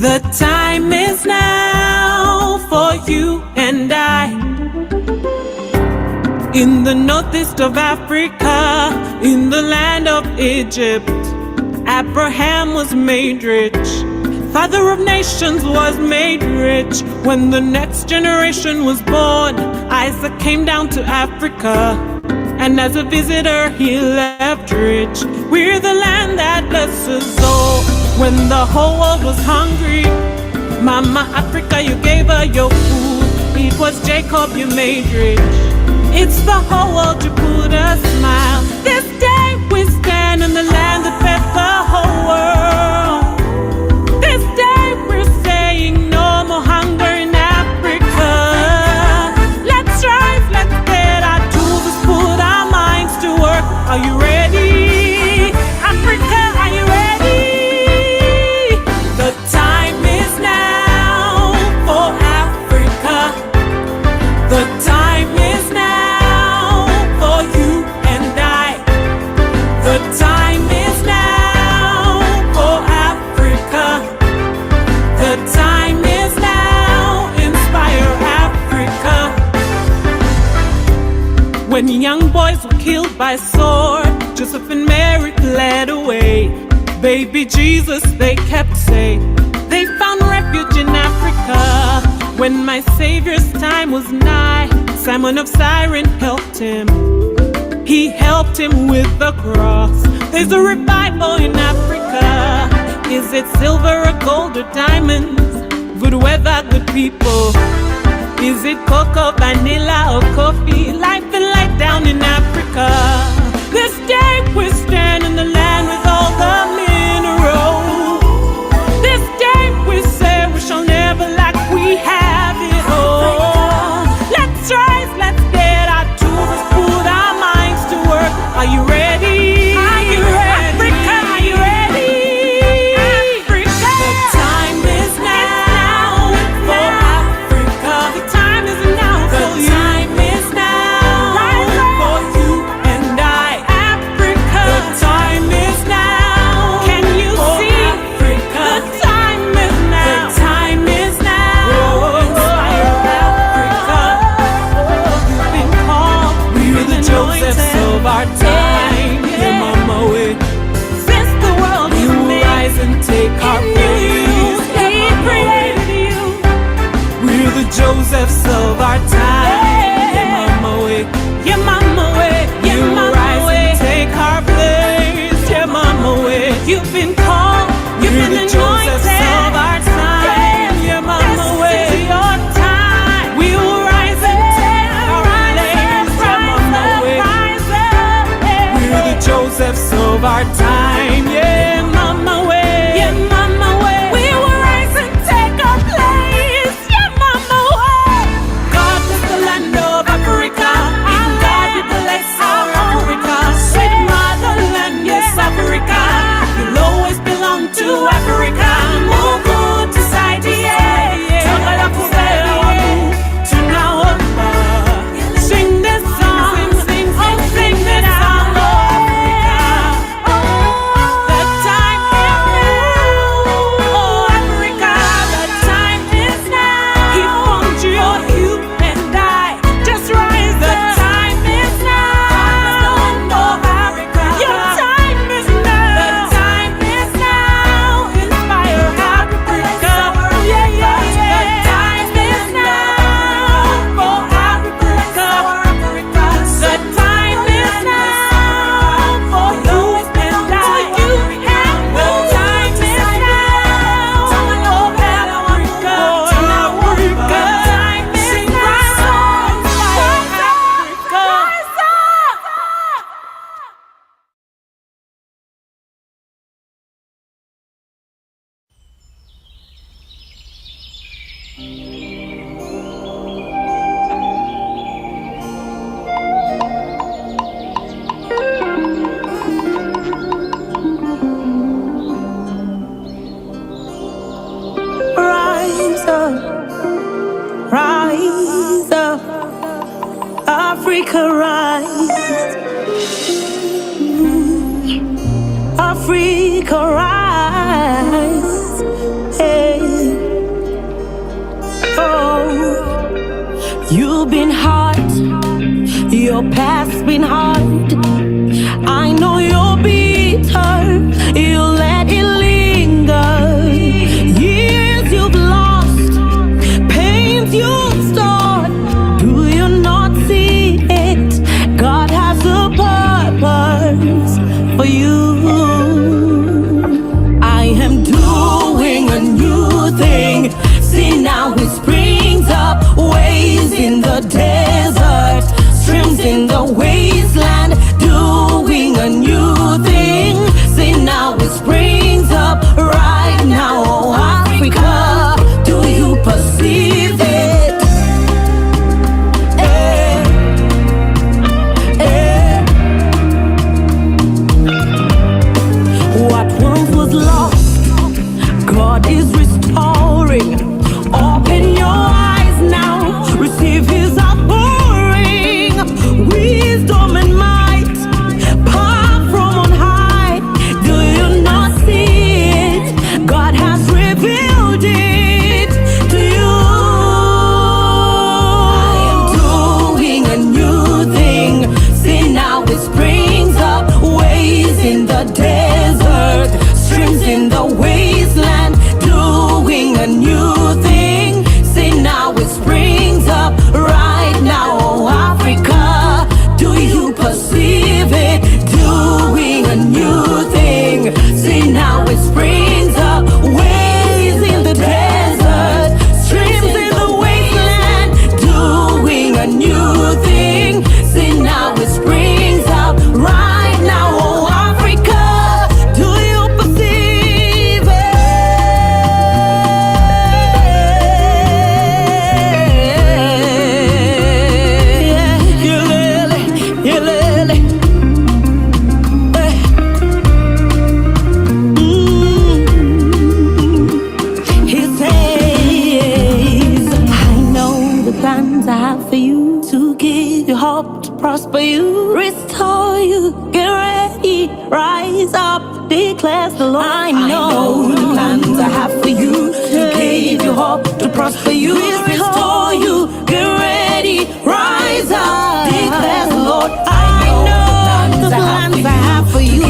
The time is now for you and I. In the northeast of Africa, in the land of Egypt, Abraham was made rich. Father of nations was made rich. When the next generation was born, Isaac came down to Africa, and as a visitor he left rich. We're the land that blesses all. When the whole world was hungry, Mama Africa, you gave her your food. It was Jacob you made rich. It's the whole world you put a smile. This day we stand in the land that fed the whole world. This day we're saying no more hunger in Africa. Let's rise, let's get our tools, let's put our minds to work. Are you ready? Africa, are you ready? The time is now for Africa. The time is now for you and I. The time is now for Africa. The time is now, inspire Africa. When young boys were killed by sword, Joseph and Mary fled away. Baby Jesus they kept safe. They found refuge in Africa. When my Savior's time was nigh, Simon of Cyrene helped him. He helped him with the cross. There's a revival in Africa. Is it silver or gold or diamonds? Good weather, good people. Is it cocoa, vanilla or coffee? Life and light down in Africa. This day we stand in the land with all the minerals. This day we say we shall never lack, we have it all. Let's rise, let's get our tools, let's put our minds to work. Are you ready? Are you ready? Africa, are you ready? Africa. The time is now for Africa. The time is now for you. The time is now for you and I. Africa. The time is now. Can you see? Africa. The time is now. The time is now. Inspire Africa. You've been called. We're the Josephs of our time. Yeah, Mama, way. Since the world you will rise and take our place. He created you. We're the Josephs of our time. Yeah, Mama, way. Yeah, Mama, way. Yeah, Mama, rise and take our place. Yeah, Mama, way. You've been called. You've been anointed. Josephs of our time. Yeah, Mama, way. This is your time. We will rise and take our place. Yeah, Mama, way. We're the Josephs of our time. Yeah, Mama, way. Yeah, Mama, way. We will rise and take our place. Yeah, Mama, way. God bless the land of Africa. In God we bless our Africa. Sweet motherland, yes, Africa. You'll always belong to Africa. Mungu tusaidie. Tangala kubela wangu. Tunaomba. Sing this song. Sing this song, Africa. The time is now. Oh, Africa. The time is now. He formed you and I. Just rise. The time is now. Oh, Africa. Your time is now. The time is now. Inspire Africa. Yeah, yeah, yeah. The time is now for Africa. The time is now for you and I. The time is now for Africa. The time is now for Africa. Rise up, rise up, Africa, rise. Africa, rise. Hey. been hard, your past's been hard. I know you're bitter, you let it linger. Years you've lost, pains you've stored. Do you not see it? God has a purpose for you. I am doing a new thing. See now it springs up, waves in the desert, streams in the wasteland, doing a new thing. See now it springs up right now, oh Africa, do you perceive it? Eh, eh. What once was lost, God is restoring. Open your eyes now, receive His outpouring. Wisdom and might, power from on high. Do you not see it? God has revealed it to you. I am doing a new thing. See now it springs up, waves in the desert, streams in the wasteland, doing a new thing. See now it springs up right now, oh Africa, do you perceive it? Doing a new thing. See now it springs up, waves in the desert, streams in the wasteland, doing a new thing. See now it springs up right now, oh Africa, do you perceive it? He says, I know the plans I have for you, to give you hope, to prosper you, restore you, get ready, rise up, declares the Lord. I know the plans I have for you, to give you hope, to prosper you, restore you, get ready, rise up, declares the Lord. I know the plans I have for you, to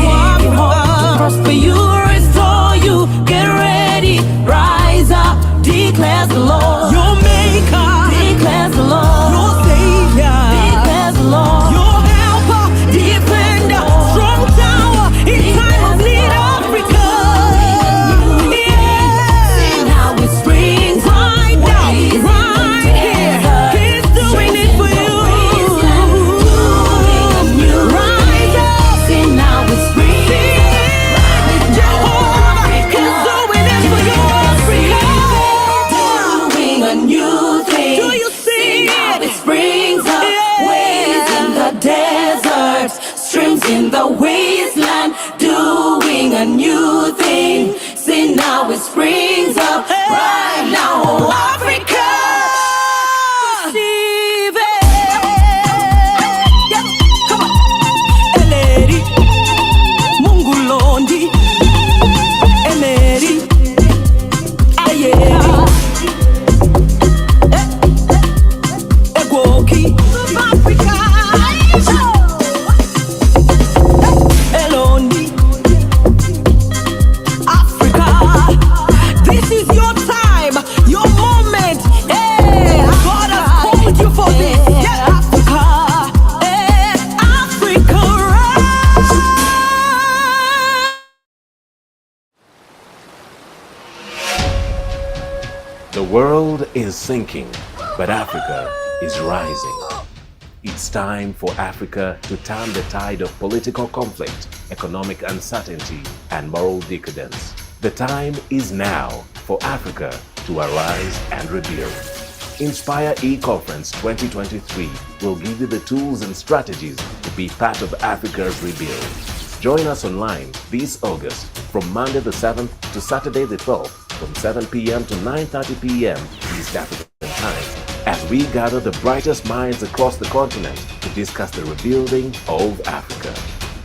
prosper you, restore you, get ready, rise up, declares the Lord. Your maker, declares the Lord. Your savior, declares the Lord. Your helper, defender, strong tower in time of need, Africa. Yeah. See how it springs right now, right here. He's doing it for you. Rise up. See now it springs. Jehovah, He's doing it for you, Africa. Doing a new thing. Do you see it? It springs up, waves in the desert, streams in the wasteland, doing a new thing. See now it springs up right now, oh Africa. Perceive it. Yeah, come on. Eleri, Mungu Londi, Eleri, Ayera. Egoki, Africa, Elondi, Africa. This is your time, your moment. Hey, God has called you for this. Yeah, Africa, hey, Africa, rise. The world is sinking, but Africa is rising. It's time for Africa to turn the tide of political conflict, economic uncertainty, and moral decadence. The time is now for Africa to arise and rebuild. Inspire E-Conference 2023 will give you the tools and strategies to be part of Africa's rebuild. Join us online this August from Monday the 7th to Saturday the 12th from 7 p.m. to 9:30 p.m. East African time as we gather the brightest minds across the continent to discuss the rebuilding of Africa.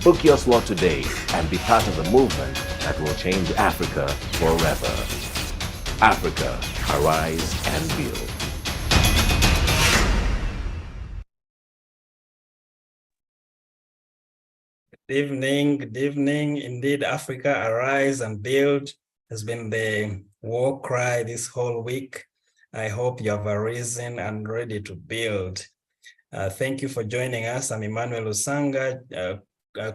Book your slot today and be part of the movement that will change Africa forever. Africa, arise and build. Good evening. Indeed, Africa Arise and Build has been the war cry this whole week. I hope you have arisen and ready to build. Thank you for joining us. I'm Emmanuel Usanga,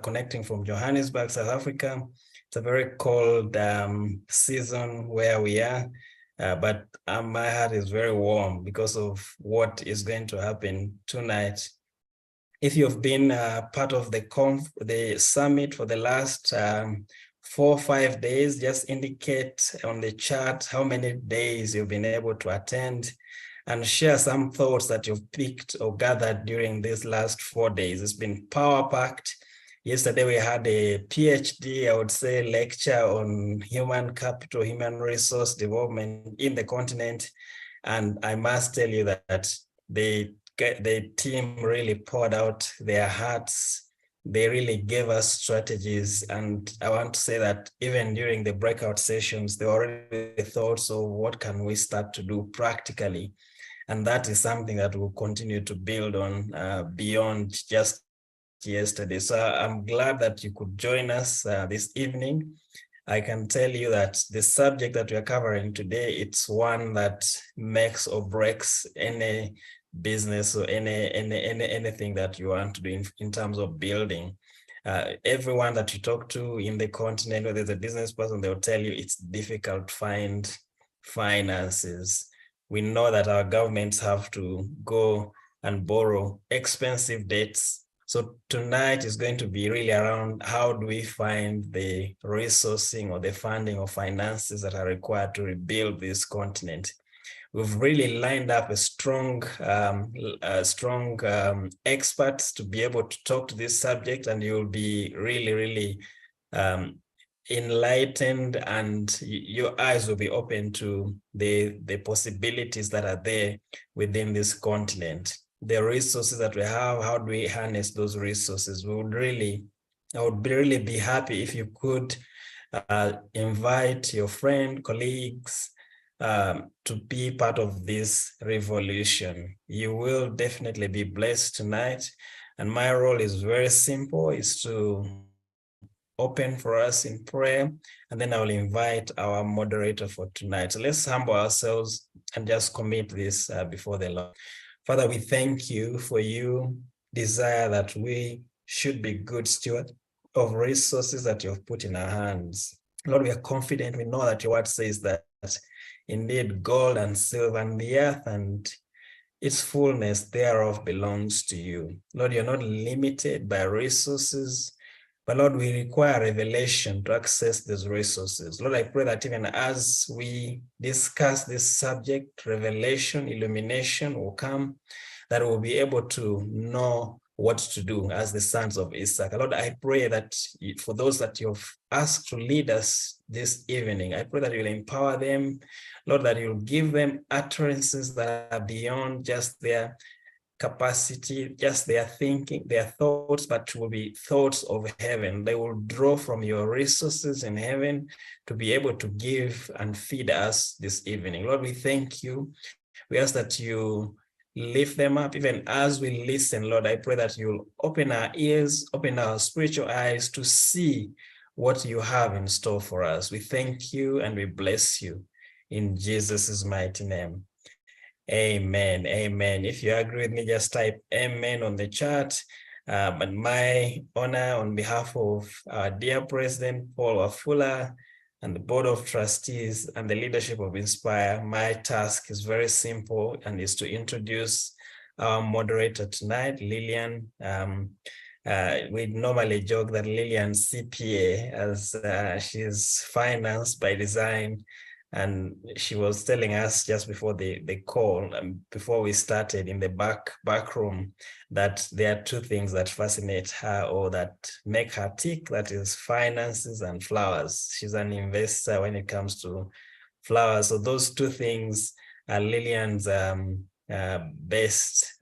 connecting from Johannesburg, South Africa. It's a very cold season where we are, but my heart is very warm because of what is going to happen tonight. If you've been part of the summit for the last 4 or 5 days, just indicate on the chat how many days you've been able to attend and share some thoughts that you've picked or gathered during these last 4 days. It's been power-packed. Yesterday we had a PhD, I would say, lecture on human capital, human resource development in the continent. And I must tell you that the team really poured out their hearts. They really gave us strategies. And I want to say that even during the breakout sessions, there were already thoughts of what can we start to do practically. And that is something that we'll continue to build on beyond just yesterday. So I'm glad that you could join us this evening. I can tell you that the subject that we are covering today, it's one that makes or breaks any business or anything that you want to do in terms of building. Everyone that you talk to in the continent, whether there's a business person, they'll tell you it's difficult to find finances. We know that our governments have to go and borrow expensive debts. So tonight is going to be really around how do we find the resourcing or the funding of finances that are required to rebuild this continent. We've really lined up a strong experts to be able to talk to this subject, and you'll be really enlightened, and your eyes will be open to the possibilities that are there within this continent. The resources that we have, how do we harness those resources? I would really be happy if you could invite your friend, colleagues, to be part of this revolution. You will definitely be blessed tonight. And my role is very simple, is to open for us in prayer, and then I will invite our moderator for tonight. So let's humble ourselves and just commit this before the Lord. Father, we thank you for you desire that we should be good stewards of resources that you have put in our hands. Lord, we are confident. We know that your word says that indeed gold and silver and the earth and its fullness thereof belongs to you. Lord, you're not limited by resources, but Lord, we require revelation to access these resources. Lord, I pray that even as we discuss this subject, revelation, illumination will come, that we'll be able to know what to do as the sons of Issachar. Lord, I pray that for those that you've asked to lead us this evening, I pray that you'll empower them, Lord, that you'll give them utterances that are beyond just their capacity, just their thinking, their thoughts, but will be thoughts of heaven. They will draw from your resources in heaven to be able to give and feed us this evening. Lord, we thank you. We ask that you lift them up even as we listen. Lord, I pray that you'll open our ears, open our spiritual eyes to see what you have in store for us. We thank you and we bless you in Jesus' mighty name. Amen. Amen. If you agree with me, just type amen on the chat. But my honor on behalf of our dear President Paul Wafula and the Board of Trustees and the leadership of Inspire, my task is very simple and is to introduce our moderator tonight, Lillian. We normally joke that Lillian's CPA, as she's finance by design. And she was telling us just before the call, before we started in the back room, that there are two things that fascinate her or that make her tick, that is finances and flowers. She's an investor when it comes to flowers. So those two things are Lillian's best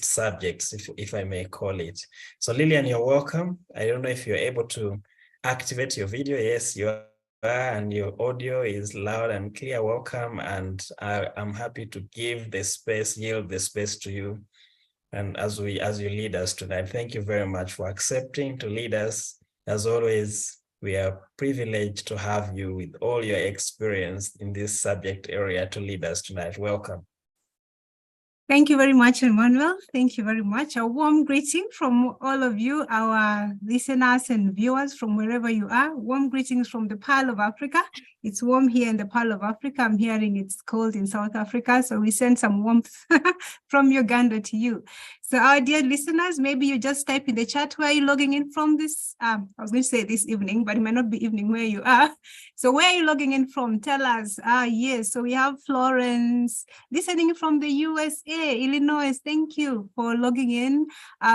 subjects, if I may call it. So Lillian, you're welcome. I don't know if you're able to activate your video. Yes, you are. And your audio is loud and clear. Welcome, and I'm happy to give the space, yield the space to you and as you lead us tonight. Thank you very much for accepting to lead us. As always, we are privileged to have you with all your experience in this subject area to lead us tonight. Welcome. Thank you very much, Emmanuel. Thank you very much. A warm greeting from all of you, our listeners and viewers from wherever you are. Warm greetings from the Pearl of Africa. It's warm here in the Pearl of Africa. I'm hearing it's cold in South Africa, so we send some warmth from Uganda to you. So our dear listeners, maybe you just type in the chat where you're logging in from this, I was going to say this evening, but it might not be evening where you are. So where are you logging in from? Tell us. Yes, so we have Florence listening from the USA, Illinois. Thank you for logging in.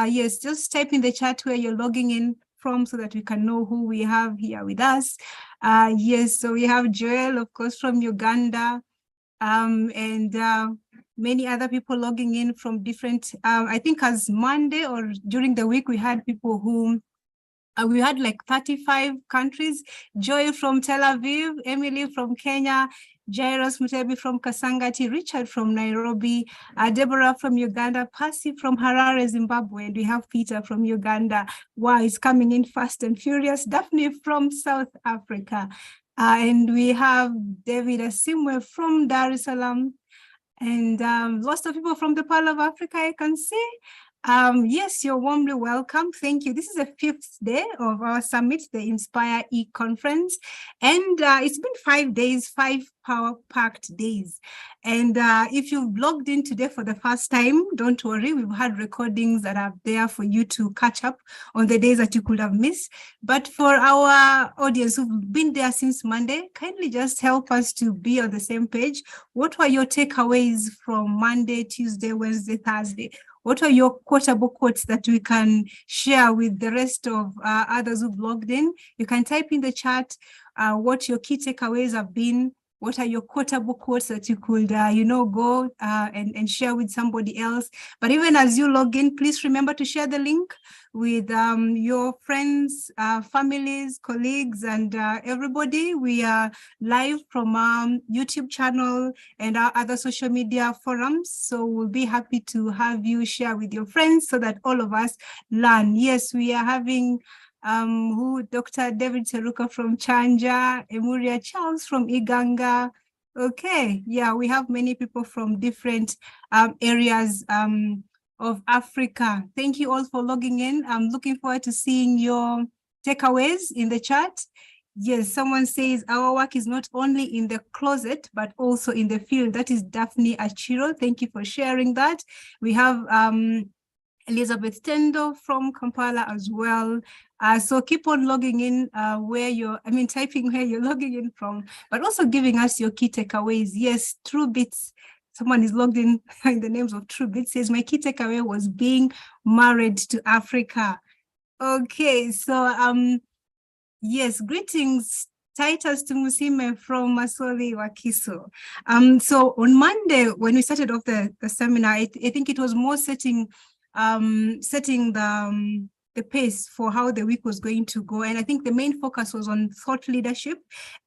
Yes, just type in the chat where you're logging in from so that we can know who we have here with us. Yes, so we have Joel, of course, from Uganda, and many other people logging in from different, I think as Monday or during the week, we had people who, we had like 35 countries. Joy from Tel Aviv, Emily from Kenya, Jairus Mutebi from Kasangati, Richard from Nairobi, Deborah from Uganda, Percy from Harare, Zimbabwe, and we have Peter from Uganda. Wow, it's coming in fast and furious. Daphne from South Africa. And we have David Asimwe from Dar es Salaam, and lots of people from the Pearl of Africa, I can see. Yes, you're warmly welcome. Thank you. This is the 5th day of our summit, the Inspire E-Conference. And it's been 5 days, 5 power-packed days. And if you've logged in today for the first time, don't worry. We've had recordings that are there for you to catch up on the days that you could have missed. But for our audience who've been there since Monday, kindly just help us to be on the same page. What were your takeaways from Monday, Tuesday, Wednesday, Thursday? What are your quotable quotes that we can share with the rest of others who've logged in? You can type in the chat what your key takeaways have been. What are your quotable quotes that you could, go and share with somebody else? But even as you log in, please remember to share the link with your friends, families, colleagues, and everybody. We are live from our YouTube channel and our other social media forums. So we'll be happy to have you share with your friends so that all of us learn. Yes, we are having Dr. David Seruka from Chanja, Emuria Charles from Iganga. Okay, yeah, we have many people from different areas of Africa. Thank you all for logging in. I'm looking forward to seeing your takeaways in the chat. Yes, someone says our work is not only in the closet, but also in the field. That is Daphne Achiro. Thank you for sharing that. We have Elizabeth Tendo from Kampala as well. So keep on logging in typing where you're logging in from, but also giving us your key takeaways. Yes, True Bits. Someone is logged in the names of True Bits, says my key takeaway was being married to Africa. Okay, so yes, greetings. Titus Tumusime from Masoli Wakiso. So on Monday, when we started off the seminar, I think it was more setting the pace for how the week was going to go. And I think the main focus was on thought leadership,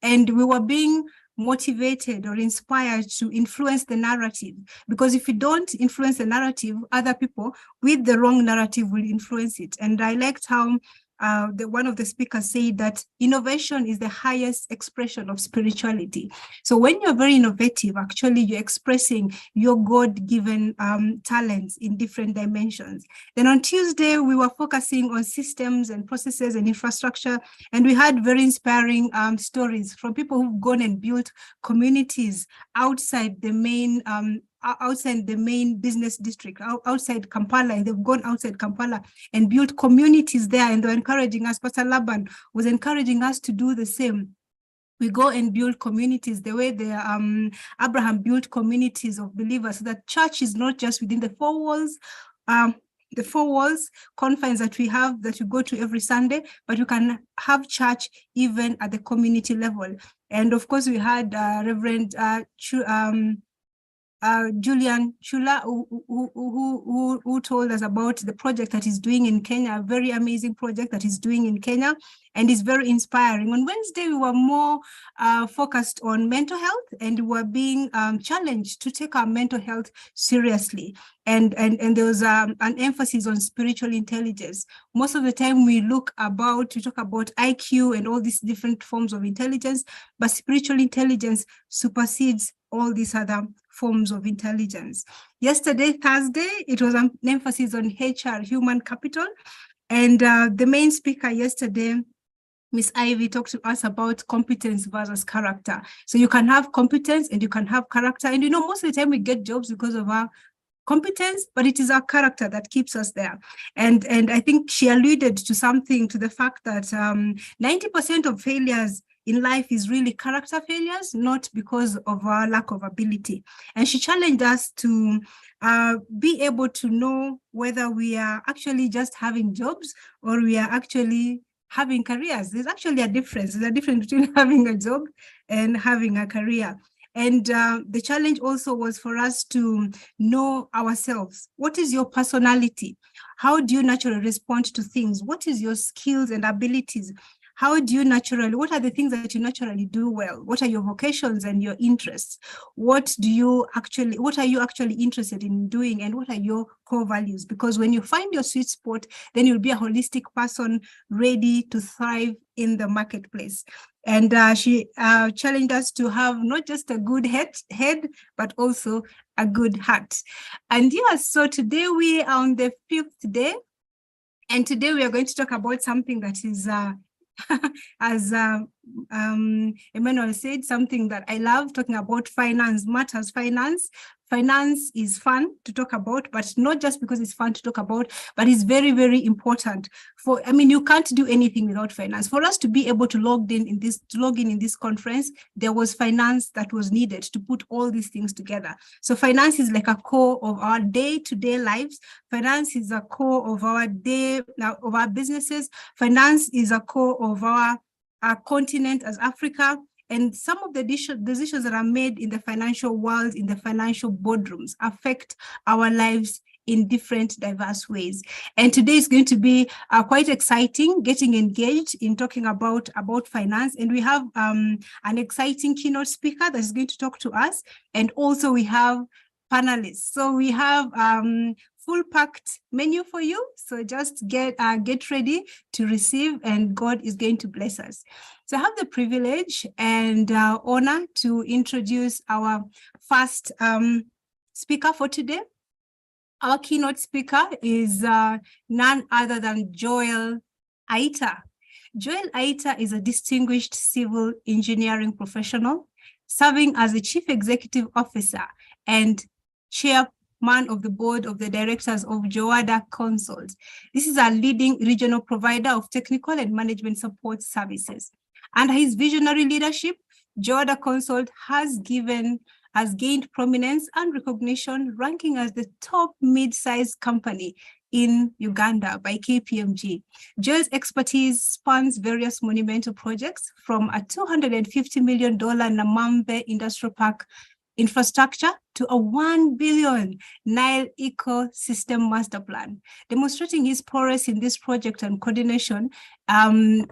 and we were being motivated or inspired to influence the narrative, because if you don't influence the narrative, other people with the wrong narrative will influence it. And I liked how one of the speakers said that innovation is the highest expression of spirituality. So when you're very innovative, actually you're expressing your God-given talents in different dimensions. Then on Tuesday, we were focusing on systems and processes and infrastructure, and we had very inspiring stories from people who've gone and built communities outside the main business district, outside Kampala, and they've gone outside Kampala and built communities there, and they're encouraging us. Pastor Laban was encouraging us to do the same. We go and build communities the way the Abraham built communities of believers, so that church is not just within the four walls confines that we have, that you go to every Sunday, but you can have church even at the community level. And of course, we had Reverend Julian Chula, who told us about the project that he's doing in Kenya, a very amazing project that he's doing in Kenya, and is very inspiring. On Wednesday, we were more focused on mental health, and we were being challenged to take our mental health seriously. And there was an emphasis on spiritual intelligence. Most of the time we talk about IQ and all these different forms of intelligence, but spiritual intelligence supersedes all these other forms of intelligence. Yesterday, Thursday, it was an emphasis on HR, human capital. And the main speaker yesterday, Miss Ivy, talked to us about competence versus character. So you can have competence and you can have character. And most of the time we get jobs because of our competence, but it is our character that keeps us there. And I think she alluded to the fact that 90% of failures in life is really character failures, not because of our lack of ability. And she challenged us to be able to know whether we are actually just having jobs or we are actually having careers. There's actually a difference. There's a difference between having a job and having a career. And the challenge also was for us to know ourselves. What is your personality? How do you naturally respond to things? What is your skills and abilities? What are the things that you naturally do well? What are your vocations and your interests? What are you actually interested in doing, and what are your core values? Because when you find your sweet spot, then you'll be a holistic person ready to thrive in the marketplace. And she challenged us to have not just a good head, but also a good heart. And yes, so today we are on the 5th day. And today we are going to talk about something that is, as Emmanuel said, something that I love, talking about finance, matters finance. Finance is fun to talk about, but not just because it's fun to talk about, but it's very, very important. You can't do anything without finance. For us to be able to log in in this conference, there was finance that was needed to put all these things together. So finance is like a core of our day-to-day lives. Finance is a core of our businesses. Finance is a core of our continent as Africa. And some of the decisions that are made in the financial world, in the financial boardrooms, affect our lives in different, diverse ways. And today is going to be quite exciting, getting engaged in talking about finance. And we have an exciting keynote speaker that is going to talk to us. And also we have panelists. So we have full packed menu for you. So just get ready to receive, and God is going to bless us. So I have the privilege and honor to introduce our first speaker for today. Our keynote speaker is none other than Joel Aita. Joel Aita is a distinguished civil engineering professional, serving as the Chief Executive Officer and Chairman of the Board of the Directors of Joada Consult. This is a leading regional provider of technical and management support services. Under his visionary leadership, Joada Consult has gained prominence and recognition, ranking as the top mid-sized company in Uganda by KPMG. Joel's expertise spans various monumental projects, from a $250 million Namambe Industrial Park infrastructure to a $1 billion Nile ecosystem master plan. Demonstrating his prowess in this project and coordination,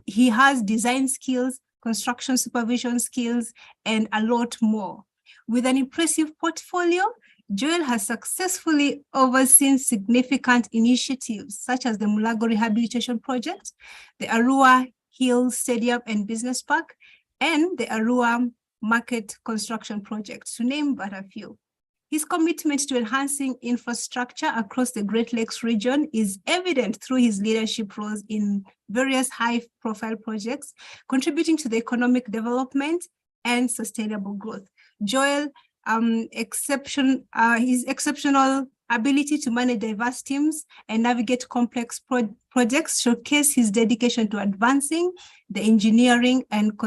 he has design skills, construction supervision skills, and a lot more. With an impressive portfolio, Joel has successfully overseen significant initiatives such as the Mulago Rehabilitation Project, the Arua Hill Stadium and Business Park, and the Arua Market Construction Project, to name but a few. His commitment to enhancing infrastructure across the Great Lakes region is evident through his leadership roles in various high-profile projects, contributing to the economic development and sustainable growth. Joel, his exceptional ability to manage diverse teams and navigate complex projects showcase his dedication to advancing the engineering and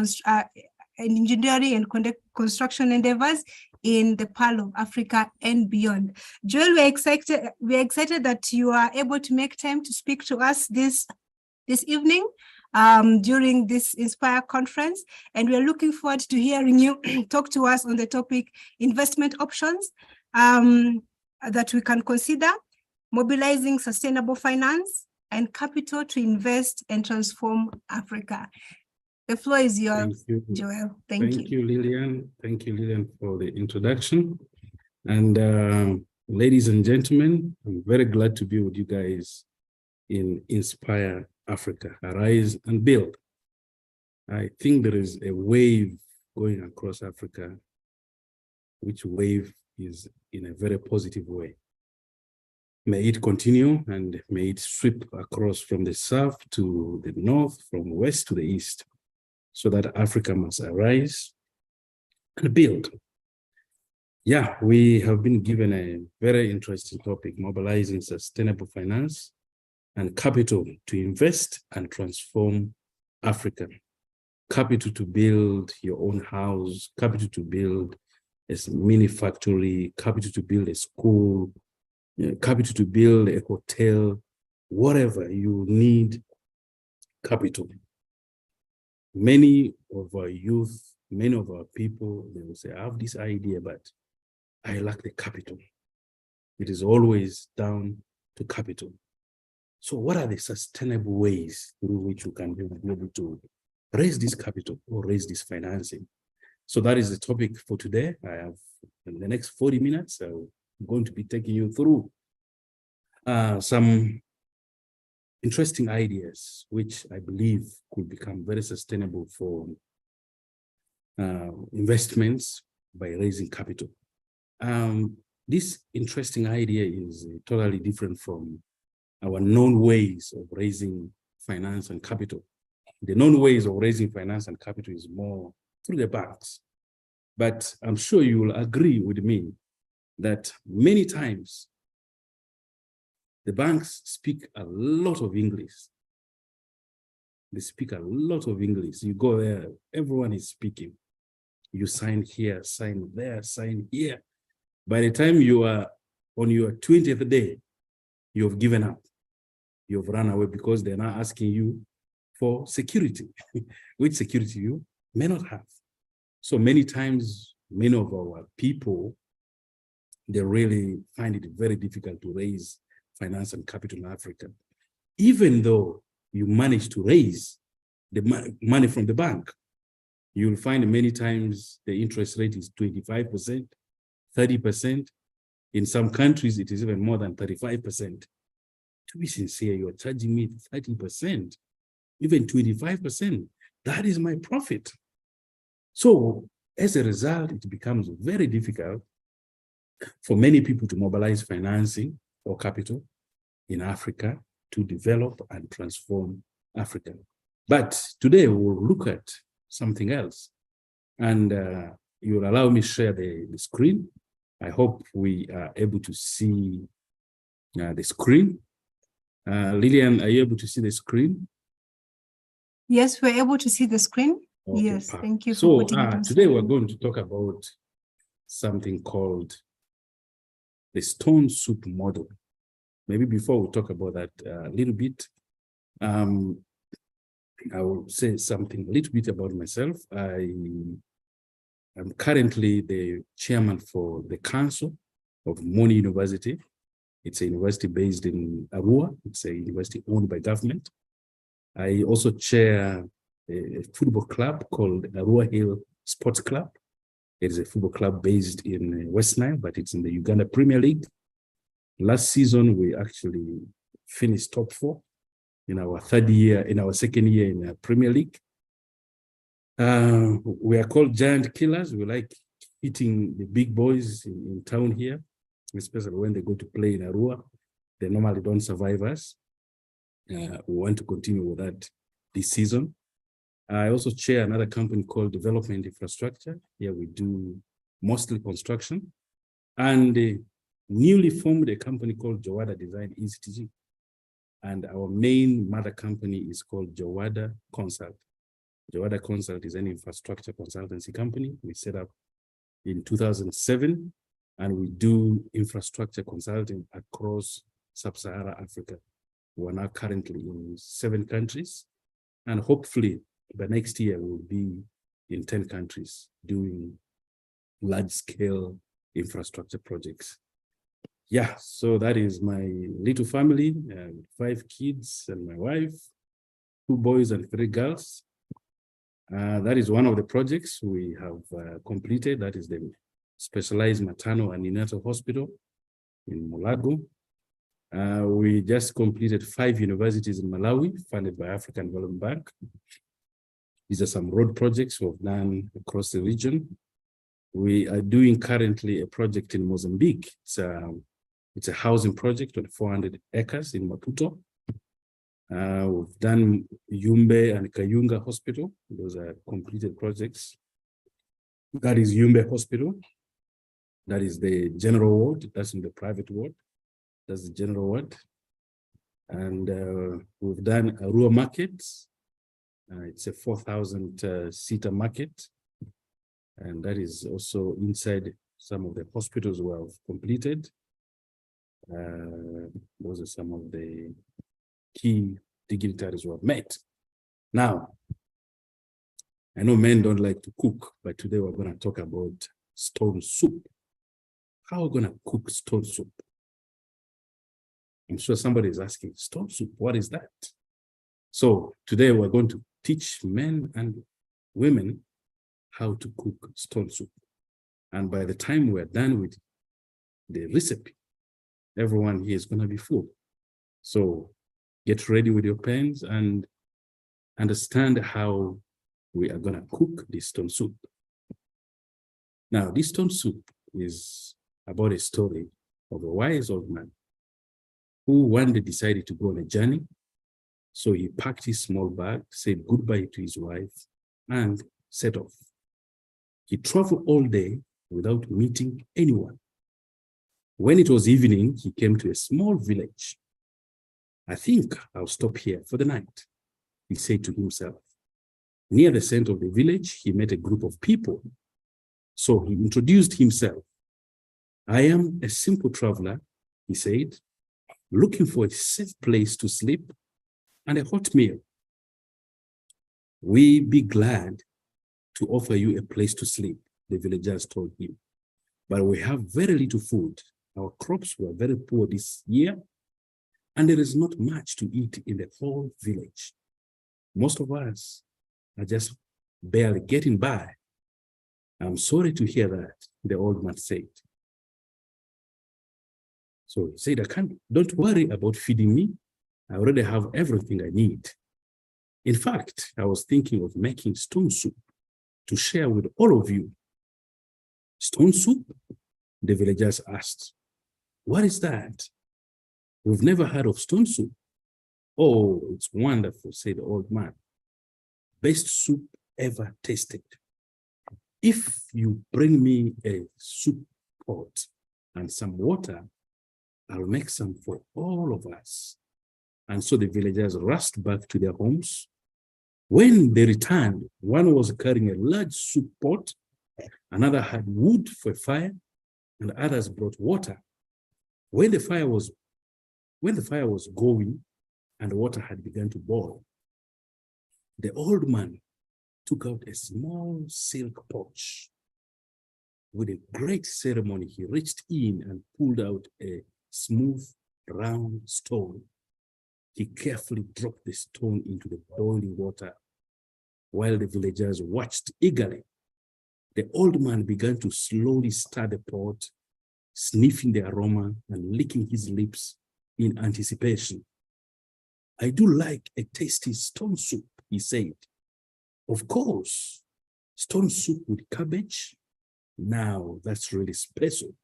construction endeavors in the Pearl of Africa and beyond. Joel, we're excited that you are able to make time to speak to us this evening during this Inspire conference, and we're looking forward to hearing you talk to us on the topic investment options. that we can consider: mobilizing sustainable finance and capital to invest and transform Africa. The floor is yours, Joel. Thank you. Thank you, Lillian. Thank you, Lillian, for the introduction. And ladies and gentlemen, I'm very glad to be with you guys in Inspire Africa, Arise and Build. I think there is a wave going across Africa, which wave is in a very positive way. May it continue and may it sweep across from the south to the north, from west to the east, so that Africa must arise and build. Yeah, we have been given a very interesting topic: mobilizing sustainable finance and capital to invest and transform Africa. Capital to build your own house, capital to build a mini factory, capital to build a school, capital to build a hotel, whatever you need, capital. Many of our youth, many of our people, they will say, I have this idea, but I lack the capital. It is always down to capital. So what are the sustainable ways through which you can be able to raise this capital or raise this financing? So that is the topic for today. I have, in the next 40 minutes, I'm going to be taking you through some interesting ideas, which I believe could become very sustainable for investments by raising capital. This interesting idea is totally different from our known ways of raising finance and capital. The known ways of raising finance and capital is more through the banks. But I'm sure you will agree with me that many times the banks speak a lot of English. They speak a lot of English. You go there, everyone is speaking. You sign here, sign there, sign here. By the time you are on your 20th day, you have given up. You have run away because they're now asking you for security, which security you may not have. So many times, many of our people, they really find it very difficult to raise finance and capital in Africa. Even though you manage to raise the money from the bank, you'll find many times the interest rate is 25%, 30%. In some countries, it is even more than 35%. To be sincere, you're charging me 30%, even 25%. That is my profit. So as a result, it becomes very difficult for many people to mobilize financing or capital in Africa to develop and transform Africa. But today we'll look at something else. And you'll allow me to share the screen. I hope we are able to see the screen. Lillian, are you able to see the screen? Yes, we're able to see the screen. Okay, yes, perfect. thank you for So putting it on today screen. we're going to talk about something called the stone soup model. Maybe before we talk about that a little bit, I will say something a little bit about myself. I am currently the chairman for the Council of Moni University. It's a university based in Arua. It's a university owned by government. I also chair a football club called Arua Hill Sports Club. It is a football club based in West Nile, but it's in the Uganda Premier League. Last season, we actually finished top 4 in our second year in the Premier League. We are called giant killers. We like hitting the big boys in town here, especially when they go to play in Arua. They normally don't survive us. We want to continue with that this season. I also chair another company called Development Infrastructure. Here we do mostly construction. And newly formed a company called Jawada Design Institute. And our main mother company is called Jawada Consult. Jawada Consult is an infrastructure consultancy company we set up in 2007, and we do infrastructure consulting across sub-Saharan Africa. We are now currently in 7 countries, and hopefully by next year we'll be in 10 countries doing large-scale infrastructure projects. Yeah, so that is my little family, 5 kids and my wife, 2 boys and 3 girls. That is one of the projects we have completed. That is the specialized maternal and neonatal hospital in Mulago. We just completed 5 universities in Malawi, funded by African Development Bank. These are some road projects we've done across the region. We are doing currently a project in Mozambique. It's a housing project on 400 acres in Maputo. We've done Yumbe and Kayunga Hospital. Those are completed projects. That is Yumbe Hospital. That is the general ward. That's in the private ward. That's the general ward. And we've done Arua Market. It's a 4,000 seater market. And that is also inside some of the hospitals we have completed. Those are some of the key dignitaries who have met. Now, I know men don't like to cook, but today we're going to talk about stone soup. How are we going to cook stone soup? I'm sure somebody is asking, stone soup, what is that? So today we're going to teach men and women how to cook stone soup. And by the time we're done with the recipe, everyone here is going to be full. So get ready with your pens and understand how we are going to cook this stone soup. Now, this stone soup is about a story of a wise old man who one day decided to go on a journey. So he packed his small bag, said goodbye to his wife, and set off. He traveled all day without meeting anyone. When it was evening, he came to a small village. I think I'll stop here for the night, he said to himself. Near the center of the village, he met a group of people. So he introduced himself. I am a simple traveler, he said, looking for a safe place to sleep and a hot meal. We'd be glad to offer you a place to sleep, the villagers told him. But we have very little food. Our crops were very poor this year, and there is not much to eat in the whole village. Most of us are just barely getting by. I'm sorry to hear that, the old man said. So he said, don't worry about feeding me. I already have everything I need. In fact, I was thinking of making stone soup to share with all of you. Stone soup? The villagers asked. What is that? We've never heard of stone soup. Oh, it's wonderful, said the old man. Best soup ever tasted. If you bring me a soup pot and some water, I'll make some for all of us. And so the villagers rushed back to their homes. When they returned, one was carrying a large soup pot, another had wood for a fire, and others brought water. When the fire was going and the water had begun to boil, the old man took out a small silk pouch. With a great ceremony, he reached in and pulled out a smooth, round stone. He carefully dropped the stone into the boiling water. While the villagers watched eagerly, the old man began to slowly stir the pot, sniffing the aroma and licking his lips in anticipation. I do like a tasty stone soup, he said. Of course, stone soup with cabbage? Now that's really special.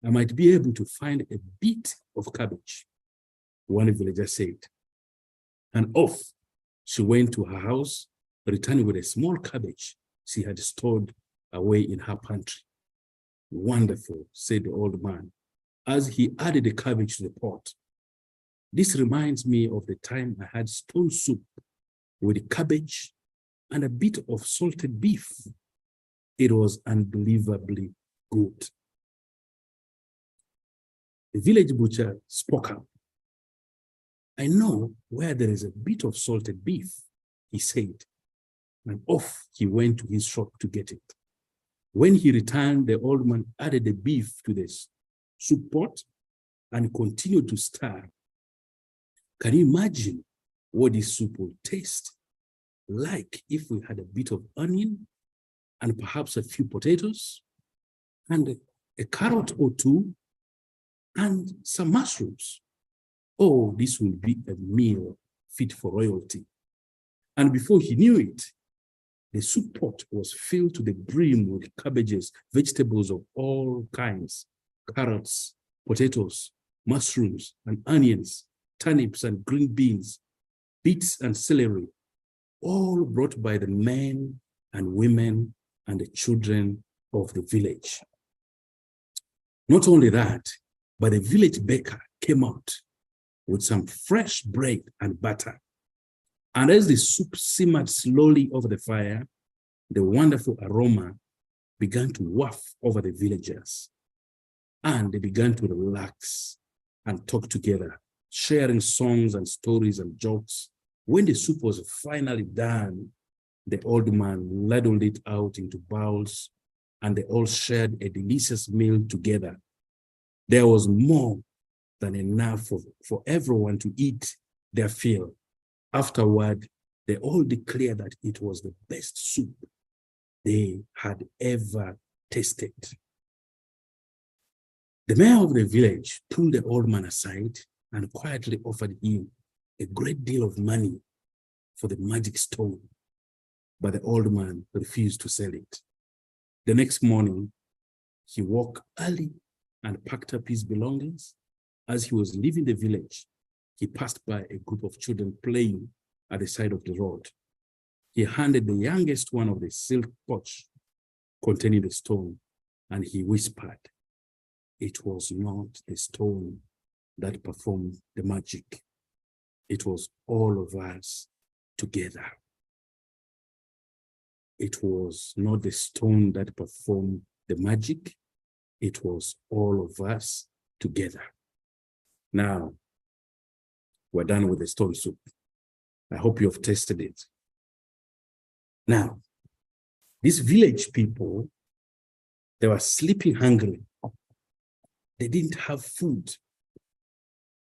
I might be able to find a bit of cabbage, one villager said. And off she went to her house, returning with a small cabbage she had stored away in her pantry. Wonderful, said the old man, as he added the cabbage to the pot. This reminds me of the time I had stone soup with cabbage and a bit of salted beef. It was unbelievably good. The village butcher spoke up. I know where there is a bit of salted beef, he said, and off he went to his shop to get it. When he returned, the old man added the beef to this soup pot and continued to stir. Can you imagine what this soup would taste like if we had a bit of onion and perhaps a few potatoes and a carrot or two and some mushrooms? Oh, this will be a meal fit for royalty. And before he knew it, the soup pot was filled to the brim with cabbages, vegetables of all kinds, carrots, potatoes, mushrooms, and onions, turnips and green beans, beets and celery, all brought by the men and women and the children of the village. Not only that, but the village baker came out with some fresh bread and butter. And as the soup simmered slowly over the fire, the wonderful aroma began to waft over the villagers. And they began to relax and talk together, sharing songs and stories and jokes. When the soup was finally done, the old man ladled it out into bowls, and they all shared a delicious meal together. There was more than enough for everyone to eat their fill. Afterward, they all declared that it was the best soup they had ever tasted. The mayor of the village pulled the old man aside and quietly offered him a great deal of money for the magic stone, but the old man refused to sell it. The next morning, he woke early and packed up his belongings. As he was leaving the village, he passed by a group of children playing at the side of the road. He handed the youngest one of the silk pouch containing the stone, and he whispered, "It was not the stone that performed the magic. It was all of us together." It was not the stone that performed the magic. It was all of us together. Now, we're done with the stone soup. I hope you have tasted it. Now, these village people, they were sleeping hungry. They didn't have food.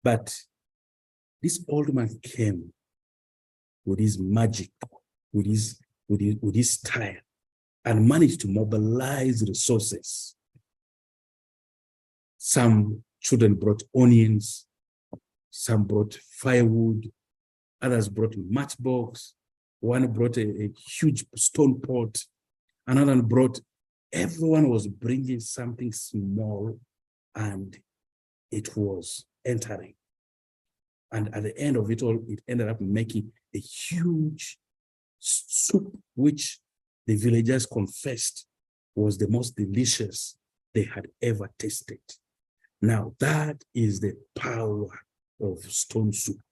But this old man came with his magic, with his style, and managed to mobilize resources. Some children brought onions, some brought firewood, others brought matchbox, one brought a huge stone pot, another brought, everyone was bringing something small, and it was entering. And at the end of it all, it ended up making a huge soup, which the villagers confessed was the most delicious they had ever tasted. Now, that is the power of stone soup.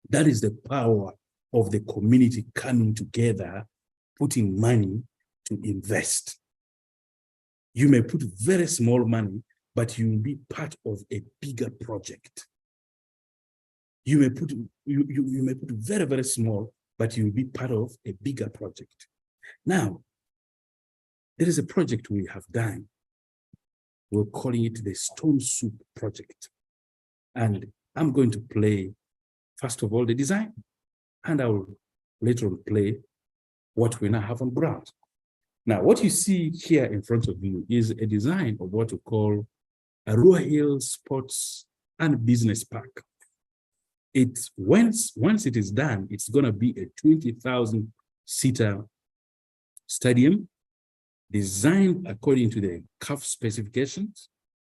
That is the power of the community coming together, putting money to invest. You may put very small money, but you will be part of a bigger project. You may put very, very small, but you will be part of a bigger project. Now, there is a project we have done. We're calling it the Stone Soup Project. And I'm going to play, first of all, the design, and I will later on play what we now have on ground. Now, what you see here in front of you is a design of what we call Arua Hill Sports and Business Park. It's once it is done, it's going to be a 20,000-seater stadium designed according to the CAF specifications,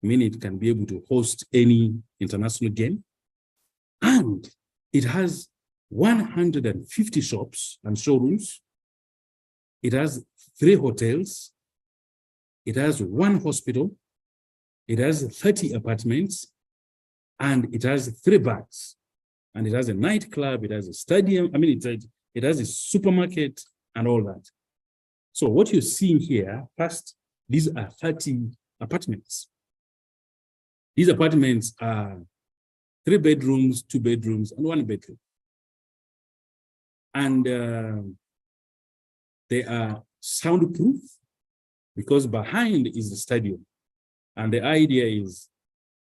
meaning it can be able to host any international game. And it has 150 shops and showrooms. It has 3 hotels. It has 1 hospital. It has 30 apartments. And it has 3 bars. And it has a nightclub. It has a stadium. I mean, it has a supermarket and all that. So what you're seeing here, first, these are 30 apartments. These apartments are 3 bedrooms, 2 bedrooms, and 1 bedroom. And they are soundproof. because behind is the stadium. And the idea is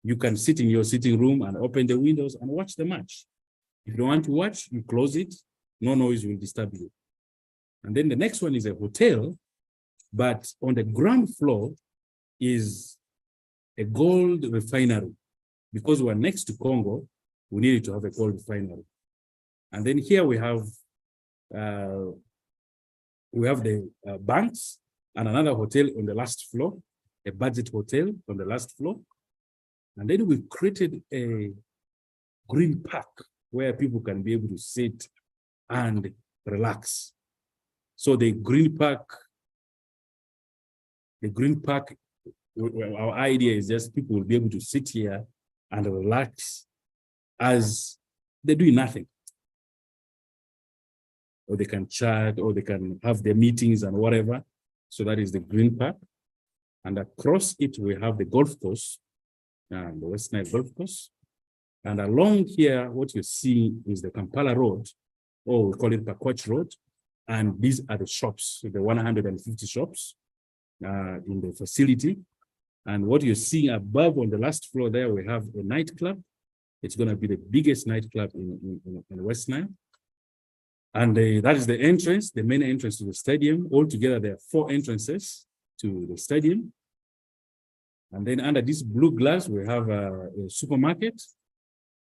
you can sit in your sitting room and open the windows and watch the match. If you don't want to watch, you close it. No noise will disturb you. And then the next one is a hotel, but on the ground floor is a gold refinery. Because we're next to Congo, we needed to have a gold refinery. And then here we have the banks and another hotel on the last floor, a budget hotel on the last floor. And then we've created a green park where people can be able to sit and relax. So the green park, our idea is just people will be able to sit here and relax as they're doing nothing. Or they can chat, or they can have their meetings and whatever. So that is the green park. And across it, we have the golf course, the West Nile Golf Course. And along here, what you see is the Kampala Road, or we call it Pakwach Road. And these are the shops, the 150 shops in the facility. And what you're seeing above on the last floor there, we have a nightclub. It's going to be the biggest nightclub in West Nile. And that is the entrance, the main entrance to the stadium. Altogether, there are 4 entrances to the stadium. And then under this blue glass, we have a supermarket.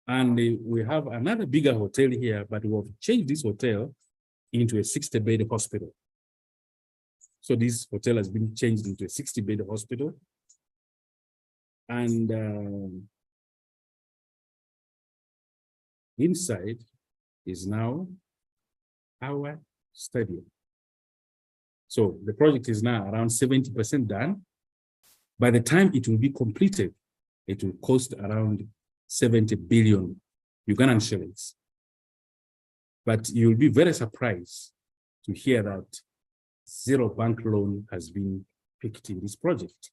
And we have another bigger hotel here, but we have changed this hotel into a 60-bed hospital. So this hotel has been changed into a 60-bed hospital. And inside is now our stadium. So the project is now around 70% done. By the time it will be completed, it will cost around 70 billion Ugandan shillings. But you'll be very surprised to hear that 0 bank loan has been picked in this project.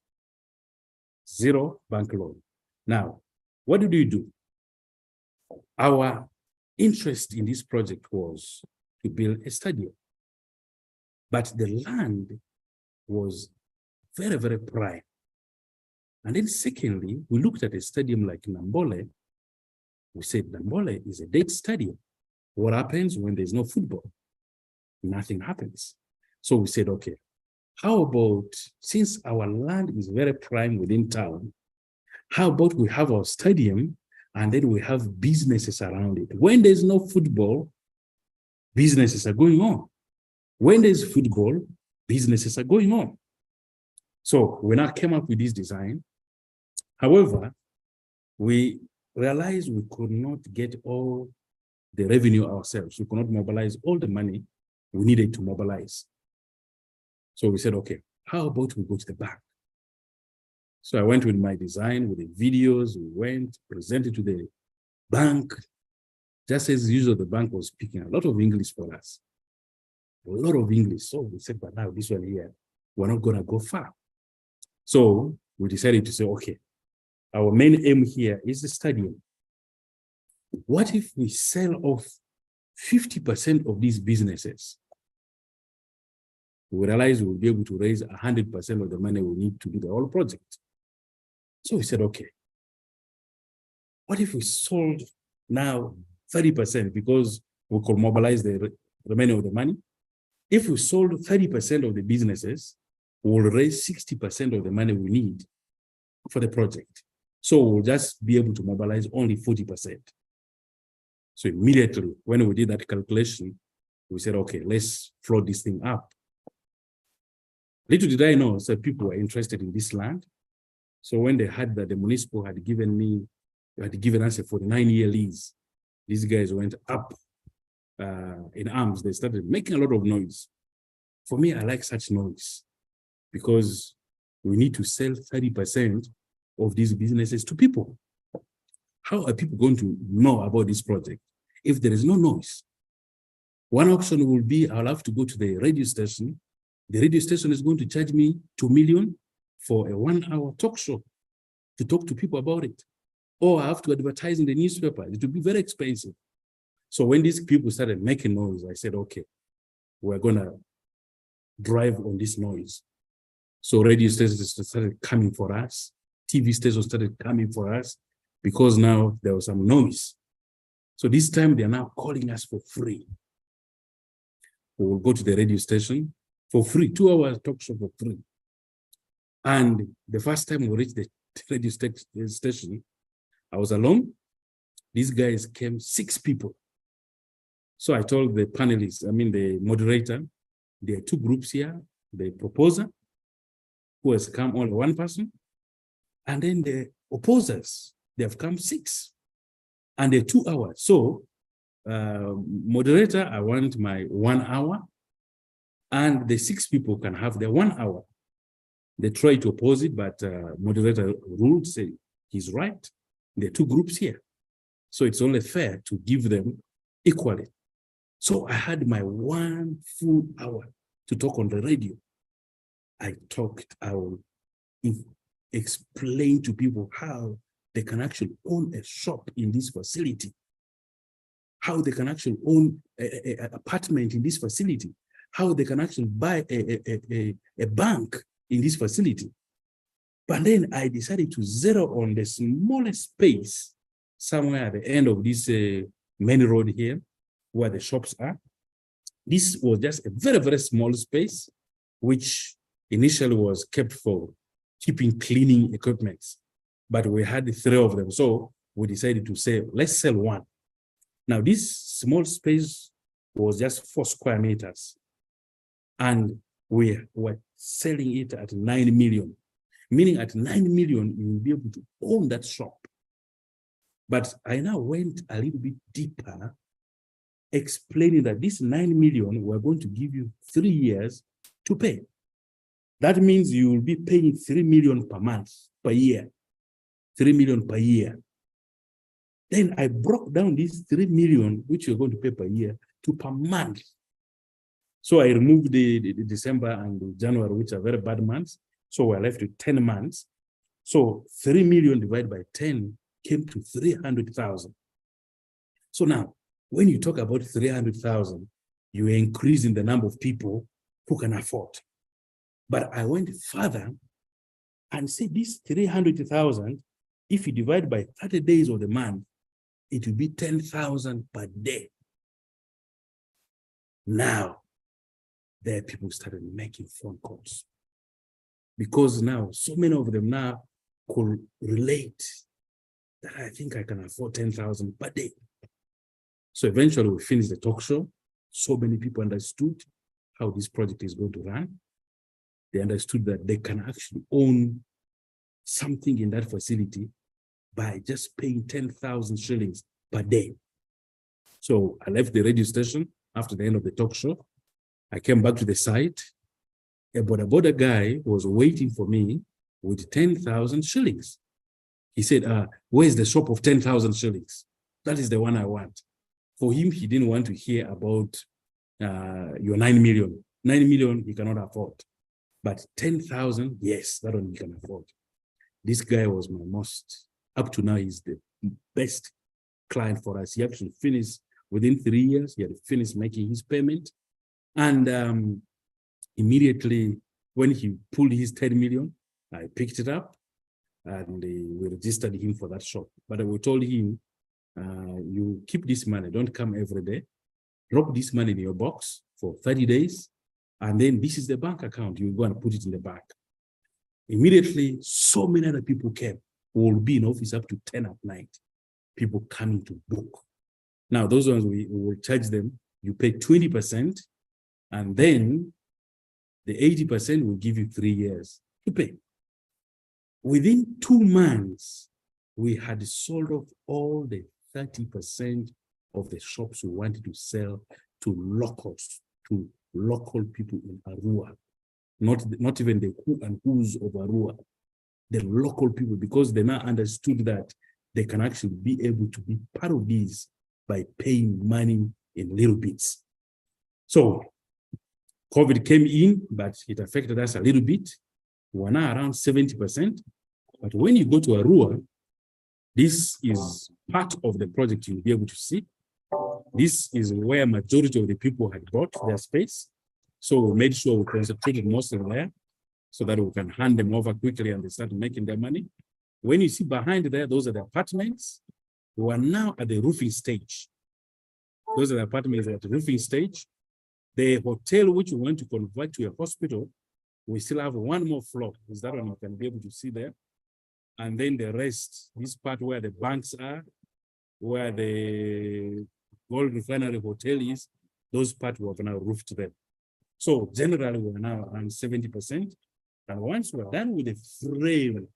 0 bank loan. Now, what did we do? Our interest in this project was to build a stadium. But the land was very, very prime. And then secondly, we looked at a stadium like Nambole. We said, Nambole is a dead stadium. What happens when there's no football? Nothing happens. So we said, okay, how about, since our land is very prime within town, how about we have our stadium and then we have businesses around it? When there's no football, businesses are going on. When there's football, businesses are going on. So we now came up with this design. However, we realized we could not get all the revenue ourselves. We could not mobilize all the money we needed to mobilize. So we said, okay, how about we go to the bank? So I went with my design, with the videos, we went, presented to the bank. Just as usual, the bank was speaking a lot of English for us. A lot of English. So we said, but now this one here, we're not gonna go far. So we decided to say, okay, our main aim here is the stadium. What if we sell off 50% of these businesses? We realized we'll be able to raise 100% of the money we need to do the whole project. So we said, okay, what if we sold now 30% because we could mobilize the remaining of the money? If we sold 30% of the businesses, we'll raise 60% of the money we need for the project. So we'll just be able to mobilize only 40%. So immediately, when we did that calculation, we said, okay, let's float this thing up. Little did I know, so people were interested in this land. So when they heard that the municipal had given us a 49-year lease, these guys went up in arms. They started making a lot of noise. For me, I like such noise because we need to sell 30% of these businesses to people. How are people going to know about this project if there is no noise? One option will be I'll have to go to the radio station. The radio station is going to charge me 2 million for a 1-hour talk show to talk to people about it. Or I have to advertise in the newspaper. It will be very expensive. So when these people started making noise, I said, okay, we're going to drive on this noise. So radio stations started coming for us. TV stations started coming for us because now there was some noise. So this time they are now calling us for free. We will go to the radio station for free, 2 hours talk show for free. And the first time we reached the radio station, I was alone. These guys came, 6 people. So I told the panelists, the moderator, there are 2 groups here, the proposer, who has come only 1 person, and then the opposers, they have come 6, and they're 2 hours. So moderator, I want my 1 hour, and the 6 people can have their 1 hour. They try to oppose it, but moderator ruled, say he's right. There are 2 groups here. So it's only fair to give them equally. So I had my 1 full hour to talk on the radio. I talked, I will explain to people how they can actually own a shop in this facility, how they can actually own an apartment in this facility, how they can actually buy a bank in this facility. But then I decided to zero on the smallest space somewhere at the end of this main road here, where the shops are. This was just a very, very small space, which initially was kept for keeping cleaning equipment. But we had 3 of them. So we decided to say, let's sell 1. Now, this small space was just 4 square meters. And we were selling it at 9 million, meaning at 9 million, you will be able to own that shop. But I now went a little bit deeper, explaining that this 9 million, we're going to give you 3 years to pay. That means you will be paying 3 million per month, per year, 3 million per year. Then I broke down this 3 million, which you're going to pay per year, to per month. So I removed the December and the January, which are very bad months. So we're left with 10 months. So 3 million divided by 10 came to 300,000. So now, when you talk about 300,000, you are increasing the number of people who can afford. But I went further and said this 300,000, if you divide by 30 days of the month, it will be 10,000 per day. Now, there people started making phone calls, because now so many of them now could relate that I think I can afford 10,000 per day. So eventually we finished the talk show. So many people understood how this project is going to run. They understood that they can actually own something in that facility by just paying 10,000 shillings per day. So I left the radio station after the end of the talk show. I came back to the site. A border guy was waiting for me with 10,000 shillings. He said, where's the shop of 10,000 shillings? That is the one I want. For him, he didn't want to hear about your 9 million. 9 million, he cannot afford. But 10,000, yes, that one he can afford. This guy was my most, up to now, he's the best client for us. He actually finished within 3 years. He had finished making his payment. And immediately when he pulled his 10 million, I picked it up and we registered him for that shop. But we told him, you keep this money, don't come every day. Drop this money in your box for 30 days. And then this is the bank account. You go and put it in the bank. Immediately, so many other people came. We will be in office up to 10 at night. People coming to book. Now, those ones, we will charge them. You pay 20%, and then the 80% will give you 3 years to pay. Within 2 months, we had sold off all the 30% of the shops we wanted to sell to locals, to local people in Arua, not even the who and who's of Arua, the local people, because they now understood that they can actually be able to be part of this by paying money in little bits. So COVID came in, but it affected us a little bit. We're now around 70%. But when you go to Arua, this is part of the project you'll be able to see. This is where majority of the people had bought their space. So we made sure we concentrated mostly there. so that we can hand them over quickly and they start making their money. When you see behind there, those are the apartments. We are now at the roofing stage. Those are the apartments at the roofing stage. The hotel, which we want to convert to a hospital, we still have one more floor. Is that one you can be able to see there? And then the rest, this part where the banks are, where the gold refinery hotel is, those parts we have now roofed them. So generally, we're now around 70%. And once we're done with the frame,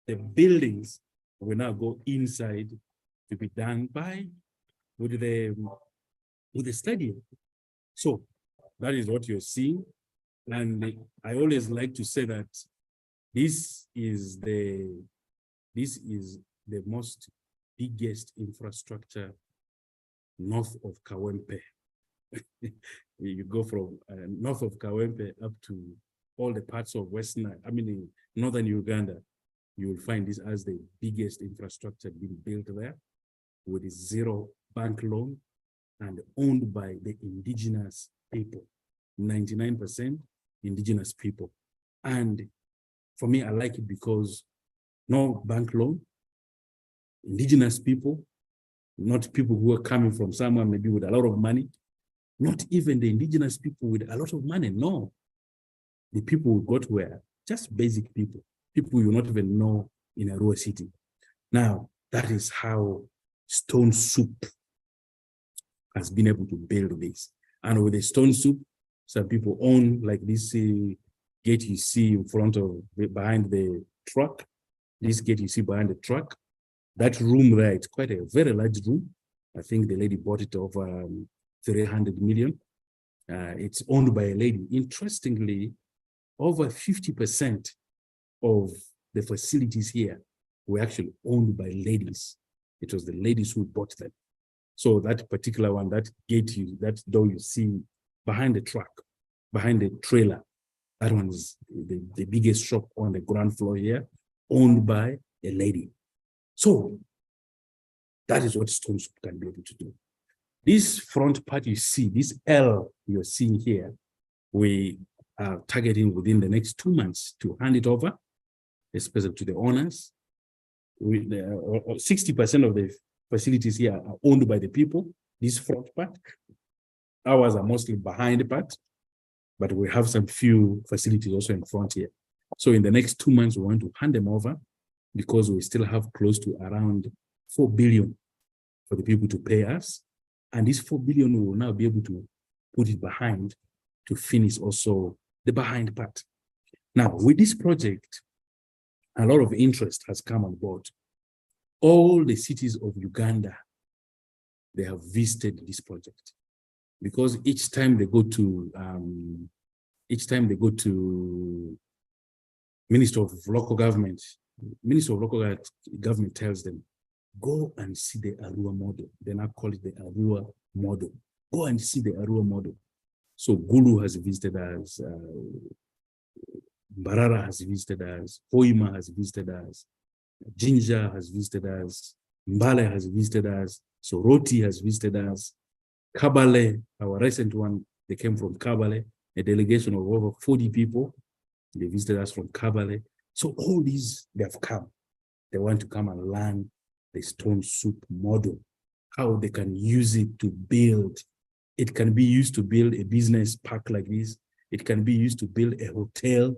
the buildings will now go inside to be done by with the stadium. So that is what you're seeing. And I always like to say that this is the most biggest infrastructure north of Kawempe. You go from north of Kawempe up to all the parts of northern Uganda, you will find this as the biggest infrastructure being built there with zero bank loan and owned by the indigenous people, 99% indigenous people. And for me, I like it because no bank loan, indigenous people, not people who are coming from somewhere maybe with a lot of money, not even the indigenous people with a lot of money, no. The people we got were just basic people you not even know in Arua city. Now, that is how Stone Soup has been able to build this. And with the Stone Soup, some people own like this gate you see in front of, behind the truck. This gate you see behind the truck. That room there, it's quite a very large room. I think the lady bought it over 300 million. It's owned by a lady. Interestingly, over 50% of the facilities here were actually owned by ladies. It was the ladies who bought them. So that particular one, that gate, that door you see behind the truck, behind the trailer, that one is the biggest shop on the ground floor here, owned by a lady. So that is what Stone Soup can be able to do. This front part you see, this L you're seeing here, we are targeting within the next 2 months to hand it over, especially to the owners. 60% of the facilities here are owned by the people, this front part. Ours are mostly behind the part, but we have some few facilities also in front here. So in the next 2 months, we want to hand them over because we still have close to around 4 billion for the people to pay us. And this 4 billion, we will now be able to put it behind to finish also the behind part. Now, with this project, a lot of interest has come on board. All the cities of Uganda, they have visited this project because each time they go to Minister of Local Government tells them, go and see the Arua model. They now call it the Arua model. Go and see the Arua model. So Gulu has visited us, Mbarara has visited us, Hoima has visited us, Jinja has visited us, Mbale has visited us, Soroti has visited us, Kabale, our recent one, they came from Kabale, a delegation of over 40 people. They visited us from Kabale. So all these, they have come. They want to come and learn the Stone Soup model, how they can use it to build. It can be used to build a business park like this. It can be used to build a hotel.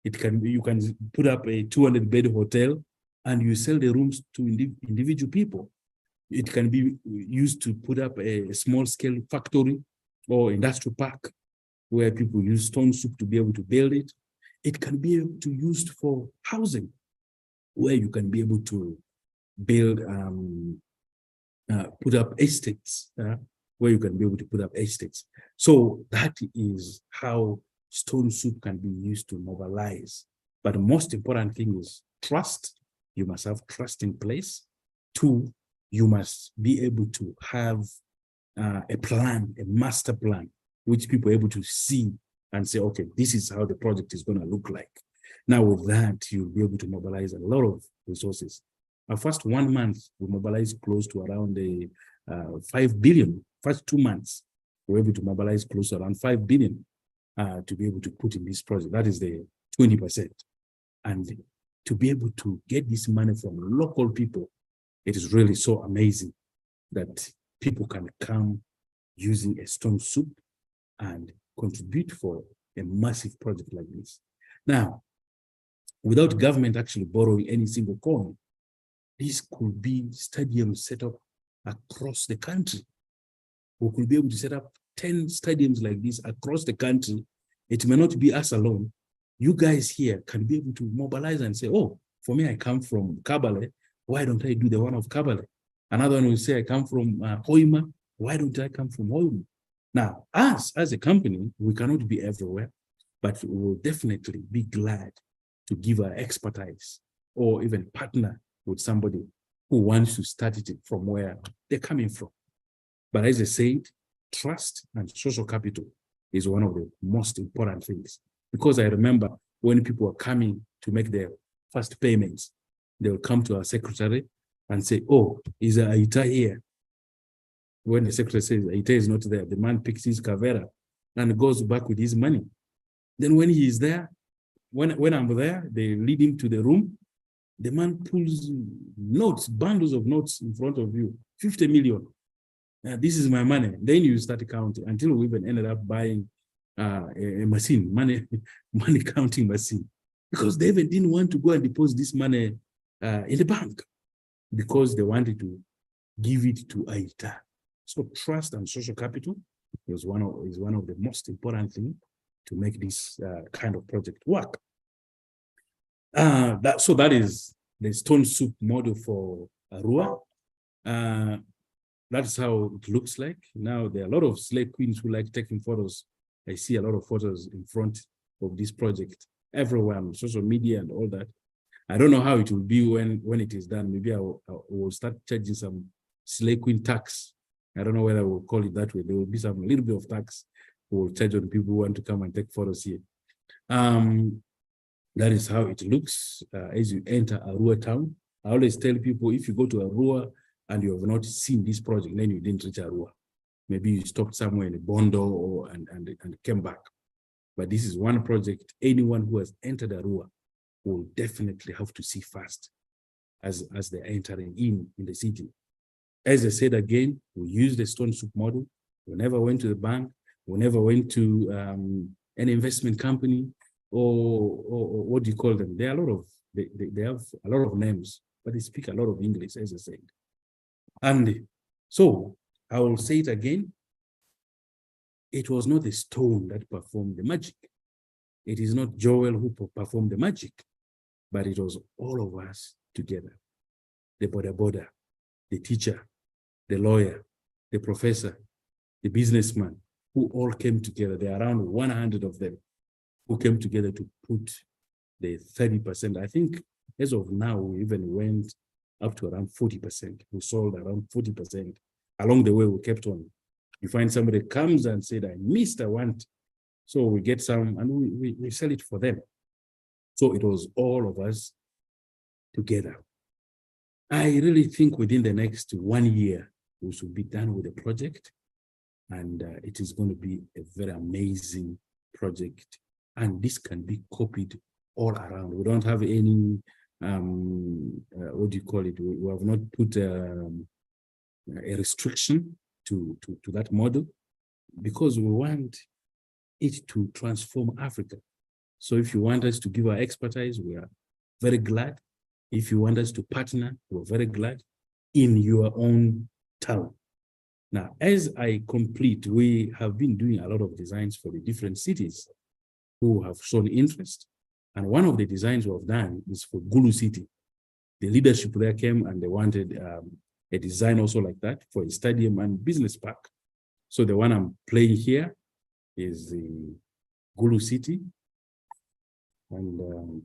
It can be, you can put up a 200-bed hotel and you sell the rooms to individual people. It can be used to put up a small-scale factory or industrial park where people use Stone Soup to be able to build it. It can be able to used for housing, where you can be able to build, put up estates, where you can be able to put up estates. So that is how Stone Soup can be used to mobilize. But the most important thing is trust. You must have trust in place. 2, you must be able to have a plan, a master plan, which people are able to see and say, okay, this is how the project is going to look like. Now with that, you'll be able to mobilize a lot of resources. Our first 1 month, we mobilized close to around 5 billion. First 2 months, we were able to mobilize close to around 5 billion to be able to put in this project. That is the 20%. And to be able to get this money from local people, it is really so amazing that people can come using a stone soup and contribute for a massive project like this. Now, without government actually borrowing any single coin, this could be stadiums set up across the country. We could be able to set up 10 stadiums like this across the country. It may not be us alone. You guys here can be able to mobilize and say, oh, for me, I come from Kabale. Why don't I do the one of Kabale? Another one will say, I come from Hoima. Why don't I come from Hoima? Now, us as a company, we cannot be everywhere, but we will definitely be glad to give our expertise or even partner with somebody who wants to start it from where they're coming from. But as I said, trust and social capital is one of the most important things. Because I remember when people were coming to make their first payments, they will come to our secretary and say, oh, is Aita here? When the secretary says Aita is not there, the man picks his kavera and goes back with his money. Then when he is there, when I'm there, they lead him to the room. The man pulls notes, bundles of notes in front of you, 50 million. This is my money. Then you start counting until we even ended up buying a machine, money counting machine, because they even didn't want to go and deposit this money in the bank because they wanted to give it to Aita. So trust and social capital is one of the most important things to make this kind of project work. So that is the stone soup model for Arua. That's how it looks like. Now, there are a lot of slave queens who like taking photos. I see a lot of photos in front of this project everywhere on social media and all that. I don't know how it will be when it is done. Maybe I will start charging some slave queen tax. I don't know whether we'll call it that way. There will be some little bit of tax we'll charge on people who want to come and take photos here. That is how it looks as you enter Arua town. I always tell people, if you go to Arua and you have not seen this project, then you didn't reach Arua. Maybe you stopped somewhere in Bondo and came back. But this is one project anyone who has entered Arua will definitely have to see first as they're entering in the city. As I said again, we use the stone soup model. We never went to the bank. We never went to an investment company or what do you call them? They have a lot of names, but they speak a lot of English, as I said. And so I will say it again. It was not the stone that performed the magic. It is not Joel who performed the magic, but it was all of us together. The boda, the teacher, the lawyer, the professor, the businessman, who all came together. There are around 100 of them who came together to put the 30%. I think as of now, we even went up to around 40%. We sold around 40%. Along the way, we kept on. You find somebody comes and said, I missed, I want. So we get some and we sell it for them. So it was all of us together. I really think within the next 1 year, we should be done with the project. And it is going to be a very amazing project. And this can be copied all around. We don't have any, what do you call it? We have not put a restriction to that model because we want it to transform Africa. So if you want us to give our expertise, we are very glad. If you want us to partner, we're very glad in your own town. Now, as I complete, we have been doing a lot of designs for the different cities who have shown interest. And one of the designs we have done is for Gulu City. The leadership there came and they wanted a design also like that for a stadium and business park. So the one I'm playing here is the Gulu City. And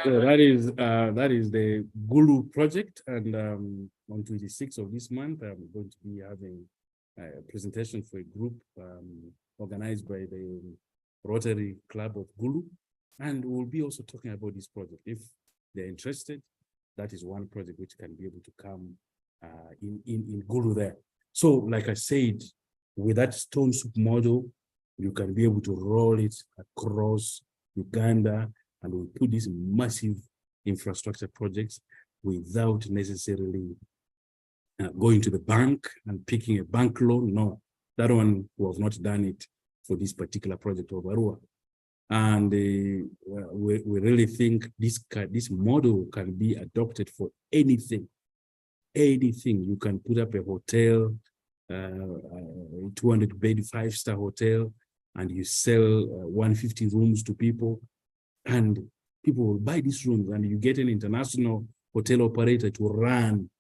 So that is the Gulu project, and on 26th of this month, I'm going to be having a presentation for a group organized by the Rotary Club of Gulu, and we'll be also talking about this project. If they're interested, that is one project which can be able to come in Gulu there. So, like I said, with that stone soup model, you can be able to roll it across Uganda, and we put these massive infrastructure projects without necessarily going to the bank and picking a bank loan. No, that one we have not done it for this particular project of Arua. And we really think this model can be adopted for anything. Anything. You can put up a hotel, 200-bed 5-star hotel, and you sell 150 rooms to people, and people will buy these rooms, and you get an international hotel operator to run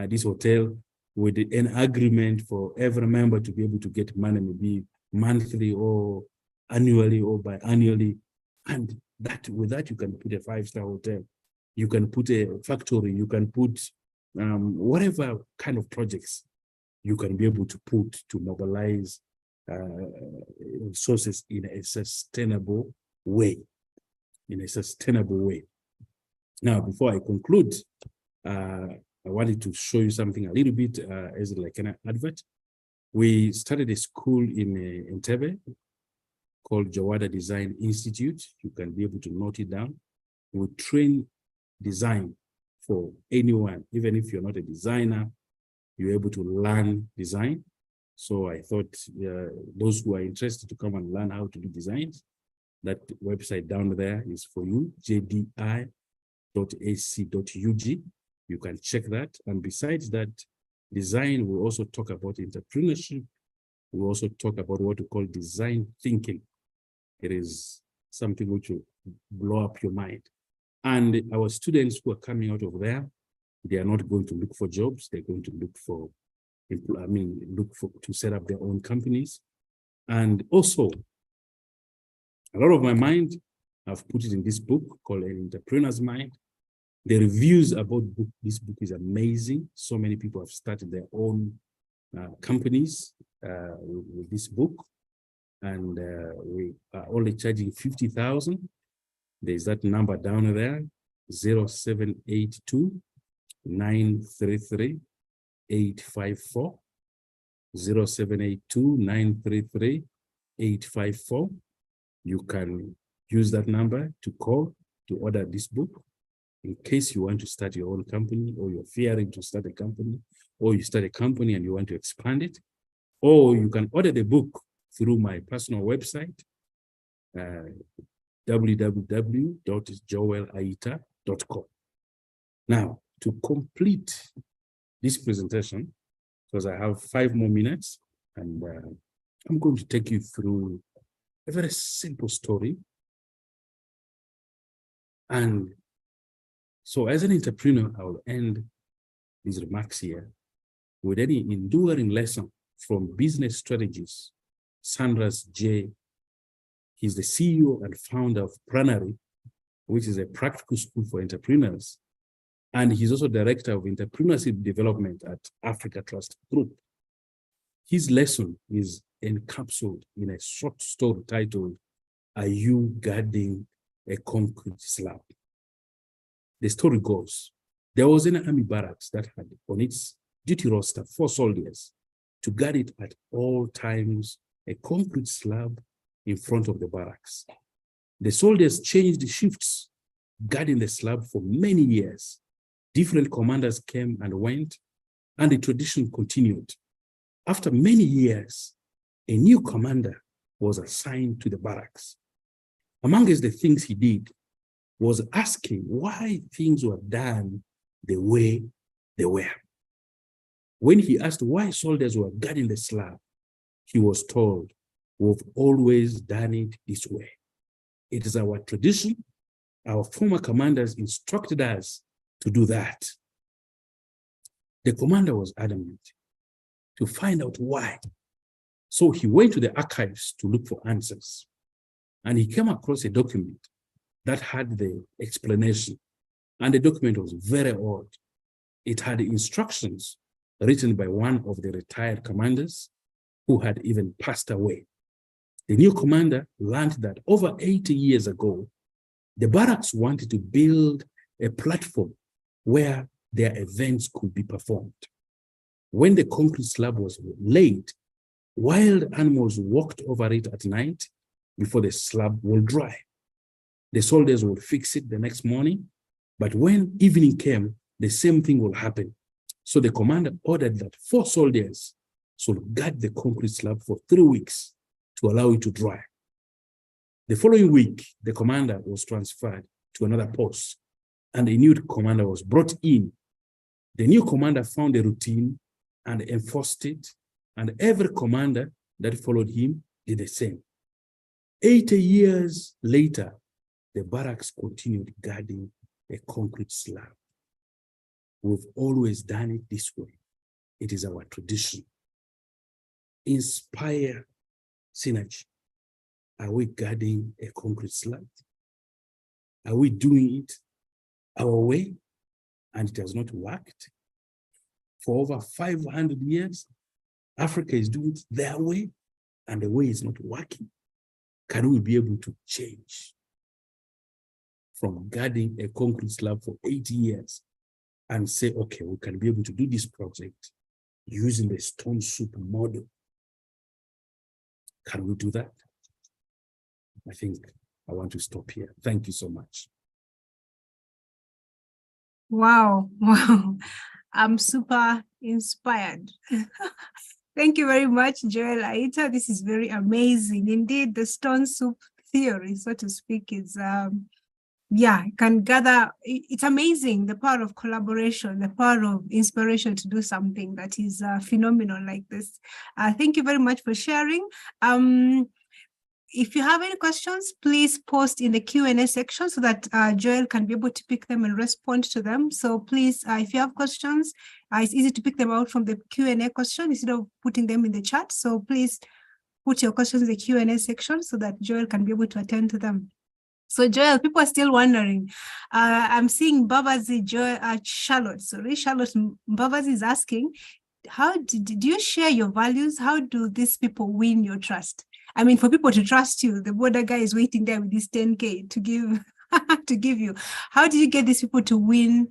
this hotel with an agreement for every member to be able to get money, maybe monthly or annually or biannually. And with that, you can put a 5-star hotel. You can put a factory. You can put whatever kind of projects you can be able to put to mobilize resources in a sustainable way. Now, before I conclude, I wanted to show you something a little bit as like an advert. We started a school in Entebbe called Jawada Design Institute. You can be able to note it down. We train design for anyone, even if you're not a designer, you're able to learn design. So I thought those who are interested to come and learn how to do designs, that website down there is for you, jdi.ac.ug. You can check that. And besides that, design will also talk about entrepreneurship. We'll also talk about what we call design thinking. It is something which will blow up your mind. And our students who are coming out of there, they are not going to look for jobs. They're going to look for, to set up their own companies. And also, a lot of my mind, I've put it in this book called An Entrepreneur's Mind. The reviews about this book is amazing. So many people have started their own companies with this book. And we are only charging 50,000. There's that number down there, 0782 933 854. 0782-933-854. You can use that number to call to order this book in case you want to start your own company, or you're fearing to start a company, or you start a company and you want to expand it. Or you can order the book through my personal website, www.joelaita.com. Now, to complete this presentation, because I have 5 more minutes, and I'm going to take you through a very simple story. And so as an entrepreneur, I will end these remarks here with any enduring lesson from Business Strategies. Sanders J. He's the CEO and founder of Entrepreneurial, which is a practical school for entrepreneurs. And he's also director of entrepreneurship development at Africa Trust Group. His lesson is encapsulated in a short story titled, "Are You Guarding a Concrete Slab?" The story goes, there was an army barracks that had on its duty roster 4 soldiers to guard it at all times, a concrete slab in front of the barracks. The soldiers changed shifts, guarding the slab for many years. Different commanders came and went, and the tradition continued. After many years, a new commander was assigned to the barracks. Amongst the things he did was asking why things were done the way they were. When he asked why soldiers were guarding the slab, he was told, "We've always done it this way. It is our tradition. Our former commanders instructed us to do that." The commander was adamant to find out why. So he went to the archives to look for answers. And he came across a document that had the explanation. And the document was very odd. It had instructions written by one of the retired commanders who had even passed away. The new commander learned that over 80 years ago, the barracks wanted to build a platform where their events could be performed. When the concrete slab was laid, wild animals walked over it at night before the slab would dry. The soldiers would fix it the next morning, but when evening came, the same thing will happen. So the commander ordered that 4 soldiers should guard the concrete slab for 3 weeks to allow it to dry. The following week, the commander was transferred to another post, and a new commander was brought in. The new commander found a routine and enforced it, and every commander that followed him did the same. 80 years later, the barracks continued guarding a concrete slab. We've always done it this way. It is our tradition. Inspire synergy. Are we guarding a concrete slab? Are we doing it our way and it has not worked? For over 500 years, Africa is doing it their way and the way is not working. Can we be able to change from guarding a concrete slab for 80 years and say, okay, we can be able to do this project using the stone soup model? Can we do that? I think I want to stop here. Thank you so much. Wow. Wow. I'm super inspired. Thank you very much, Joel Aita. This is very amazing. Indeed, the stone soup theory, so to speak, is, can gather. It's amazing, the power of collaboration, the power of inspiration to do something that is phenomenal like this. Thank you very much for sharing. If you have any questions, please post in the Q&A section so that Joel can be able to pick them and respond to them. So please, if you have questions, it's easy to pick them out from the Q&A question instead of putting them in the chat. So please put your questions in the Q&A section so that Joel can be able to attend to them. So Joel, people are still wondering. I'm seeing Mbabazi Charlotte Mbabazi is asking, how do you share your values? How do these people win your trust? I mean, for people to trust you, the border guy is waiting there with this 10K to give to give you. How do you get these people to win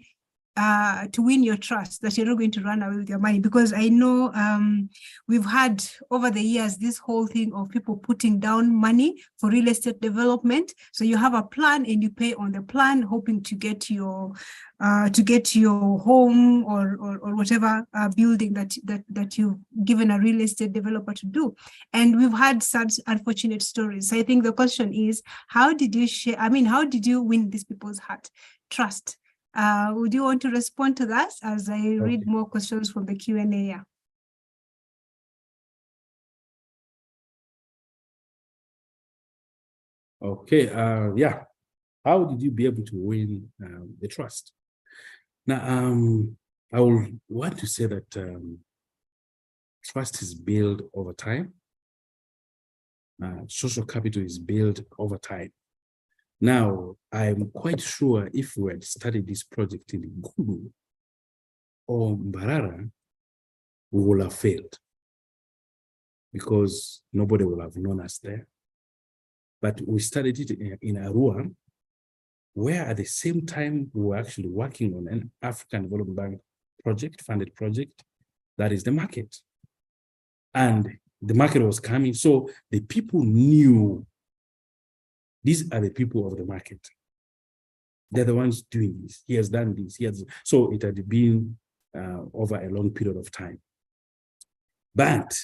win your trust, that you're not going to run away with your money. Because I know we've had over the years this whole thing of people putting down money for real estate development. So you have a plan and you pay on the plan, hoping to get your home or whatever building that you've given a real estate developer to do. And we've had such unfortunate stories. So I think the question is, how did you how did you win these people's heart? Trust. Would you want to respond to that as I read more questions from the Q&A? Yeah. Okay, yeah. How did you be able to win the trust? Now, I will want to say that trust is built over time. Social capital is built over time. Now, I'm quite sure if we had started this project in Gulu or Mbarara, we would have failed because nobody would have known us there. But we started it in Arua, where at the same time we were actually working on an African Development Bank project, funded project, that is the market. And the market was coming, so the people knew these are the people of the market. They're the ones doing this. He has done this. So it had been over a long period of time. But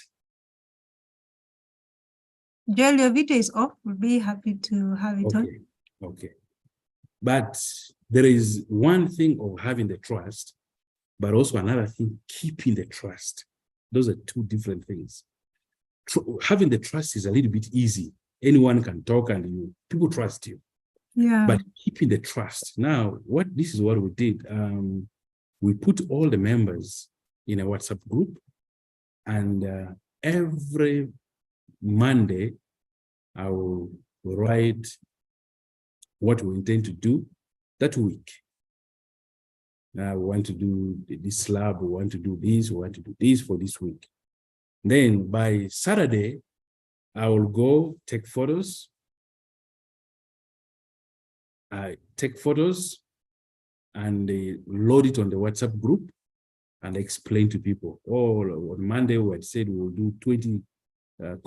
Joel, your video is off. We'll be happy to have it on. Okay. But there is one thing of having the trust, but also another thing, keeping the trust. Those are two different things. Having the trust is a little bit easy. Anyone can talk and people trust you. Yeah. But keeping the trust. Now, this is what we did. We put all the members in a WhatsApp group, and every Monday, I will write what we intend to do that week. Now, we want to do this lab, we want to do this, we want to do this for this week. Then by Saturday, I will go take photos. I take photos and load it on the WhatsApp group and explain to people. Oh, on Monday we had said we will do 20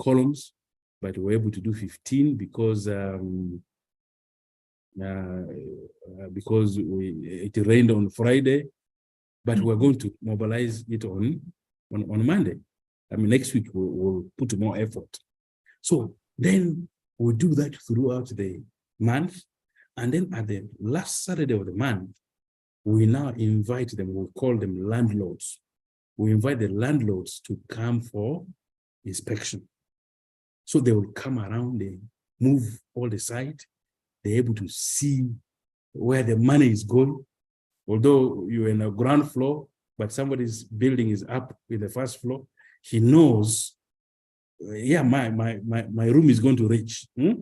columns, but we were able to do 15 because it rained on Friday, but we're going to mobilize it on Monday. I mean, next week we'll put more effort. So then we'll do that throughout the month. And then at the last Saturday of the month, we now invite them, we'll call them landlords. We invite the landlords to come for inspection. So they will come around, they move all the site, they're able to see where the money is going. Although you're in a ground floor, but somebody's building is up in the first floor, he knows, yeah, my room is going to reach. My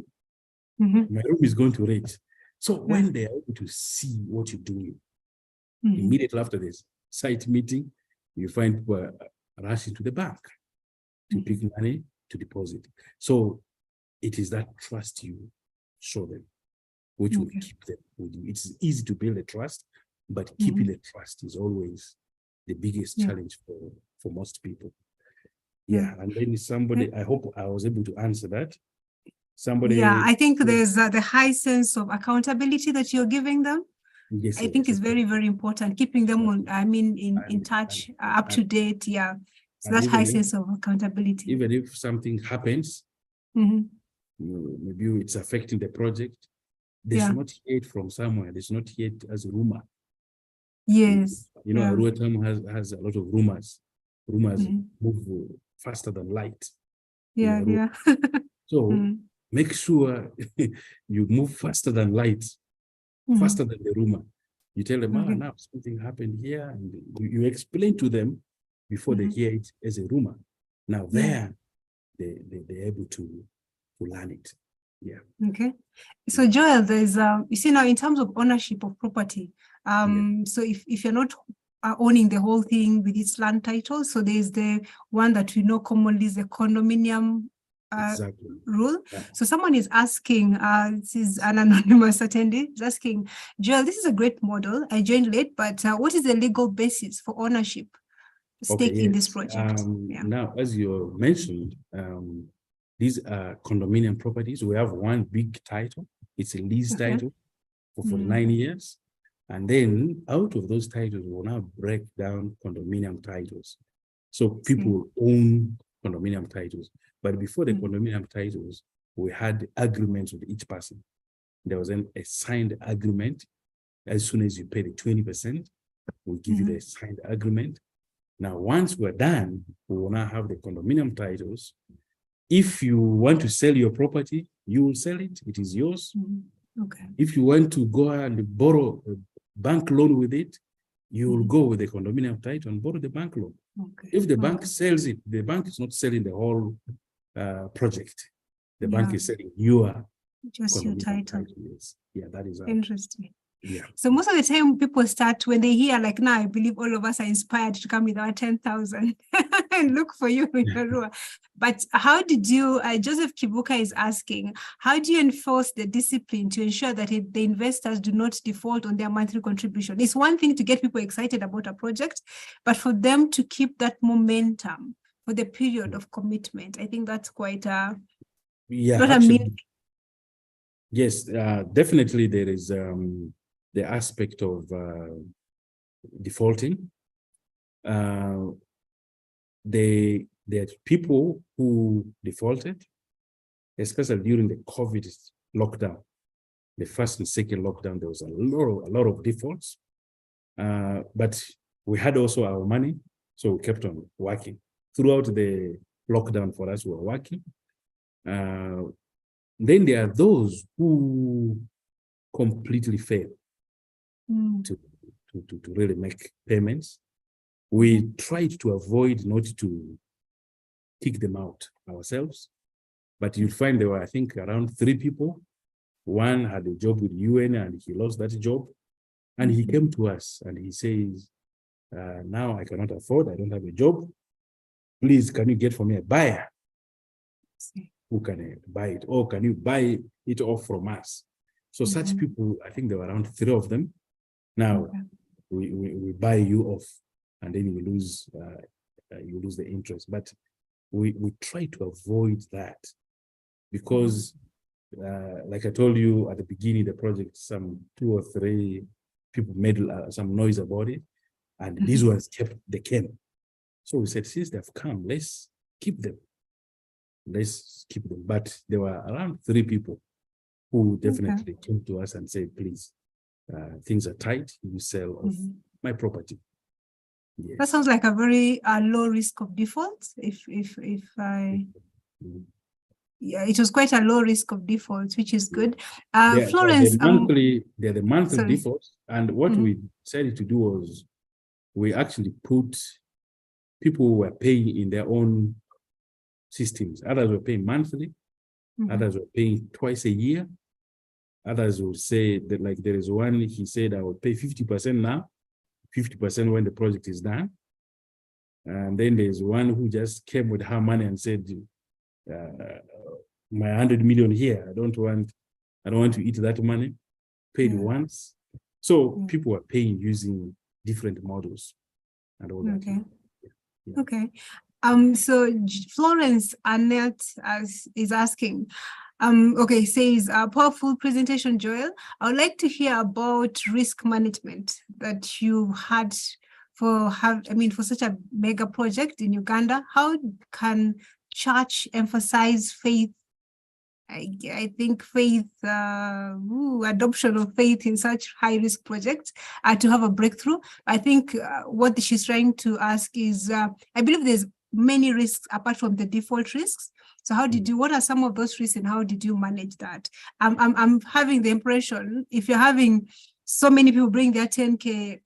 room is going to reach. So when they are able to see what you're doing, immediately after this site meeting, you find people rushing to the bank to pick money to deposit. So it is that trust you show them, which will keep them with you. It's easy to build a trust, but keeping the trust is always the biggest challenge for most people. Yeah, and then somebody, I hope I was able to answer that. Somebody. Yeah, I think there's the high sense of accountability that you're giving them. Yes, I think is very, very important. Keeping them on, in touch, up to date. Yeah, so that high sense of accountability. Even if something happens, maybe it's affecting the project, there's not yet from somewhere. There's not yet as a rumor. Yes. Arua has a lot of rumors. Rumors move faster than light. Yeah. So make sure you move faster than light, faster than the rumor. You tell them, now something happened here, and you explain to them before they hear it as a rumor. Now they're able to learn it. Yeah. Okay. So Joel, there's you see now in terms of ownership of property, so if you're not owning the whole thing with its land title, so there's the one that we know commonly is the condominium Exactly. rule. Yeah. So someone is asking, this is an anonymous attendee, is asking, Joel, this is a great model. I joined late, but what is the legal basis for ownership stake in this project? Now, as you mentioned, these are condominium properties. We have one big title. It's a lease title for 49 years. And then out of those titles, we'll now break down condominium titles. So people own condominium titles. But before the condominium titles, we had agreements with each person. There was a signed agreement. As soon as you pay the 20%, we'll give you the signed agreement. Now, once we're done, we will now have the condominium titles. If you want to sell your property, you will sell it. It is yours. Okay. If you want to go and borrow a bank loan with it, you will go with the condominium title and borrow the bank loan. Okay. If the bank sells it, the bank is not selling the whole project. The bank is selling your just your title. Yes. Yeah, that is interesting. Yeah. So most of the time people start when they hear like now, I believe all of us are inspired to come with our 10,000 and look for you in Arua. But how did you, Joseph Kibuka is asking, how do you enforce the discipline to ensure that the investors do not default on their monthly contribution? It's one thing to get people excited about a project, but for them to keep that momentum for the period of commitment, I think that's quite a, yes, definitely there is the aspect of defaulting. There are people who defaulted, especially during the COVID lockdown. The first and second lockdown, there was a lot of defaults. But we had also our money, so we kept on working. Throughout the lockdown for us, we were working. Then there are those who completely fail to really make payments. We tried to avoid not to kick them out ourselves, but you'll find there were, I think, around 3 people. One had a job with UN and he lost that job. And he came to us and he says, now I cannot afford, I don't have a job. Please, can you get for me a buyer who can buy it? Or can you buy it off from us? So such people, I think there were around 3 of them. Now we buy you off and then you lose the interest. But we try to avoid that because like I told you at the beginning of the project, some 2 or 3 people made some noise about it, and these ones came. So we said, since they've come, let's keep them. But there were around 3 people who definitely came to us and said, please, things are tight, you sell off my property. Yes. That sounds like a very low risk of default. It was quite a low risk of default, which is good. Florence, they're the monthly defaults, and what we decided to do was we actually put people who were paying in their own systems. Others were paying monthly, others were paying twice a year. Others will say that, like there is one, he said, I will pay 50% now, 50% when the project is done. And then there's one who just came with her money and said, my 100 million here, I don't want to eat that money, paid once. So people were paying using different models and all that. Okay. So Florence Annette is asking, says, powerful presentation, Joel. I would like to hear about risk management that you had for such a mega project in Uganda. How can church emphasize faith? I think faith, adoption of faith in such high-risk projects to have a breakthrough. I think what she's trying to ask is, I believe there's many risks apart from the default risks. So what are some of those risks and how did you manage that? I'm having the impression, if you're having so many people bring their 10K,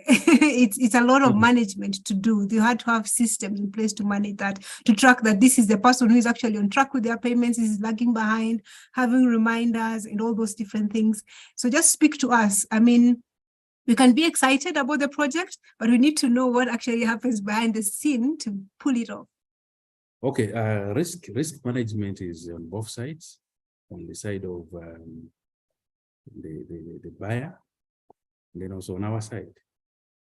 it's a lot of management to do. You had to have systems in place to manage that, to track that this is the person who is actually on track with their payments, is lagging behind, having reminders and all those different things. So just speak to us. I mean, we can be excited about the project, but we need to know what actually happens behind the scene to pull it off. Okay, risk management is on both sides. On the side of the buyer, and then also on our side.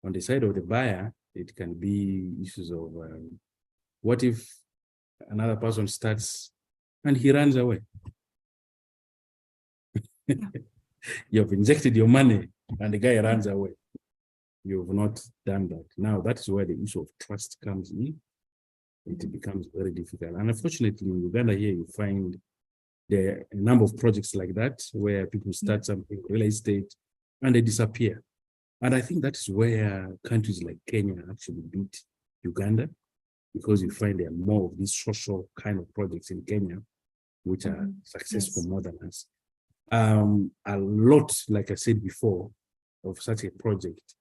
On the side of the buyer, it can be issues of what if another person starts and he runs away? You have injected your money and the guy runs away. You have not done that. Now, that is where the issue of trust comes in. It becomes very difficult. And unfortunately, in Uganda here, you find there are a number of projects like that where people start something, real estate, and they disappear. And I think that is where countries like Kenya actually beat Uganda, because you find there are more of these social kind of projects in Kenya, which are successful more than us. A lot, like I said before, of such a project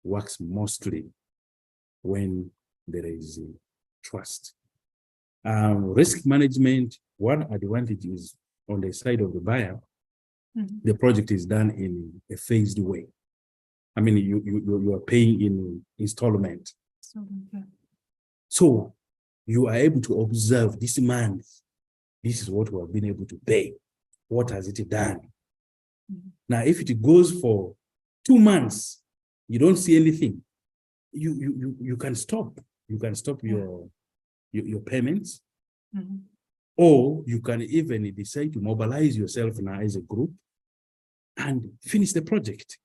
works mostly when there is trust. Risk management, one advantage is on the side of the buyer, the project is done in a phased way. I mean, you are paying in installment. So you are able to observe this month, this is what we have been able to pay. What has it done? Now, if it goes for 2 months, you don't see anything, you can stop. You can stop your payments, or you can even decide to mobilize yourself now as a group and finish the project.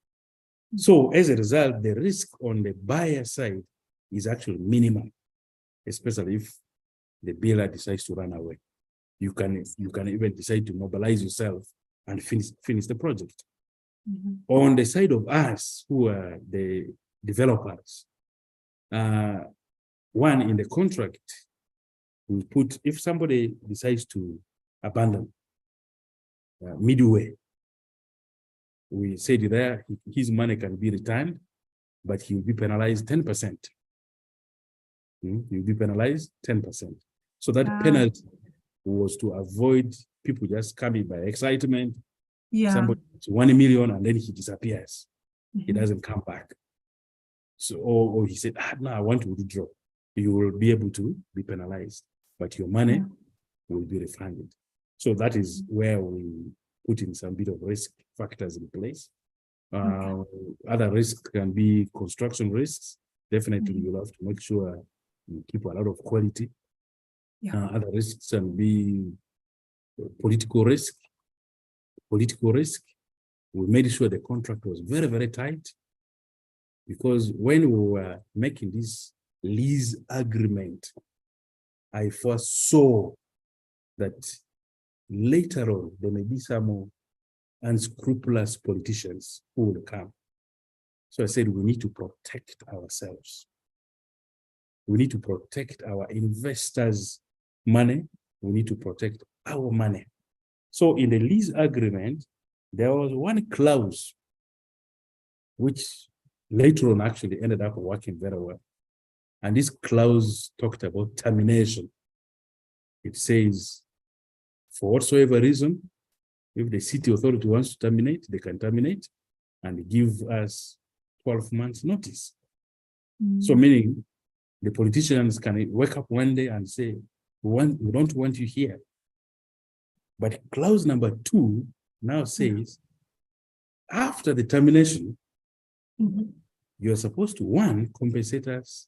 So as a result, the risk on the buyer side is actually minimal, especially if the builder decides to run away. You can even decide to mobilize yourself and finish the project. On the side of us, who are the developers, one, in the contract, we put, if somebody decides to abandon midway, we said there his money can be returned, but he will be penalized 10%. He will be penalized 10%. So that penalty was to avoid people just coming by excitement. Somebody gets 1 million and then he disappears. He doesn't come back. So, or he said, no, I want to withdraw. You will be able to be penalized, but your money will be refunded. So that is where we put in some bit of risk factors in place. Other risks can be construction risks. Definitely, you'll have to make sure you keep a lot of quality. Other risks can be political risk. We made sure the contract was very, very tight, because when we were making this lease agreement, I foresaw that later on there may be some unscrupulous politicians who will come. So I said, we need to protect ourselves. We need to protect our investors' money. We need to protect our money. So in the lease agreement, there was one clause which later on actually ended up working very well. And this clause talked about termination. It says, for whatsoever reason, if the city authority wants to terminate, they can terminate and give us 12 months notice. So meaning the politicians can wake up one day and say, we don't want you here. But clause number 2 now says, after the termination, you're supposed to, 1, compensate us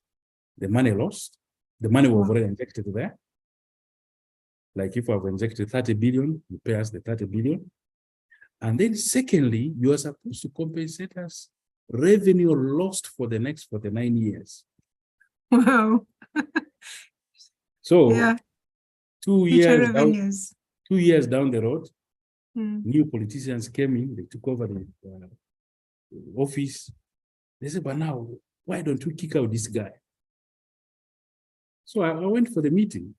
the money lost, the money we've already injected there. Like if I've injected 30 billion, you pay us the 30 billion. And then secondly, you are supposed to compensate us revenue lost for the next 49 years. Wow. So 2 years down the road, new politicians came in, they took over the office. They said, but now, why don't you kick out this guy? So I went for the meeting,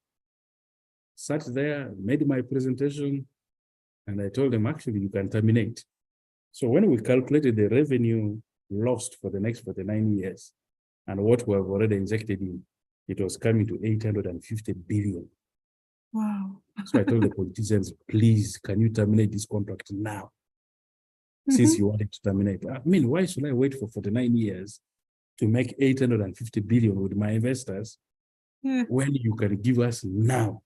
sat there, made my presentation, and I told them, actually, you can terminate. So when we calculated the revenue lost for the next 49 years and what we have already injected in, it was coming to 850 billion. Wow. So I told the politicians, please, can you terminate this contract now? Since you wanted to terminate. I mean, why should I wait for 49 years to make 850 billion with my investors Yeah. when you can give us now.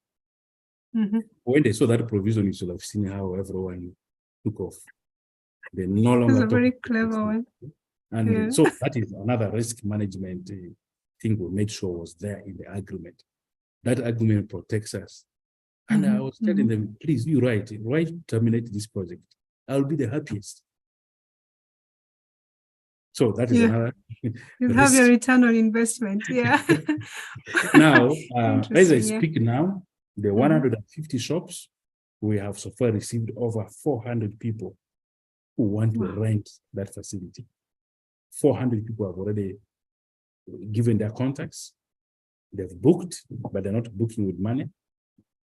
Mhm. When they saw that provision, you should have seen how everyone took off. They no It's longer a very talk. clever one. And Yeah. so that is another risk management thing we made sure was there in the agreement. That agreement protects us. And I was telling them, please, you write, terminate this project. I'll be the happiest. So that is Yeah. another You have your risk. return on investment. Yeah. Now, as I Interesting, yeah. speak now, the 150 shops, we have so far received over 400 people who want to rent that facility. 400 people have already given their contacts. They've booked, but they're not booking with money.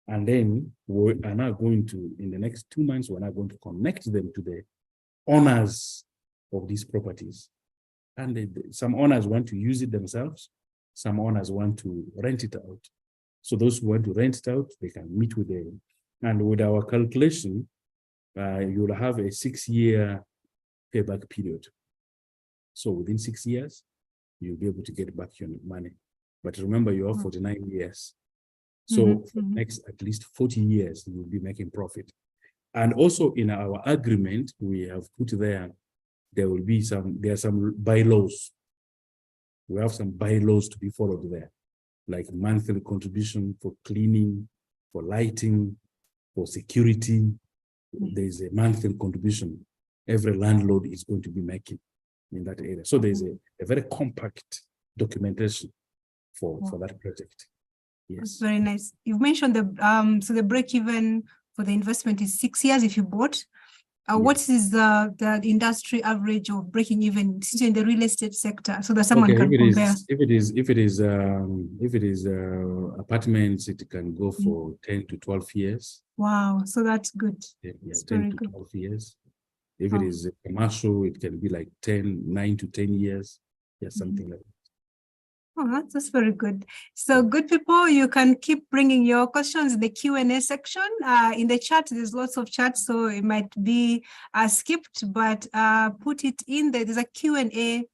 And then we are now going to, in the next 2 months, we're now going to connect them to the owners of these properties. And some owners want to use it themselves. Some owners want to rent it out. So those who want to rent it out, they can meet with them. And with our calculation, you'll have a 6-year payback period. So within 6 years, you'll be able to get back your money. But remember, you have 49 years. So for the next at least 40 years, you will be making profit. And also in our agreement, we have put there will be there are some bylaws. We have some bylaws to be followed there, like monthly contribution for cleaning, for lighting, for security. There's a monthly contribution every landlord is going to be making in that area. So there's a very compact documentation for that project. Yes. That's very nice. You've mentioned so the break even for the investment is 6 years if you bought. What is the industry average of breaking even in the real estate sector, so that someone can compare? If it is apartments, it can go for 10 to 12 years. Wow, so that's good. Yeah, that's 10 to 12 years. If it is commercial, it can be like 9 to 10 years. Yeah, something like that. Oh, that's very good. So good people, you can keep bringing your questions in the Q&A section. In the chat, there's lots of chat, so it might be skipped, but put it in there. There's a Q&A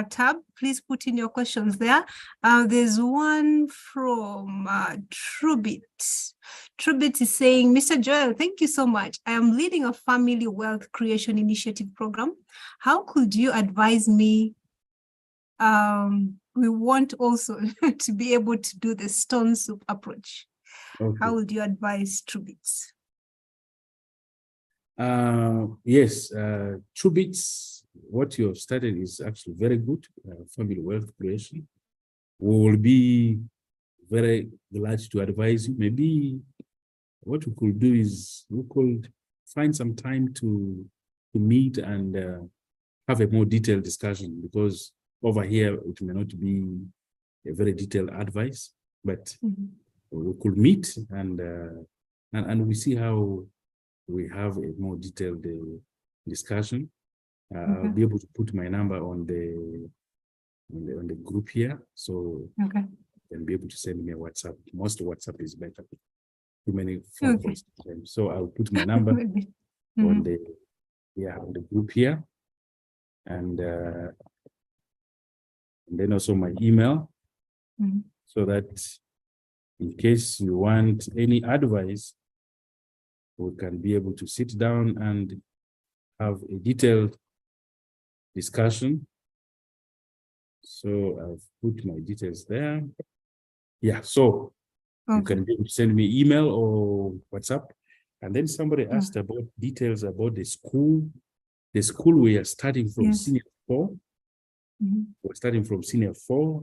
tab. Please put in your questions there. There's one from Trubit. Trubit is saying, Mr. Joel, thank you so much. I am leading a family wealth creation initiative program. How could you advise me? We want also to be able to do the stone soup approach. Okay. How would you advise Trubits? Yes, Trubits, what you have started is actually very good, family wealth creation. We will be very glad to advise you. Maybe what we could do is we could find some time to meet and have a more detailed discussion, because over here, it may not be a very detailed advice, but we could meet and we see how we have a more detailed discussion. I'll be able to put my number on the group here, so you can be able to send me a WhatsApp. Most WhatsApp is better. Too many phone calls. So I'll put my number on the group here, and then also my email, so that in case you want any advice, we can be able to sit down and have a detailed discussion. So I've put my details there. Yeah, so you can be able to send me email or WhatsApp. And then somebody asked about details about the school. The school we are starting from senior 4. We're starting from senior 4.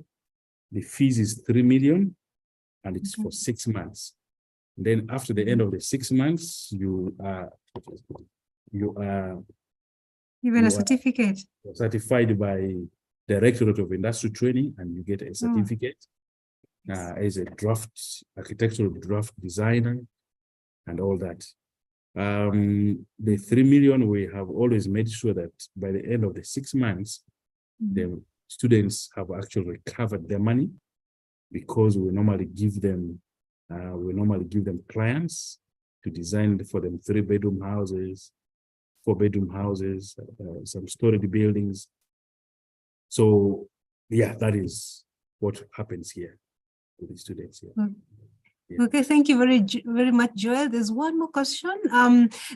The fees is 3 million, and it's for 6 months. And then after the end of the 6 months, you are given a certificate, certified by Directorate of Industrial Training, and you get a certificate as a architectural draft designer and all that. The 3 million, we have always made sure that by the end of the 6 months, the students have actually recovered their money, because we normally give them clients to design for them 3-bedroom houses, 4-bedroom houses, some storage buildings. So yeah, that is what happens here. for the students. Yeah. Okay, thank you very much, Joel. There's one more question.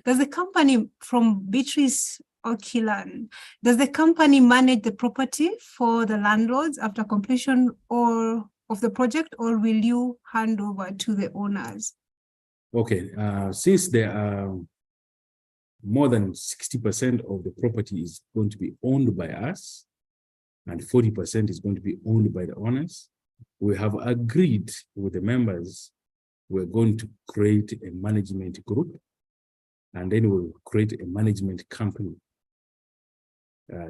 Does the company from Beatrice Okilan, does the company manage the property for the landlords after completion or of the project, or will you hand over to the owners? Okay, since there are more than 60% of the property is going to be owned by us and 40% is going to be owned by the owners, we have agreed with the members, we're going to create a management group, and then we'll create a management company.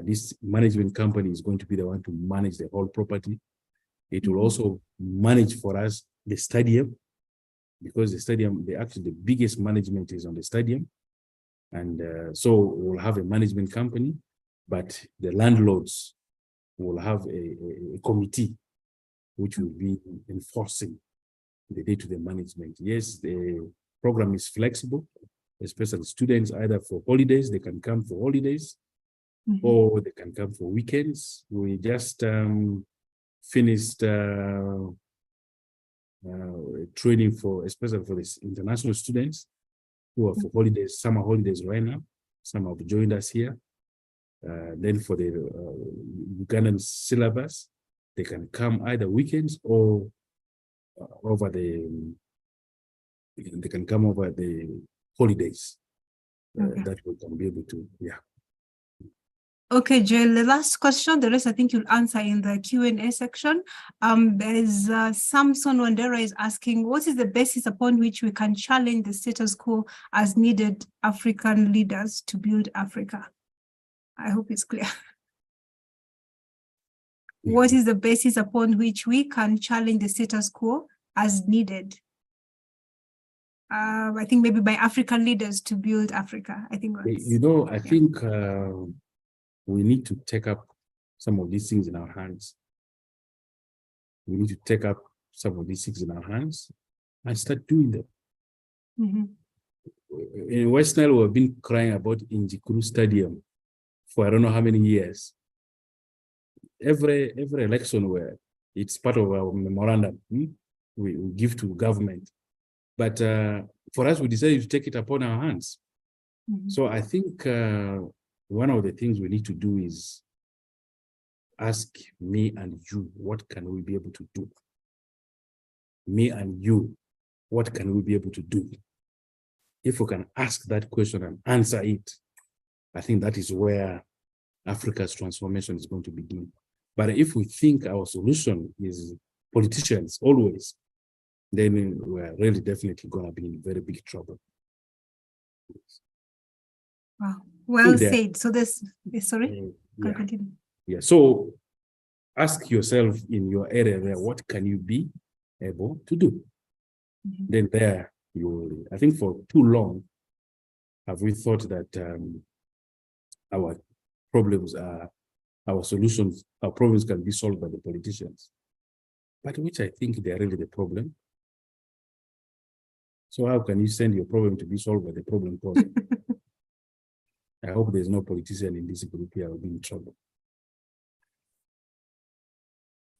This management company is going to be the one to manage the whole property. It will also manage for us the stadium, because the stadium, the biggest management is on the stadium. And so we'll have a management company, but the landlords will have a committee which will be enforcing the day-to-day management. Yes, the program is flexible, especially students either for holidays, they can come for holidays, or they can come for weekends. We just finished training for, especially for these international students who are for holidays, summer holidays right now. Some have joined us here. Then for the Ugandan syllabus, they can come either weekends or over the, they can come over the holidays. That we can be able to, yeah. Okay, Joel, the last question, the rest I think you'll answer in the Q&A section. There's Samson Wandera is asking, what is the basis upon which we can challenge the status quo as needed African leaders to build Africa? I hope it's clear. What is the basis upon which we can challenge the status quo as needed? I think maybe by African leaders to build Africa. I think that's, you know, I think we need to take up some of these things in our hands. We need to take up some of these things in our hands and start doing them. In West Nile, we've been crying about Injikuru Stadium for I don't know how many years. Every election where it's part of our memorandum, we give to government. But for us, we decided to take it upon our hands. So I think one of the things we need to do is ask me and you, what can we be able to do? Me and you, what can we be able to do? If we can ask that question and answer it, I think that is where Africa's transformation is going to begin. But if we think our solution is politicians always, then we're really definitely going to be in very big trouble. Wow, well said. So this, sorry, continue. Yeah, so ask yourself in your area there, what can you be able to do? Then there you will, I think for too long, have we thought that our problems are, our solutions, our problems can be solved by the politicians, but which I think they are really the problem. So how can you send your problem to be solved by the problem causer? I hope there's no politician in this group here who will be in trouble.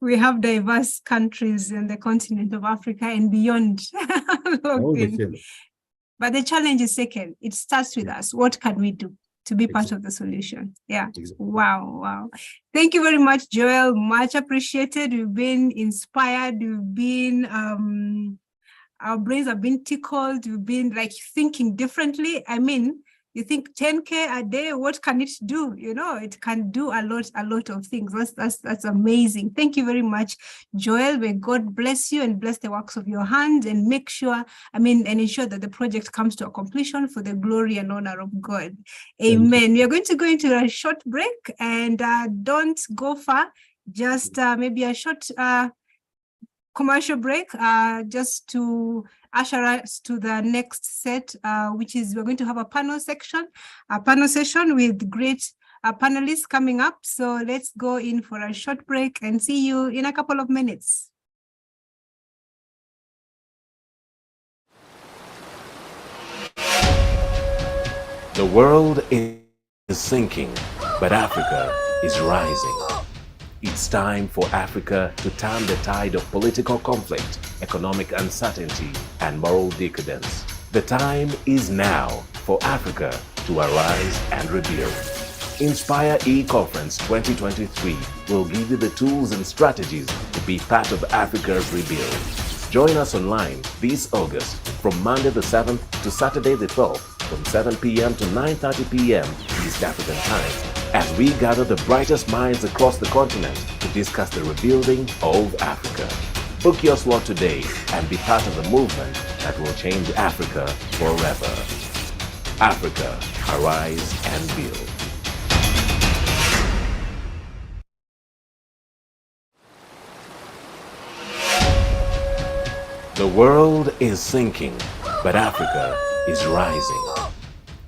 We have diverse countries in the continent of Africa and beyond. But the challenge is second. It starts with us. What can we do to be part of the solution? Yeah. Wow. Thank you very much, Joel. Much appreciated. We've been inspired. We've been, our brains have been tickled. We've been like thinking differently. I mean, you think 10K a day, what can it do? You know, it can do a lot of things. That's amazing. Thank you very much, Joel. May God bless you and bless the works of your hands and make sure, and ensure that the project comes to a completion for the glory and honor of God. Amen. We are going to go into a short break and don't go far. Just maybe a short commercial break just to usher us to the next set, which is we're going to have a panel session with great panelists coming up. So let's go in for a short break and see you in a couple of minutes. The world is sinking, but Africa is rising. It's time for Africa to turn the tide of political conflict, economic uncertainty, and moral decadence. The time is now for Africa to arise and rebuild. Inspire E-Conference 2023 will give you the tools and strategies to be part of Africa's rebuild. Join us online this August from Monday the 7th to Saturday the 12th from 7 p.m. to 9:30 p.m. East African Time as we gather the brightest minds across the continent to discuss the rebuilding of Africa. Book your slot today and be part of the movement that will change Africa forever. Africa, arise and build. The world is sinking, but Africa is rising.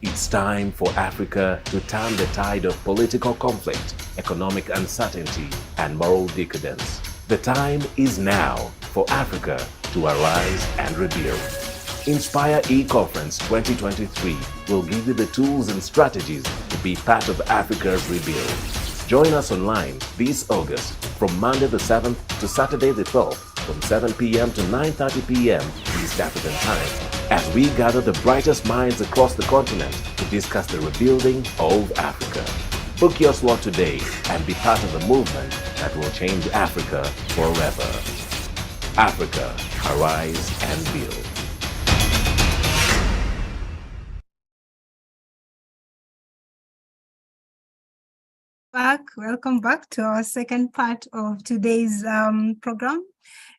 It's time for Africa to turn the tide of political conflict, economic uncertainty, and moral decadence. The time is now for Africa to arise and rebuild. Inspire E-Conference 2023 will give you the tools and strategies to be part of Africa's rebuild. Join us online this August from Monday the 7th to Saturday the 12th from 7 p.m. to 9:30 p.m. East African Time as we gather the brightest minds across the continent to discuss the rebuilding of Africa. Book your slot today and be part of the movement that will change Africa forever. Africa, arise and build. Welcome back to our second part of today's program.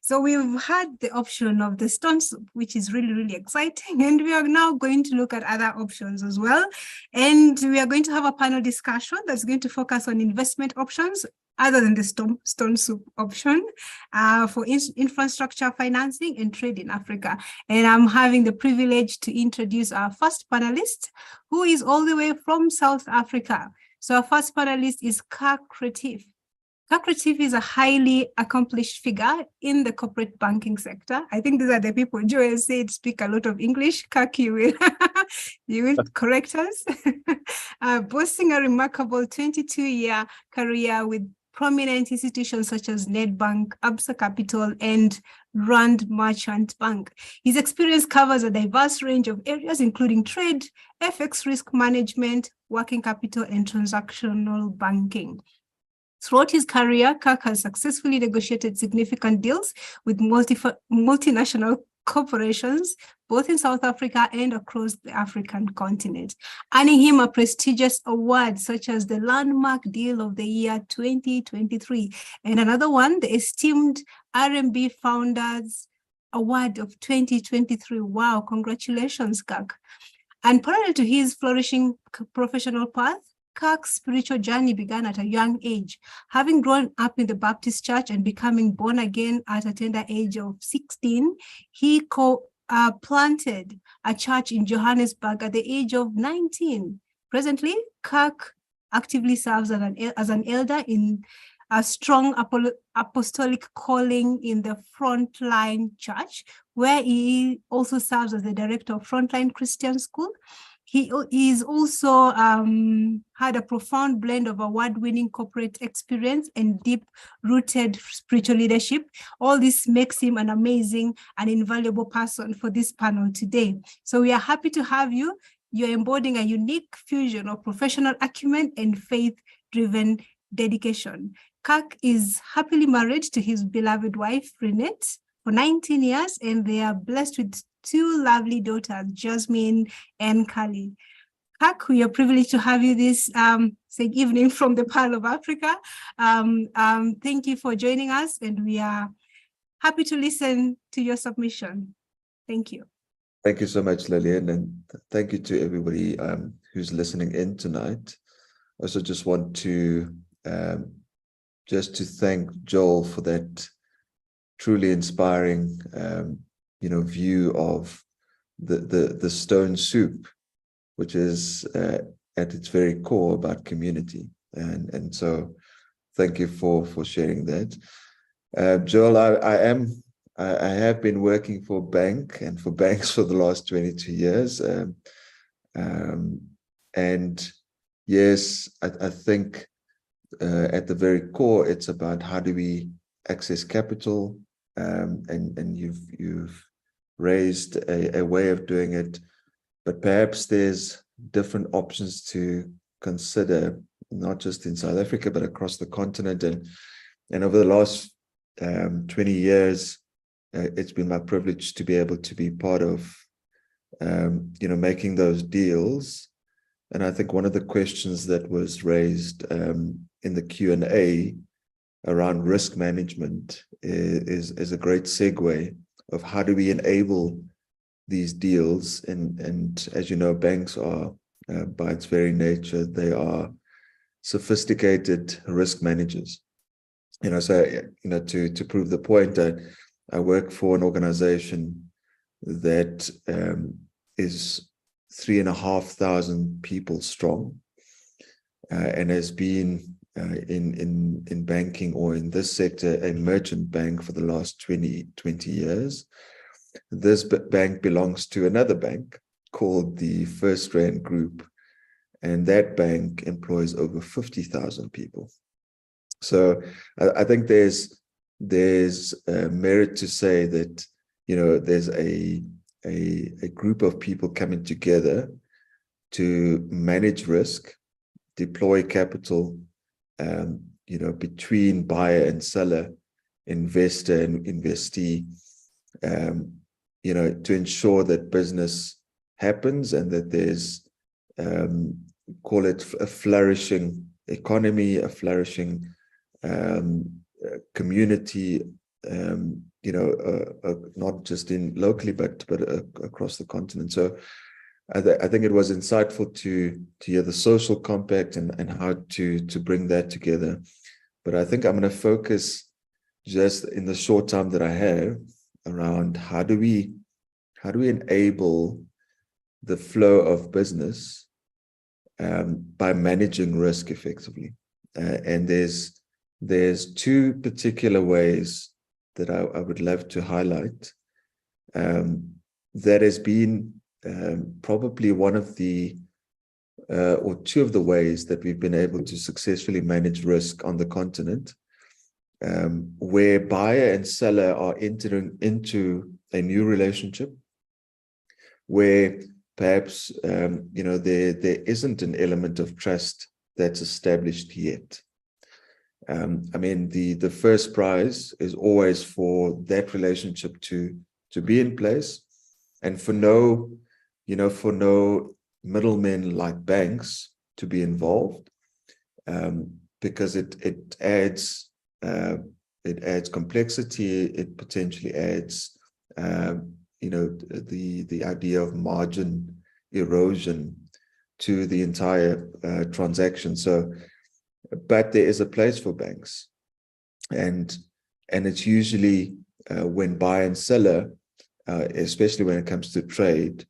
So we've had the option of the stone soup, which is really, really exciting. And we are now going to look at other options as well. And we are going to have a panel discussion that's going to focus on investment options other than the stone soup option for infrastructure financing and trade in Africa. And I'm having the privilege to introduce our first panelist, who is all the way from South Africa. So our first panelist is Kirk Retief. Kirk Retief is a highly accomplished figure in the corporate banking sector. I think these are the people Joel said speak a lot of English. Kirk, you will correct us. Boasting a remarkable 22-year career with prominent institutions such as Nedbank, Absa Capital, and Rand Merchant Bank. His experience covers a diverse range of areas, including trade, FX risk management, working capital, and transactional banking. Throughout his career, Kirk has successfully negotiated significant deals with multinational corporations, both in South Africa and across the African continent, earning him a prestigious award such as the Landmark Deal of the Year 2023, and another one, the esteemed RMB Founders Award of 2023. Wow, congratulations, Kirk. And parallel to his flourishing professional path, Kirk's spiritual journey began at a young age. Having grown up in the Baptist church and becoming born again at a tender age of 16, he planted a church in Johannesburg at the age of 19. Presently, Kirk actively serves as an elder in a strong apostolic calling in the Frontline Church, where he also serves as the director of Frontline Christian School. He is also had a profound blend of award-winning corporate experience and deep-rooted spiritual leadership. All this makes him an amazing and invaluable person for this panel today. So we are happy to have you. You're embodying a unique fusion of professional acumen and faith-driven dedication. Kirk is happily married to his beloved wife, Renette, for 19 years, and they are blessed with two lovely daughters, Jasmine and Kali. Kirk, we are privileged to have you this evening from the Pearl of Africa. Thank you for joining us, and we are happy to listen to your submission. Thank you. Thank you so much, Lillian, and thank you to everybody who's listening in tonight. I also just want to thank Joel for that truly inspiring view of the stone soup, which is at its very core about community. And so thank you for sharing that. Joel, I have been working for banks for the last 22 years. And yes, I think at the very core, it's about how do we access capital, and you've raised a way of doing it, but perhaps there's different options to consider, not just in South Africa, but across the continent. And over the last 20 years, it's been my privilege to be able to be part of, making those deals. And I think one of the questions that was raised in the Q&A around risk management is a great segue of how do we enable these deals. And as you know, banks are, by its very nature, they are sophisticated risk managers. To prove the point, I work for an organization that is 3,500 people strong, and has been in banking, or in this sector, a merchant bank for the last 20 years. This bank belongs to another bank called the First Rand Group, and that bank employs over 50,000 people. So I think there's merit to say that, there's a group of people coming together to manage risk, deploy capital, between buyer and seller, investor and investee, to ensure that business happens and that there's, call it a flourishing economy, a flourishing community, not just in locally, but across the continent. So I think it was insightful to hear the social compact and how to bring that together. But I think I'm going to focus, just in the short time that I have, around how do we enable the flow of business by managing risk effectively. And there's two particular ways that I would love to highlight. That has been probably one of the or two of the ways that we've been able to successfully manage risk on the continent, where buyer and seller are entering into a new relationship, where perhaps there isn't an element of trust that's established yet. The first prize is always for that relationship to be in place, and for no middlemen like banks to be involved, because it adds complexity. It potentially adds the idea of margin erosion to the entire transaction. So, but there is a place for banks, and it's usually when buyer and seller, especially when it comes to trade,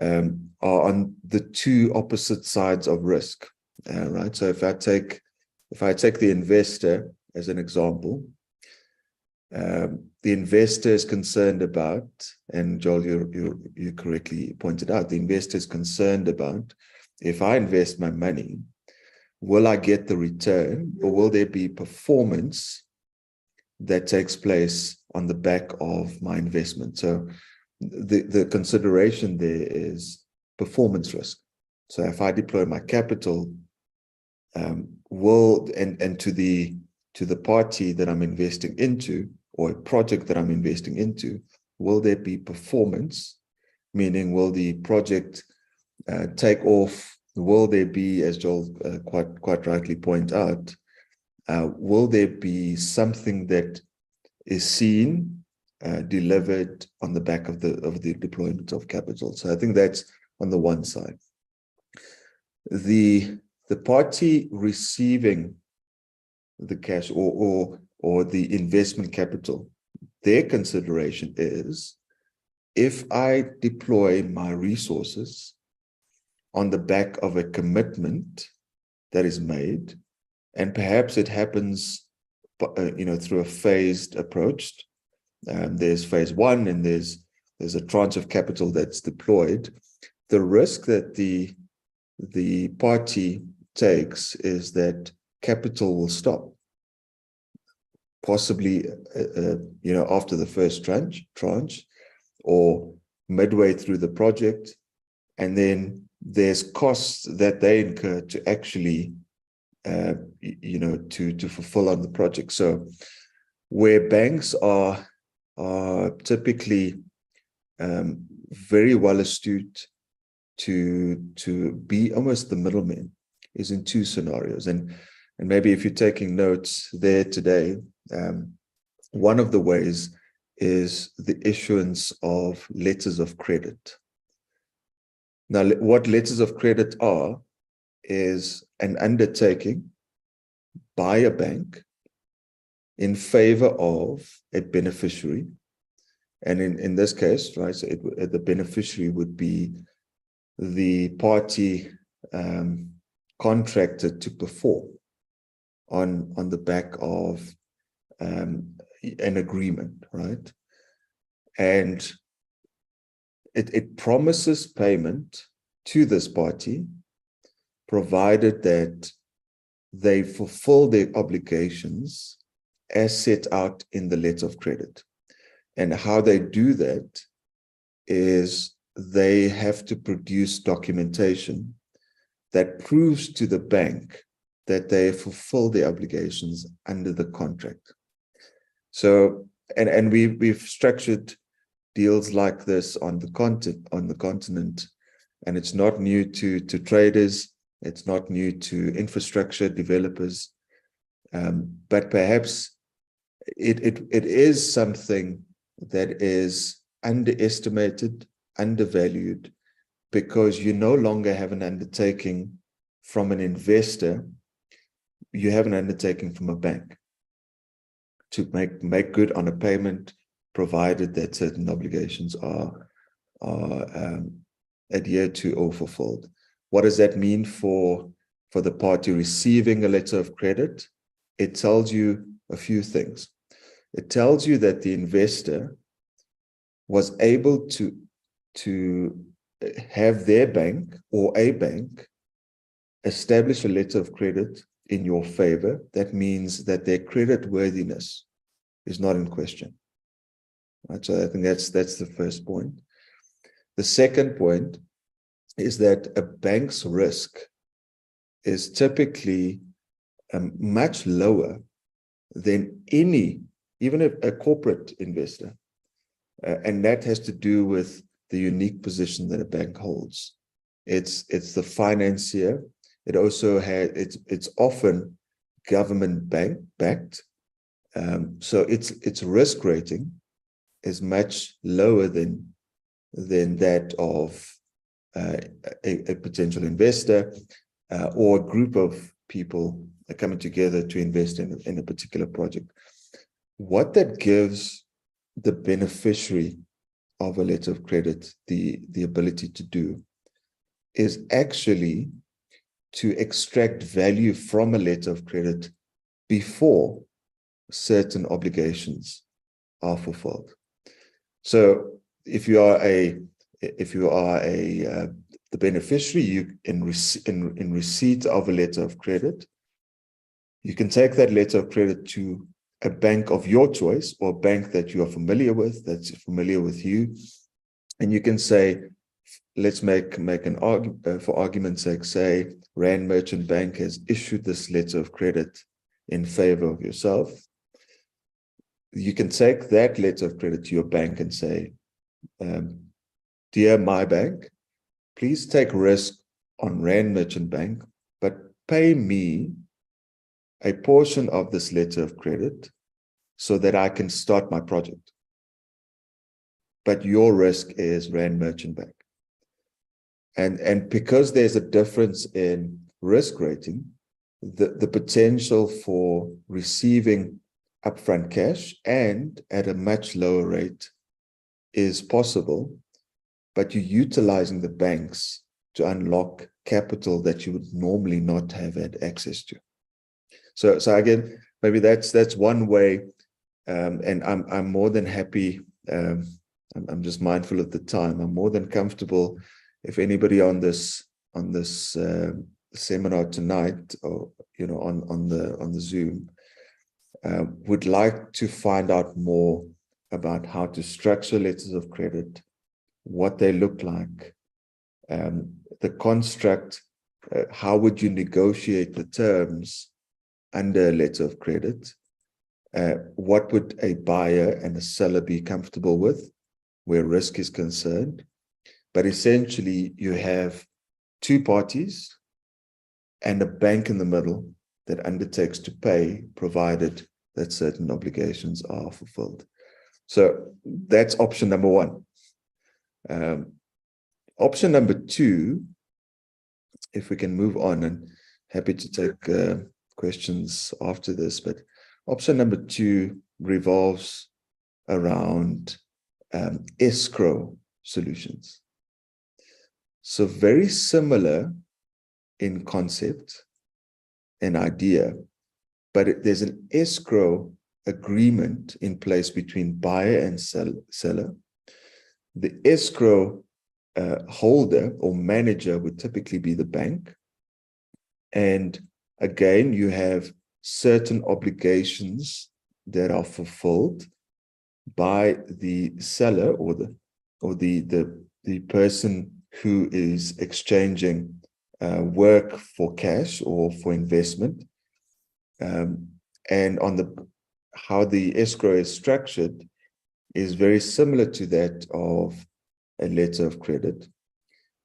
are on the two opposite sides of risk, right? So if I take the investor as an example, the investor is concerned about, and Joel, you correctly pointed out, the investor is concerned about, if I invest my money, will I get the return, or will there be performance that takes place on the back of my investment? So the consideration there is performance risk. So if I deploy my capital, and to the party that I'm investing into, or a project that I'm investing into, will there be performance? Meaning, will the project take off? Will there be, as Joel quite rightly point out, will there be something that is seen, delivered on the back of the deployment of capital? So I think that's on the one side. The party receiving the cash or the investment capital, their consideration is, if I deploy my resources on the back of a commitment that is made, and perhaps it happens through a phased approach. There's phase one, and there's a tranche of capital that's deployed. The risk that the party takes is that capital will stop, possibly after the first tranche or midway through the project, and then there's costs that they incur to actually to fulfill on the project. So where banks are typically very well astute to be almost the middleman is in two scenarios. And maybe if you're taking notes there today, one of the ways is the issuance of letters of credit. Now, what letters of credit are is an undertaking by a bank in favor of a beneficiary. And in this case, right, so the beneficiary would be the party contracted to perform on the back of an agreement, right? And it promises payment to this party, provided that they fulfill their obligations as set out in the letter of credit. And how they do that is they have to produce documentation that proves to the bank that they fulfill their obligations under the contract. So, and we've structured deals like this on the continent, and it's not new to traders, it's not new to infrastructure developers, but perhaps it is something that is underestimated, undervalued, because you no longer have an undertaking from an investor, you have an undertaking from a bank to make good on a payment, provided that certain obligations are adhered to or fulfilled. What does that mean for the party receiving a letter of credit? It tells you a few things. It tells you that the investor was able to have their bank or a bank establish a letter of credit in your favor. That means that their credit worthiness is not in question. Right? So I think that's the first point. The second point is that a bank's risk is typically much lower than even a corporate investor. And that has to do with the unique position that a bank holds. It's the financier. It also it's often government backed. So its risk rating is much lower than that of a potential investor or a group of people coming together to invest in a particular project. What that gives the beneficiary of a letter of credit the ability to do is actually to extract value from a letter of credit before certain obligations are fulfilled. So if you are the beneficiary, you in receipt of a letter of credit, you can take that letter of credit to a bank of your choice or a bank that you are familiar with, that's familiar with you, and you can say, let's make an argument, for argument's sake, say Rand Merchant Bank has issued this letter of credit in favor of yourself. You can take that letter of credit to your bank and say, dear my bank, please take risk on Rand Merchant Bank, but pay me a portion of this letter of credit so that I can start my project. But your risk is Rand Merchant Bank. And because there's a difference in risk rating, the potential for receiving upfront cash and at a much lower rate is possible, but you're utilizing the banks to unlock capital that you would normally not have had access to. So again, maybe that's one way, and I'm more than happy. I'm just mindful of the time. I'm more than comfortable if anybody on this seminar tonight, or on the Zoom, would like to find out more about how to structure letters of credit, what they look like, the construct, how would you negotiate the terms under a letter of credit, what would a buyer and a seller be comfortable with where risk is concerned. But essentially, you have two parties and a bank in the middle that undertakes to pay, provided that certain obligations are fulfilled. So that's option number one. Option number two, if we can move on, and happy to take questions after this, but option number two revolves around escrow solutions. So very similar in concept and idea, but there's an escrow agreement in place between buyer and seller. The escrow holder or manager would typically be the bank. And again, you have certain obligations that are fulfilled by the seller or the person who is exchanging work for cash or for investment. And on how the escrow is structured is very similar to that of a letter of credit,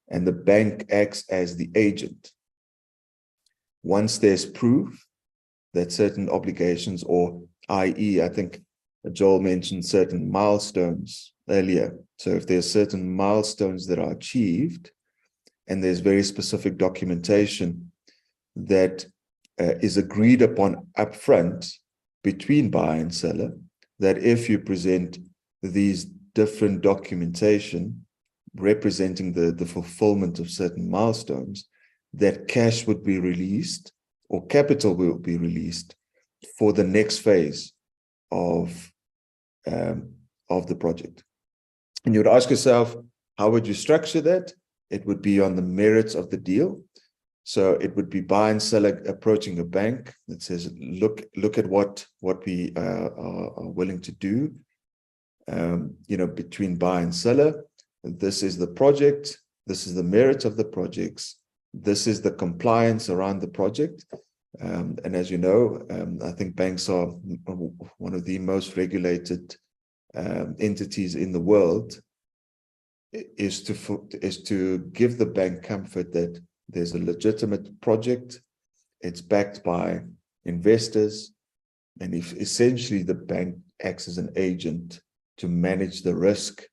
and the bank acts as the agent. Once there's proof that certain obligations, or i.e., I think Joel mentioned certain milestones earlier. So if there's certain milestones that are achieved, and there's very specific documentation that is agreed upon upfront between buyer and seller, that if you present these different documentation representing the fulfillment of certain milestones, that cash would be released or capital will be released for the next phase of the project. And you would ask yourself, how would you structure that? It would be on the merits of the deal. So it would be buyer and seller approaching a bank that says, look at what we are willing to do, between buyer and seller. This is the project. This is the merit of the projects. This is the compliance around the project. And as you know, I think banks are one of the most regulated entities in the world, is to give the bank comfort that there's a legitimate project, it's backed by investors, and if essentially the bank acts as an agent to manage the risk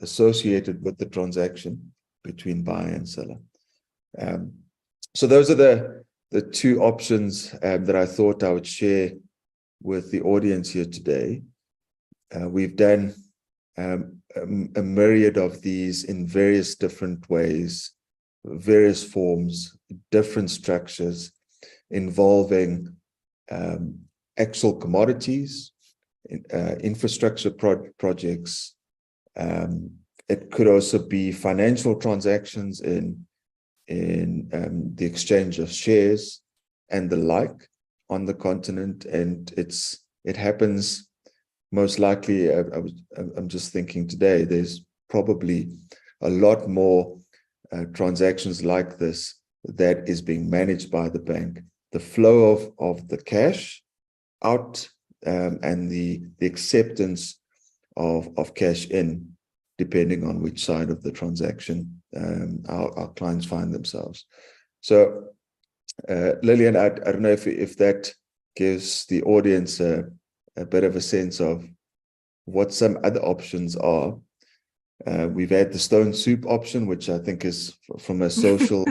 associated with the transaction between buyer and seller. So those are the two options that I thought I would share with the audience here today. We've done a myriad of these in various different ways, various forms, different structures, involving actual commodities, infrastructure projects. It could also be financial transactions in the exchange of shares and the like on the continent, and it happens most likely. I'm just thinking today, there's probably a lot more transactions like this that is being managed by the bank. The flow of the cash out and the acceptance of cash in, depending on which side of the transaction our clients find themselves. So Lillian, I don't know if that gives the audience a bit of a sense of what some other options are. We've had the stone soup option, which I think is, from a social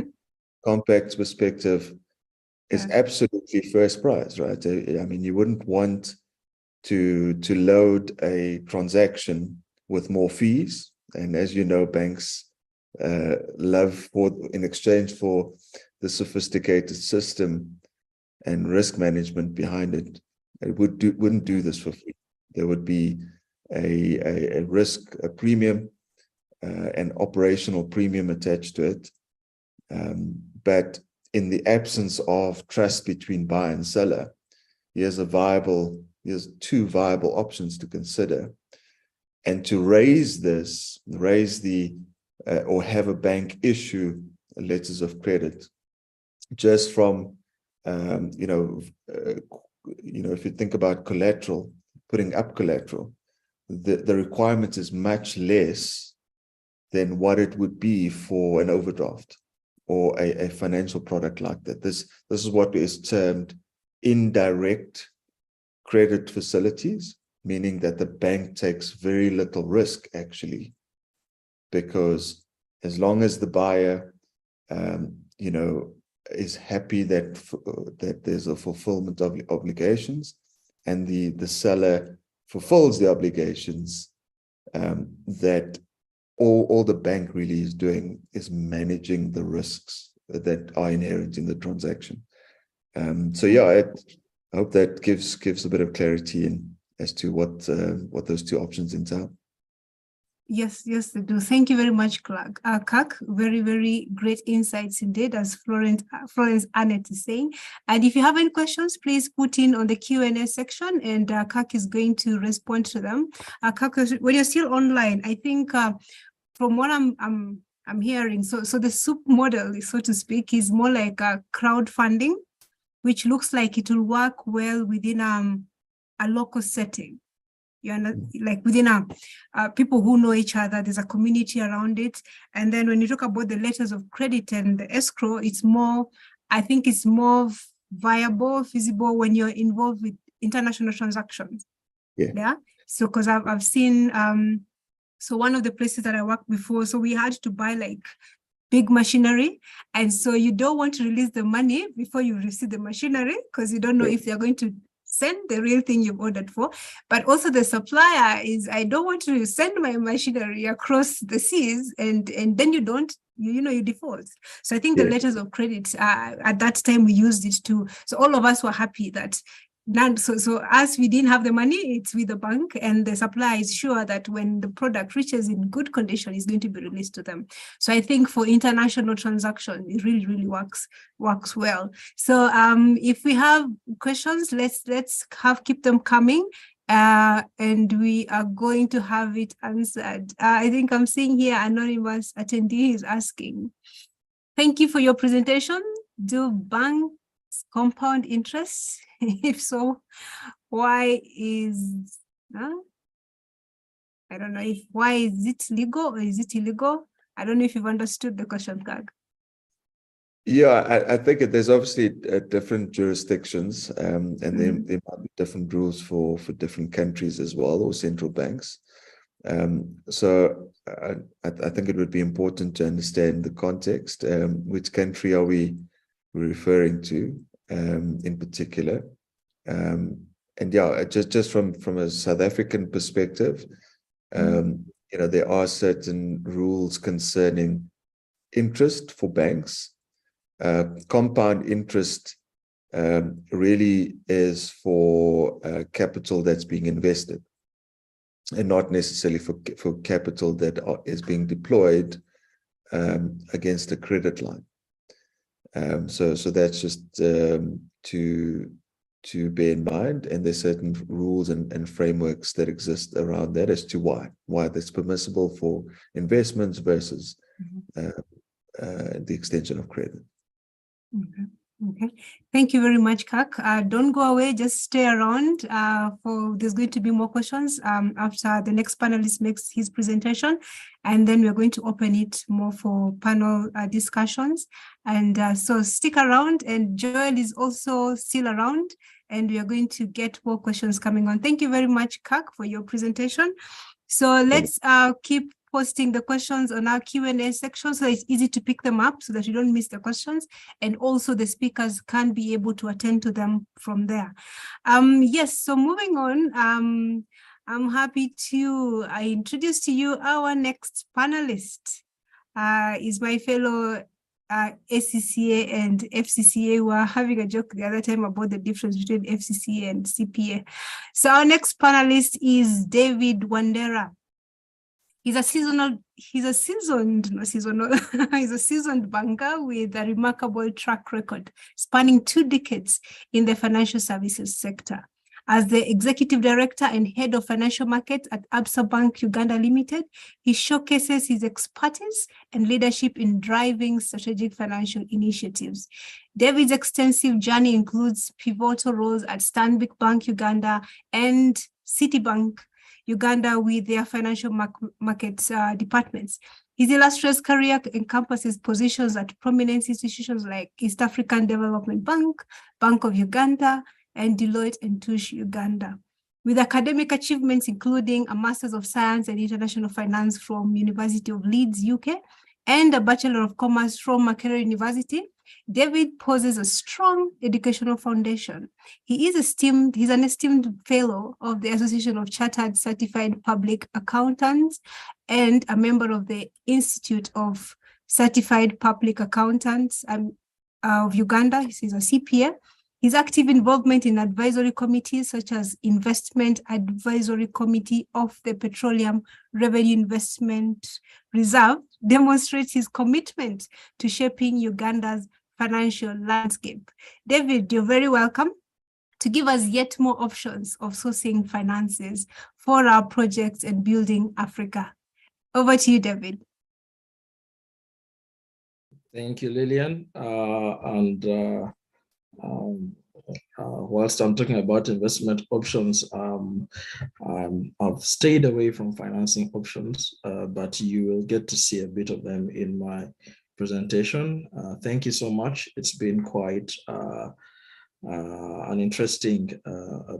compact perspective, is absolutely first prize, right? I mean, you wouldn't want to load a transaction with more fees. And as you know, banks love, in exchange for the sophisticated system and risk management behind it, wouldn't do this for free. There would be a risk, a premium, an operational premium attached to it. But in the absence of trust between buyer and seller, here's two viable options to consider. And to raise or have a bank issue letters of credit, just from, if you think about collateral, putting up collateral, the requirement is much less than what it would be for an overdraft or a financial product like that. This is what is termed indirect credit facilities, meaning that the bank takes very little risk, actually, because as long as the buyer, is happy that there's a fulfillment of obligations, and the seller fulfills the obligations, that all the bank really is doing is managing the risks that are inherent in the transaction. I hope that gives a bit of clarity as to what those two options entail. Yes, they do. Thank you very much, Kirk. Very, very great insights indeed, as Florence Annette is saying. And if you have any questions, please put in on the Q&A section, and Kirk is going to respond to them. Kirk, when you're still online, I think from what I'm hearing, so the soup model, so to speak, is more like a crowdfunding, which looks like it will work well within a local setting. Like within people who know each other, there's a community around it. And then when you talk about the letters of credit and the escrow, I think it's more viable, feasible when you're involved with international transactions. Yeah. So because I've seen, so one of the places that I worked before, so we had to buy like big machinery. And so you don't want to release the money before you receive the machinery, because you don't know if they're going to send the real thing you've ordered for. But also the supplier is, I don't want to send my machinery across the seas, and then you default. So I think the letters of credit, at that time we used it too. So all of us were happy that so as we didn't have the money, it's with the bank, and the supplier is sure that when the product reaches in good condition, it's going to be released to them. So I think for international transaction, it really, really works well. So if we have questions, let's keep them coming, and we are going to have it answered. I think I'm seeing here anonymous attendee is asking, thank you for your presentation. Do banks compound interest? If so, why is I don't know why is it legal or is it illegal? I don't know if you've understood the question, Kirk. Yeah, I think there's obviously different jurisdictions, and there might be different rules for different countries as well, or central banks. So I think it would be important to understand the context. Which country are we referring to in particular? And just from a South African perspective, there are certain rules concerning interest for banks. Compound interest really is for capital that's being invested, and not necessarily for capital that is being deployed against a credit line. So that's just to bear in mind, and there's certain rules and frameworks that exist around that as to why that's permissible for investments versus the extension of credit. Okay, thank you very much, Kirk. Don't go away, just stay around. There's going to be more questions after the next panelist makes his presentation, and then we're going to open it more for panel discussions. And so stick around, and Joel is also still around, and we are going to get more questions coming on. Thank you very much, Kirk, for your presentation. So let's keep posting the questions on our Q&A section, so it's easy to pick them up so that you don't miss the questions, and also the speakers can be able to attend to them from there. Yes, so moving on, I'm happy to introduce to you our next panelist. Is my fellow ACCA and FCCA. We were having a joke the other time about the difference between FCCA and CPA. So our next panelist is David Wandera. He's a seasoned banker with a remarkable track record spanning 2 decades in the financial services sector. As the executive director and head of financial markets at Absa Bank Uganda Limited, he showcases his expertise and leadership in driving strategic financial initiatives. David's extensive journey includes pivotal roles at Stanbic Bank Uganda and Citibank Uganda with their financial markets departments. His illustrious career encompasses positions at prominent institutions like East African Development Bank, Bank of Uganda, and Deloitte and Touche Uganda. With academic achievements including a Master's of Science and International Finance from University of Leeds, UK, and a Bachelor of Commerce from Makerere University, David possesses a strong educational foundation. He's an esteemed fellow of the Association of Chartered Certified Public Accountants and a member of the Institute of Certified Public Accountants of Uganda. He's a CPA. His active involvement in advisory committees such as Investment Advisory Committee of the Petroleum Revenue Investment Reserve demonstrates his commitment to shaping Uganda's financial landscape. David, you're very welcome to give us yet more options of sourcing finances for our projects and building Africa. Over to you, David. Thank you, Lillian. Whilst I'm talking about investment options, I've stayed away from financing options, but you will get to see a bit of them in my presentation. Thank you so much. It's been quite an interesting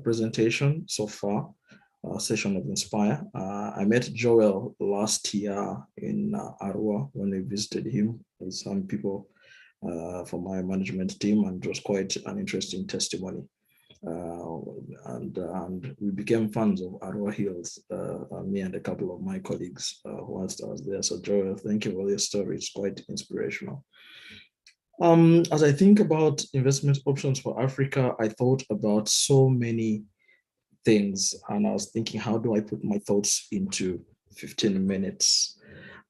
presentation so far, session of Inspire. I met Joel last year in Arua when I visited him with some people for my management team, and it was quite an interesting testimony. And we became fans of Arua Hills, me and a couple of my colleagues whilst I was there. So Joel, thank you for your story. It's quite inspirational. As I think about investment options for Africa, I thought about so many things, and I was thinking, how do I put my thoughts into 15 minutes?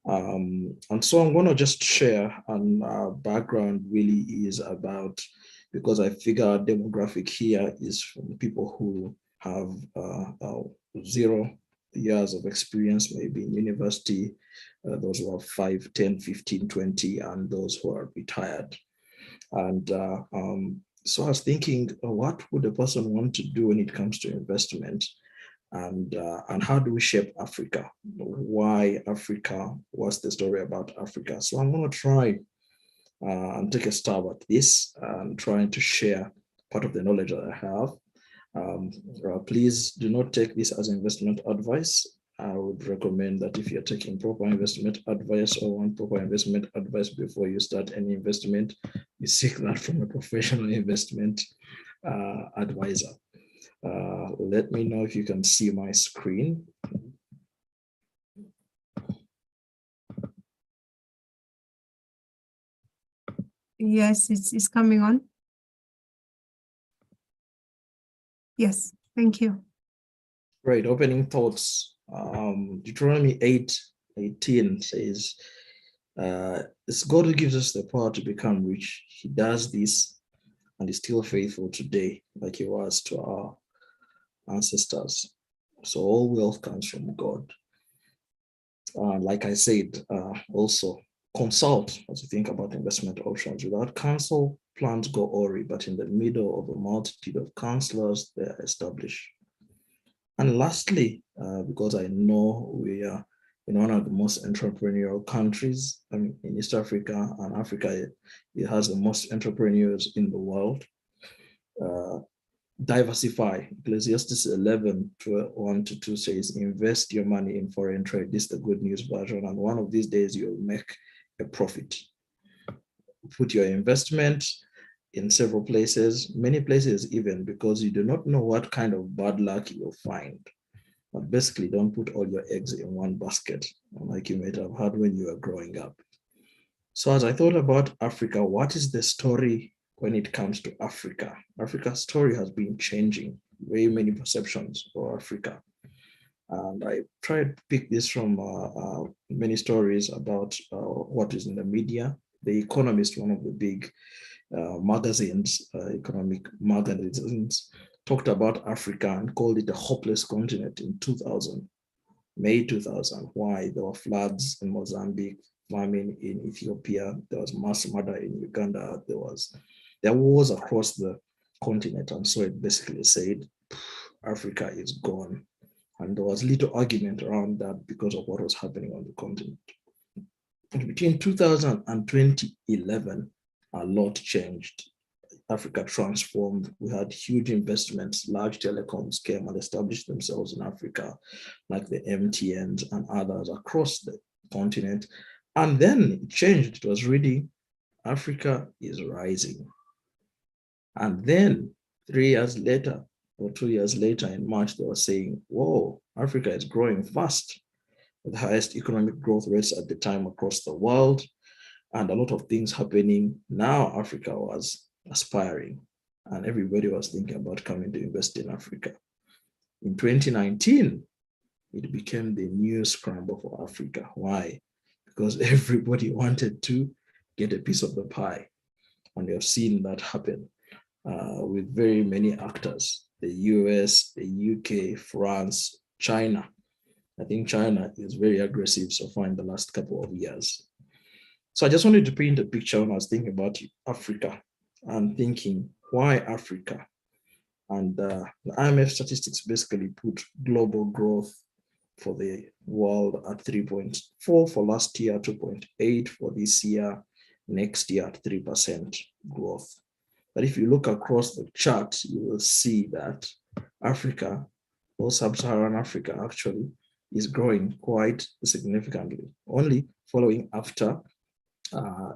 And so I'm going to just share, and background really is about, because I figure demographic here is from people who have 0 years of experience, maybe in university, those who have 5, 10, 15, 20, and those who are retired. And so I was thinking, what would a person want to do when it comes to investment? And how do we shape Africa? Why Africa? What's the story about Africa? So I'm going to try and take a stab at this and trying to share part of the knowledge that I have. Please do not take this as investment advice. I would recommend that if you're taking proper investment advice or want proper investment advice before you start any investment, you seek that from a professional investment advisor. Let me know if you can see my screen. Yes, it's coming on. Yes, thank you. Great, opening thoughts. Deuteronomy 8:18 says, it's God who gives us the power to become rich. He does this and is still faithful today, like he was to our ancestors. So all wealth comes from God. Like I said, also consult as you think about investment options. Without counsel, plans go awry, but in the middle of a multitude of counselors, they are established. And lastly, because I know we are in one of the most entrepreneurial countries in East Africa, and Africa, it has the most entrepreneurs in the world. Diversify. Ecclesiastes 11:1-2 says, invest your money in foreign trade. This is the good news version. And one of these days you'll make a profit. Put your investment in several places, many places even, because you do not know what kind of bad luck you'll find. But basically, don't put all your eggs in one basket, like you might have had when you were growing up. So as I thought about Africa, what is the story when it comes to Africa? Africa's story has been changing, very many perceptions for Africa. And I tried to pick this from many stories about what is in the media. The Economist, one of the big magazines, economic magazines, talked about Africa and called it a hopeless continent in 2000, May 2000. Why? There were floods in Mozambique, famine in Ethiopia, there was mass murder in Uganda, there was wars across the continent. And so it basically said, Africa is gone. And there was little argument around that because of what was happening on the continent. And between 2000 and 2011, a lot changed. Africa transformed. We had huge investments. Large telecoms came and established themselves in Africa, like the MTNs and others across the continent. And then it changed. It was really, Africa is rising. And then 3 years later, or 2 years later in March, they were saying, whoa, Africa is growing fast, with the highest economic growth rates at the time across the world, and a lot of things happening. Now Africa was aspiring, and everybody was thinking about coming to invest in Africa. In 2019, it became the new scramble for Africa. Why? Because everybody wanted to get a piece of the pie. And we have seen that happen with very many actors, the US, the UK, France, China. I think China is very aggressive so far in the last couple of years. So I just wanted to paint a picture when I was thinking about Africa and thinking, why Africa? And the IMF statistics basically put global growth for the world at 3.4 for last year, 2.8 for this year, next year at 3% growth. But if you look across the chart, you will see that Africa, or sub-Saharan Africa actually, is growing quite significantly, only following after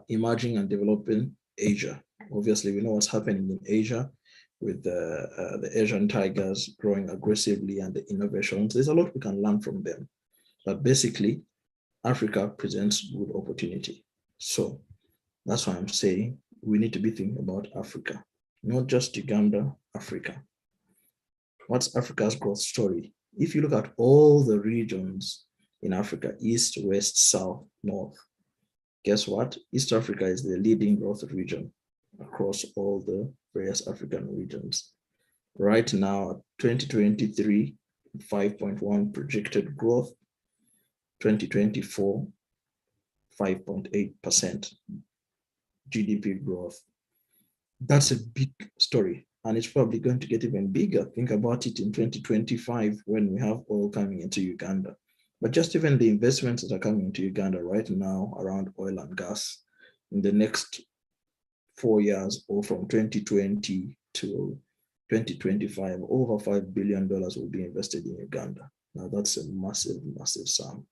emerging and developing Asia. Obviously, we know what's happening in Asia with the Asian tigers growing aggressively and the innovations. There's a lot we can learn from them. But basically, Africa presents good opportunity. So that's why I'm saying we need to be thinking about Africa, not just Uganda, Africa. What's Africa's growth story? If you look at all the regions in Africa, East, West, South, North, guess what? East Africa is the leading growth region across all the various African regions. Right now, 2023, 5.1 projected growth, 2024, 5.8% GDP growth. That's a big story, and it's probably going to get even bigger. Think about it in 2025 when we have oil coming into Uganda. But just even the investments that are coming into Uganda right now around oil and gas in the next 4 years, or from 2020 to 2025, over $5 billion will be invested in Uganda. Now that's a massive, massive sum.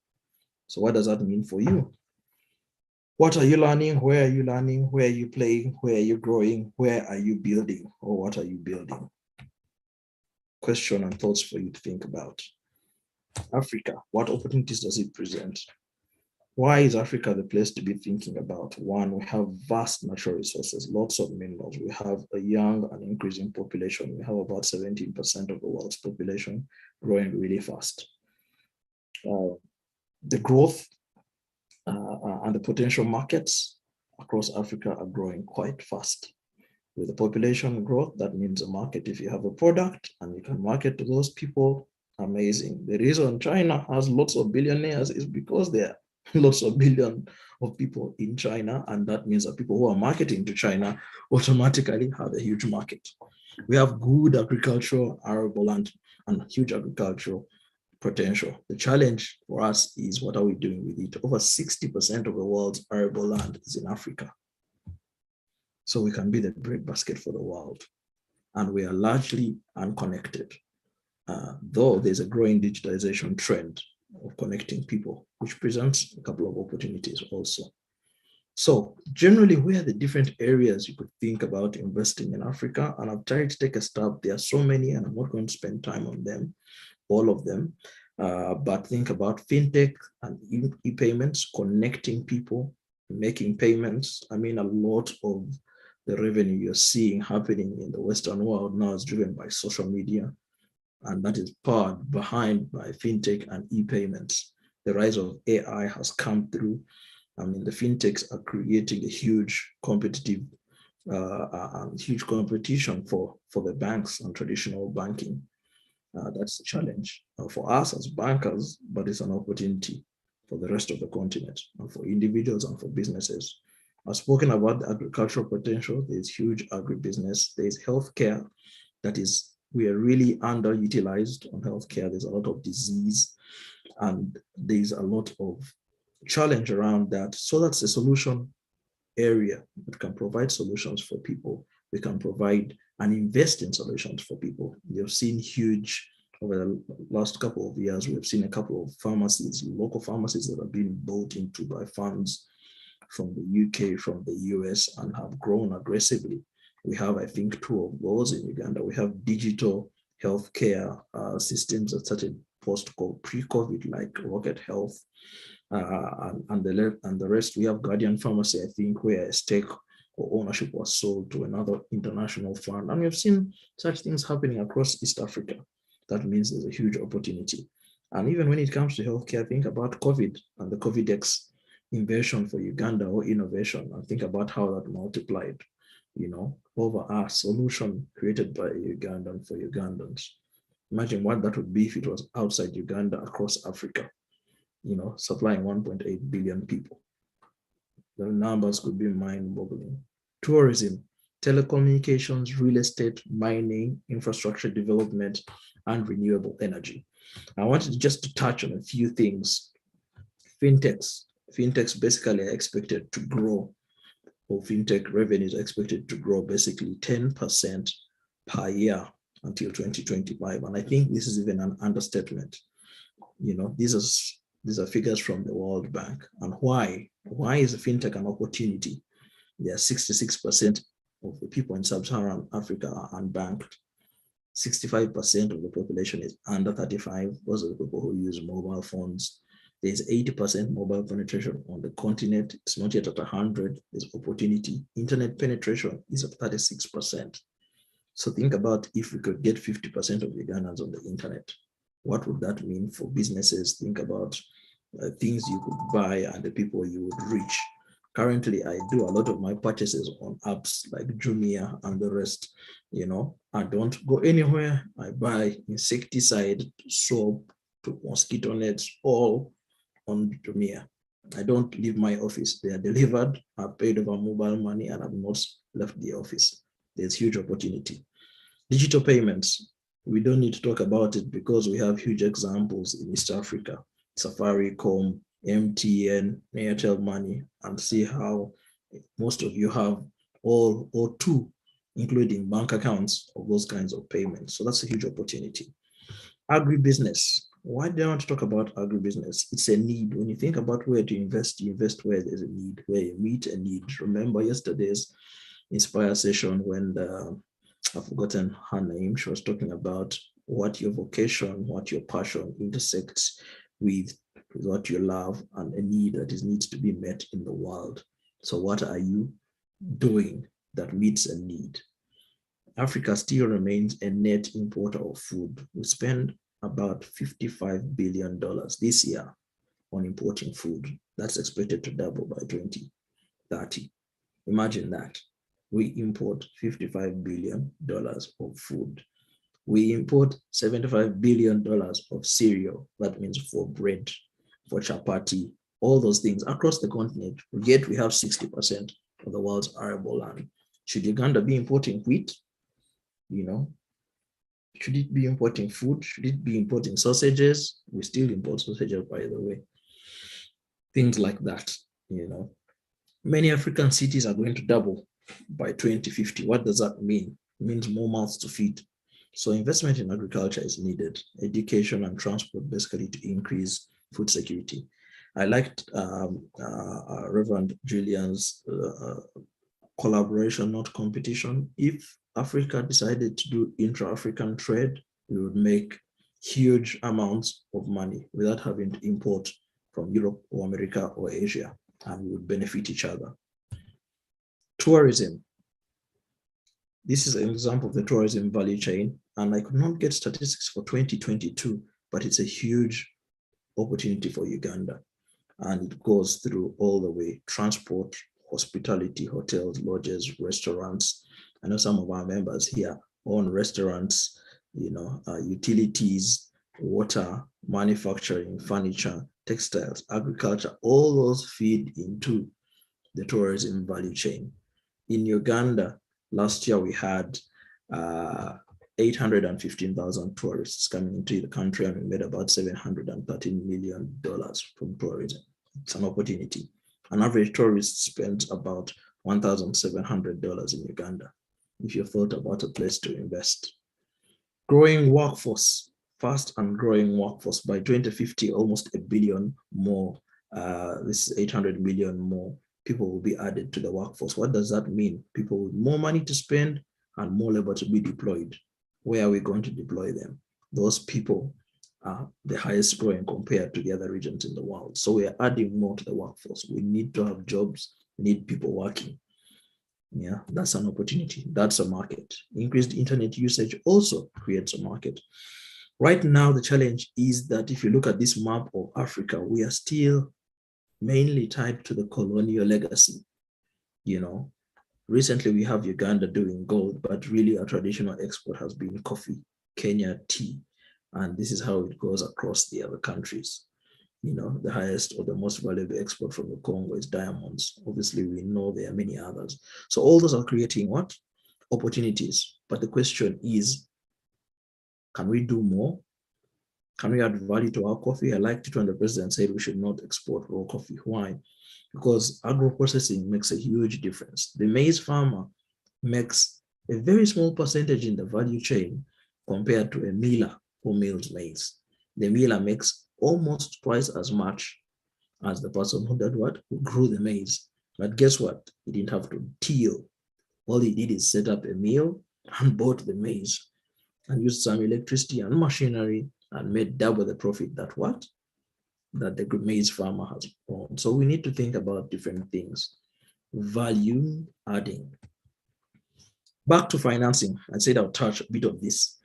So what does that mean for you? What are you learning? Where are you learning? Where are you playing? Where are you growing? Where are you building? Or what are you building? Question and thoughts for you to think about. Africa, what opportunities does it present? Why is Africa the place to be thinking about? One, we have vast natural resources, lots of minerals. We have a young and increasing population. We have about 17% of the world's population, growing really fast. The growth and the potential markets across Africa are growing quite fast. With the population growth, that means a market. If you have a product and you can market to those people, amazing. The reason China has lots of billionaires is because there are lots of billion of people in China, and that means that people who are marketing to China automatically have a huge market. We have good agricultural arable land and huge agricultural potential. The challenge for us is, what are we doing with it? Over 60% of the world's arable land is in Africa. So we can be the breadbasket for the world. And we are largely unconnected, though there's a growing digitization trend of connecting people, which presents a couple of opportunities also. So generally, where are the different areas you could think about investing in Africa? And I've tried to take a stab. There are so many, and I'm not going to spend time on them, all of them, but think about fintech and e-payments, connecting people, making payments. I mean, a lot of the revenue you're seeing happening in the Western world now is driven by social media. and that is powered behind by fintech and e-payments. The rise of AI has come through. I mean, the fintechs are creating a huge competition for the banks and traditional banking. That's a challenge for us as bankers, but it's an opportunity for the rest of the continent and for individuals and for businesses. I've spoken about the agricultural potential. There's huge agribusiness. There's healthcare that is, we are really underutilized on healthcare. There's a lot of disease and there's a lot of challenge around that. So that's a solution area that can provide solutions for people. We can provide and invest in solutions for people. You've seen huge, over the last couple of years, we've seen a couple of pharmacies, local pharmacies that have been bought into by funds from the UK, from the US, and have grown aggressively. We have, I think, 2 of those in Uganda. We have digital healthcare systems that started pre-COVID, like Rocket Health, and the rest. We have Guardian Pharmacy, I think, where a stake or ownership was sold to another international fund. And we've seen such things happening across East Africa. That means there's a huge opportunity. And even when it comes to healthcare, think about COVID and the COVIDX invention for Uganda or innovation, and think about how that multiplied, over a solution created by Ugandan for Ugandans. Imagine what that would be if it was outside Uganda, across Africa, supplying 1.8 billion people. The numbers could be mind-boggling. Tourism, telecommunications, real estate, mining, infrastructure development, and renewable energy. I wanted just to touch on a few things. Fintechs basically are expected to grow, or fintech revenues are expected to grow basically 10% per year until 2025. And I think this is even an understatement. These are figures from the World Bank. And why? Why is fintech an opportunity? There are 66% of the people in sub-Saharan Africa are unbanked. 65% of the population is under 35. Those are the people who use mobile phones. There's 80% mobile penetration on the continent. It's not yet at 100. There's opportunity. Internet penetration is at 36%. So think about if we could get 50% of Ugandans on the internet. What would that mean for businesses? Think about things you could buy and the people you would reach. Currently, I do a lot of my purchases on apps like Jumia and the rest. I don't go anywhere. I buy insecticide, soap, mosquito nets, all on Jumia. I don't leave my office. They are delivered. I've paid over mobile money and I've not left the office. There's huge opportunity. Digital payments. We don't need to talk about it because we have huge examples in East Africa. Safaricom, MTN, Airtel Money, and see how most of you have all or 2, including bank accounts of those kinds of payments. So that's a huge opportunity. Agribusiness. Why do I want to talk about agribusiness? It's a need. When you think about where to invest, you invest where there's a need, where you meet a need. Remember yesterday's Inspire session when I've forgotten her name. She was talking about what your vocation, what your passion intersects with what you love and a need that needs to be met in the world. So what are you doing that meets a need? Africa still remains a net importer of food. We spend about $55 billion this year on importing food. That's expected to double by 2030. Imagine that. We import $55 billion of food. We import $75 billion of cereal. That means for bread, for chapati, all those things across the continent. Yet we have 60% of the world's arable land. Should Uganda be importing wheat? Should it be importing food? Should it be importing sausages? We still import sausages, by the way. Things like that, Many African cities are going to double by 2050. What does that mean? It means more mouths to feed. So investment in agriculture is needed, education and transport basically to increase food security. I liked Reverend Julian's collaboration, not competition. If Africa decided to do intra-African trade, we would make huge amounts of money without having to import from Europe or America or Asia, and we would benefit each other. Tourism. This is an example of the tourism value chain. and I could not get statistics for 2022, but it's a huge opportunity for Uganda. And it goes through all the way: transport, hospitality, hotels, lodges, restaurants. I know some of our members here own restaurants, utilities, water, manufacturing, furniture, textiles, agriculture. All those feed into the tourism value chain. In Uganda, last year we had 815,000 tourists coming into the country, and we made about $713 million from tourism. It's an opportunity. An average tourist spends about $1,700 in Uganda, if you thought about a place to invest. Growing workforce, fast and growing workforce. By 2050, almost 1 billion more, this is 800 million more people will be added to the workforce. What does that mean? People with more money to spend and more labor to be deployed. Where are we going to deploy them? Those people are the highest growing compared to the other regions in the world. So we are adding more to the workforce. We need to have jobs, we need people working. Yeah, that's an opportunity. That's a market. Increased internet usage also creates a market. Right now, the challenge is that if you look at this map of Africa, we are still mainly tied to the colonial legacy. Recently we have Uganda doing gold, but really our traditional export has been coffee, Kenya tea, and this is how it goes across the other countries. The highest or the most valuable export from the Congo is diamonds. Obviously, we know there are many others. So all those are creating what? Opportunities. But the question is, can we do more? Can we add value to our coffee? I liked it when the president said we should not export raw coffee. Why? Because agro-processing makes a huge difference. The maize farmer makes a very small percentage in the value chain compared to a miller who mills maize. The miller makes almost twice as much as the person who did what? Who grew the maize. But guess what? He didn't have to till. All he did is set up a mill and bought the maize and used some electricity and machinery and made double the profit that the maize farmer has grown. So we need to think about different things. Value adding. Back to financing. I said I'll touch a bit of this.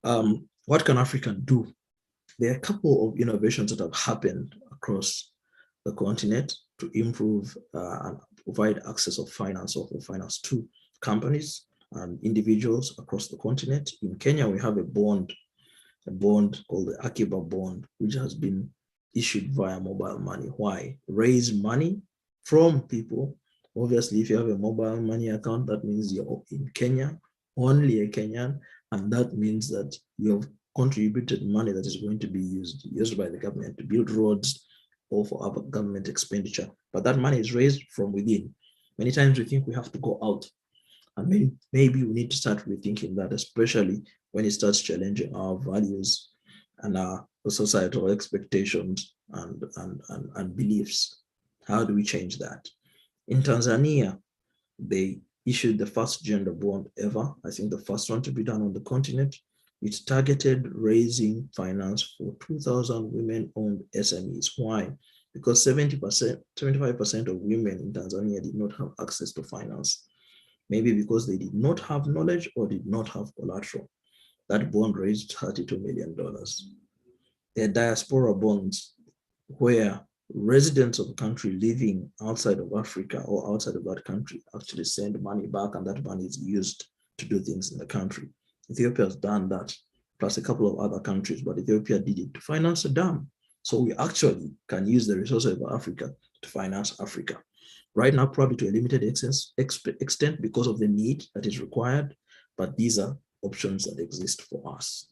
What can Africa do? There are a couple of innovations that have happened across the continent to improve and provide access of finance to companies and individuals across the continent. In Kenya, we have a bond called the Akiba bond, which has been issued via mobile money. Why? Raise money from people. Obviously, if you have a mobile money account, that means you're in Kenya, only a Kenyan, and that means that you've contributed money that is going to be used by the government to build roads or for other government expenditure. But that money is raised from within. Many times we think we have to go out, and maybe we need to start rethinking that, especially when it starts challenging our values and our societal expectations and beliefs. How do we change that? In Tanzania, they issued the first gender bond ever. I think the first one to be done on the continent. It targeted raising finance for 2,000 women-owned SMEs. Why? Because 75% of women in Tanzania did not have access to finance. Maybe because they did not have knowledge or did not have collateral. That bond raised $32 million. There are diaspora bonds where residents of the country living outside of Africa or outside of that country actually send money back, and that money is used to do things in the country. Ethiopia has done that, plus a couple of other countries, but Ethiopia did it to finance a dam. So we actually can use the resources of Africa to finance Africa. Right now, probably to a limited extent because of the need that is required, but these are options that exist for us.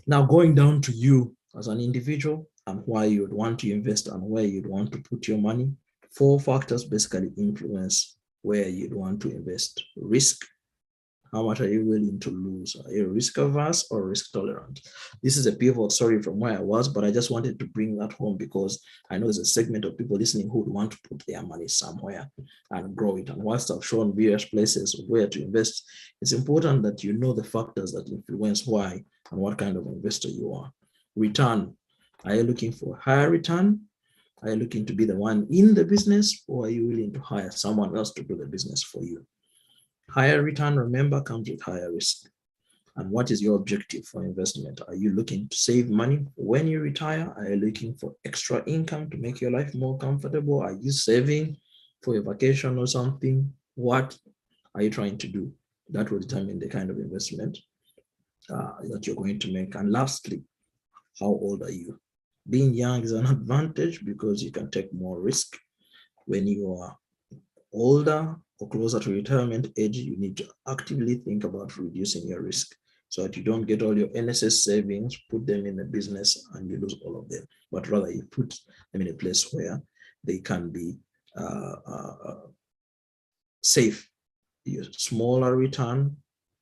Now, going down to you as an individual and why you'd want to invest and where you'd want to put your money. 4 factors basically influence where you'd want to invest. Risk. How much are you willing to lose? Are you risk averse or risk tolerant? This is a pivot, sorry, from where I was, but I just wanted to bring that home because I know there's a segment of people listening who would want to put their money somewhere and grow it. And whilst I've shown various places where to invest, it's important that you know the factors that influence why and what kind of investor you are. Return. Are you looking for higher return? Are you looking to be the one in the business, or are you willing to hire someone else to do the business for you? Higher return, remember, comes with higher risk. And what is your objective for investment? Are you looking to save money when you retire? Are you looking for extra income to make your life more comfortable? Are you saving for a vacation or something? What are you trying to do? That will determine the kind of investment that you're going to make. And lastly, how old are you? Being young is an advantage because you can take more risk. When you are older or closer to retirement age, you need to actively think about reducing your risk so that you don't get all your NSS savings, put them in a business and you lose all of them, but rather you put them in a place where they can be safe. Your smaller return,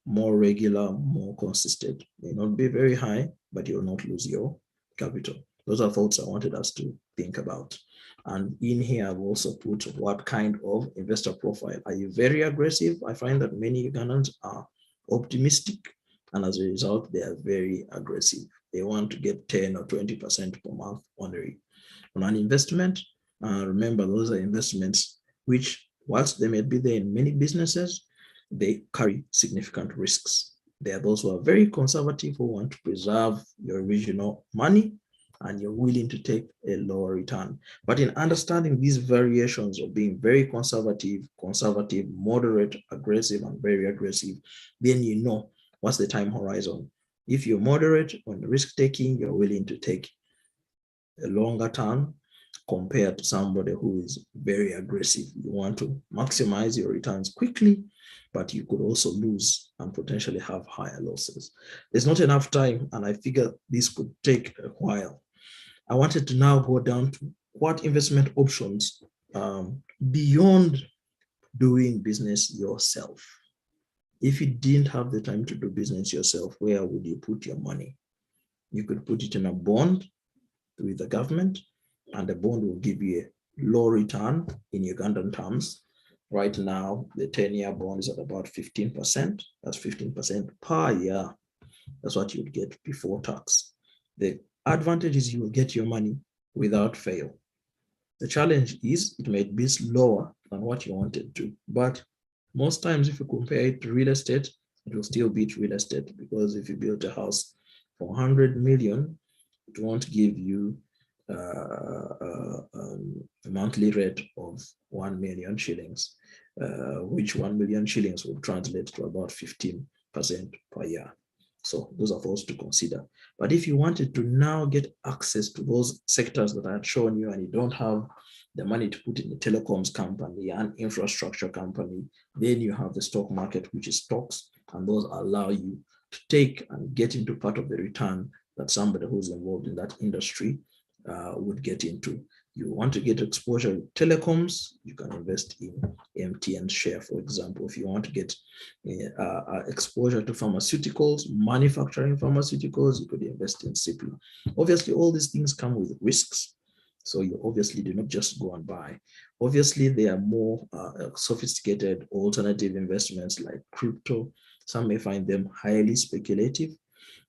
more regular, more consistent. May not be very high, but you will not lose your capital. Those are thoughts I wanted us to think about. And in here, I've also put what kind of investor profile. Are you very aggressive? I find that many Ugandans are optimistic, and as a result, they are very aggressive. They want to get 10 or 20% per month on an investment. Remember, those are investments which, whilst they may be there in many businesses, they carry significant risks. There are those who are very conservative who want to preserve your original money, and you're willing to take a lower return. But in understanding these variations of being very conservative, moderate, aggressive, and very aggressive, then you know what's the time horizon. If you're moderate on risk taking, you're willing to take a longer term compared to somebody who is very aggressive. You want to maximize your returns quickly, but you could also lose and potentially have higher losses. There's not enough time, and I figure this could take a while. I wanted to now go down to what investment options beyond doing business yourself. If you didn't have the time to do business yourself, where would you put your money? You could put it in a bond with the government, and the bond will give you a low return in Ugandan terms. Right now, the 10-year bond is at about 15%. That's 15% per year. That's what you would get before tax. The advantage is you will get your money without fail. The challenge is it might be lower than what you wanted to, but most times if you compare it to real estate, it will still beat real estate, because if you build a house for 100 million, it won't give you a monthly rate of 1 million shillings, which 1 million shillings will translate to about 15% per year. So those are those to consider. But if you wanted to now get access to those sectors that I had shown you, and you don't have the money to put in a telecoms company, an infrastructure company, then you have the stock market, which is stocks, and those allow you to take and get into part of the return that somebody who's involved in that industry would get into. You want to get exposure to telecoms, you can invest in MTN share, for example. If you want to get exposure to pharmaceuticals, manufacturing pharmaceuticals, you could invest in CP. Obviously, all these things come with risks. So you obviously do not just go and buy. Obviously, there are more sophisticated alternative investments like crypto. Some may find them highly speculative,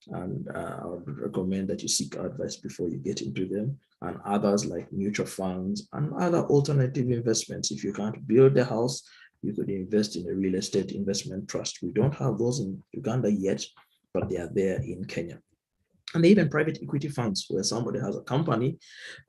and I would recommend that you seek advice before you get into them. And others like mutual funds and other alternative investments. If you can't build a house, you could invest in a real estate investment trust. We don't have those in Uganda yet, but they are there in Kenya. And even private equity funds, where somebody has a company,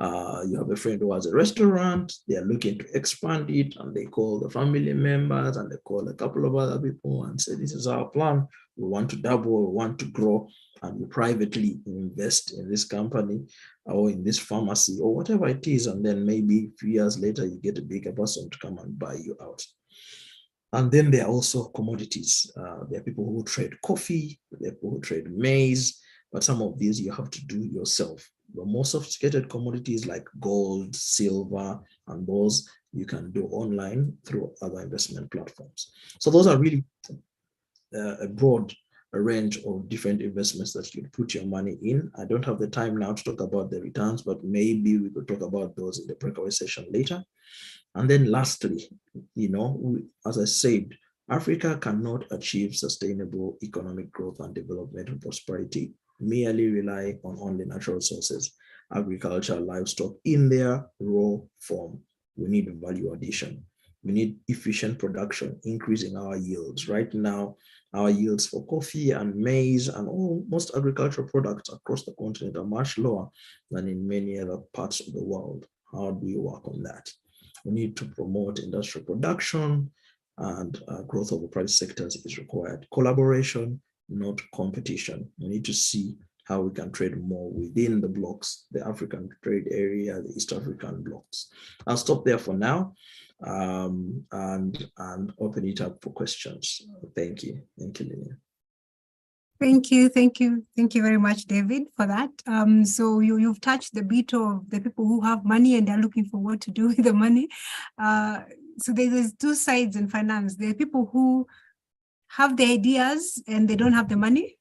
you have a friend who has a restaurant, they are looking to expand it, and they call the family members and they call a couple of other people and say, this is our plan. We want to double, we want to grow, and we privately invest in this company or in this pharmacy or whatever it is. And then maybe a few years later, you get a bigger person to come and buy you out. And then there are also commodities. There are people who trade coffee, there are people who trade maize, but some of these you have to do yourself. The more sophisticated commodities like gold, silver, and those you can do online through other investment platforms. So those are really a broad range of different investments that you put your money in. I don't have the time now to talk about the returns, but maybe we could talk about those in the breakaway session later. And then lastly, as I said, Africa cannot achieve sustainable economic growth and development and prosperity merely rely on only natural resources, agriculture, livestock in their raw form. We need value addition. We need efficient production, increasing our yields. Right now, our yields for coffee and maize and most agricultural products across the continent are much lower than in many other parts of the world. How do we work on that? We need to promote industrial production, and growth of the private sectors is required. Collaboration, not competition. We need to see how we can trade more within the blocks, the African trade area, the East African blocks. I'll stop there for now and open it up for questions. Thank you. Thank you, Lillian. Thank you very much, David, for that. So you've touched the bit of the people who have money and are looking for what to do with the money. So there's two sides in finance. There are people who have the ideas and they don't have the money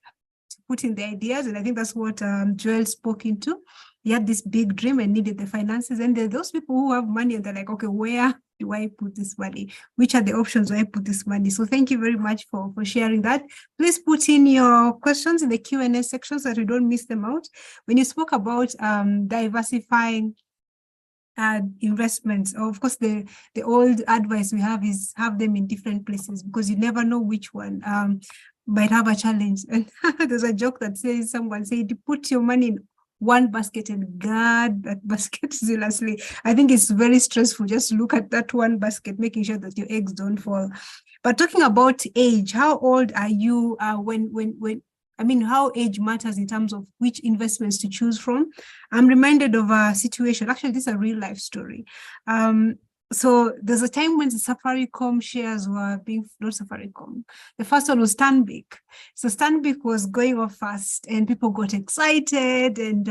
to put in the ideas, and I think that's what Joel spoke into. He had this big dream and needed the finances, and there are those people who have money and they're like, okay, where do I put this money? Which are the options where I put this money? So thank you very much for sharing that. Please put in your questions in the Q&A section so that we don't miss them out. When you spoke about diversifying investments, of course, the old advice we have is have them in different places, because you never know which one might have a challenge. And there's a joke that says, someone said, put your money in one basket and guard that basket zealously. I think it's very stressful. Just look at that one basket, making sure that your eggs don't fall. But talking about age, how old are you how age matters in terms of which investments to choose from? I'm reminded of a situation. Actually, this is a real life story. So there's a time when the Safaricom shares were being, not Safaricom, the first one was Stanbic. So Stanbic was going off fast and people got excited, and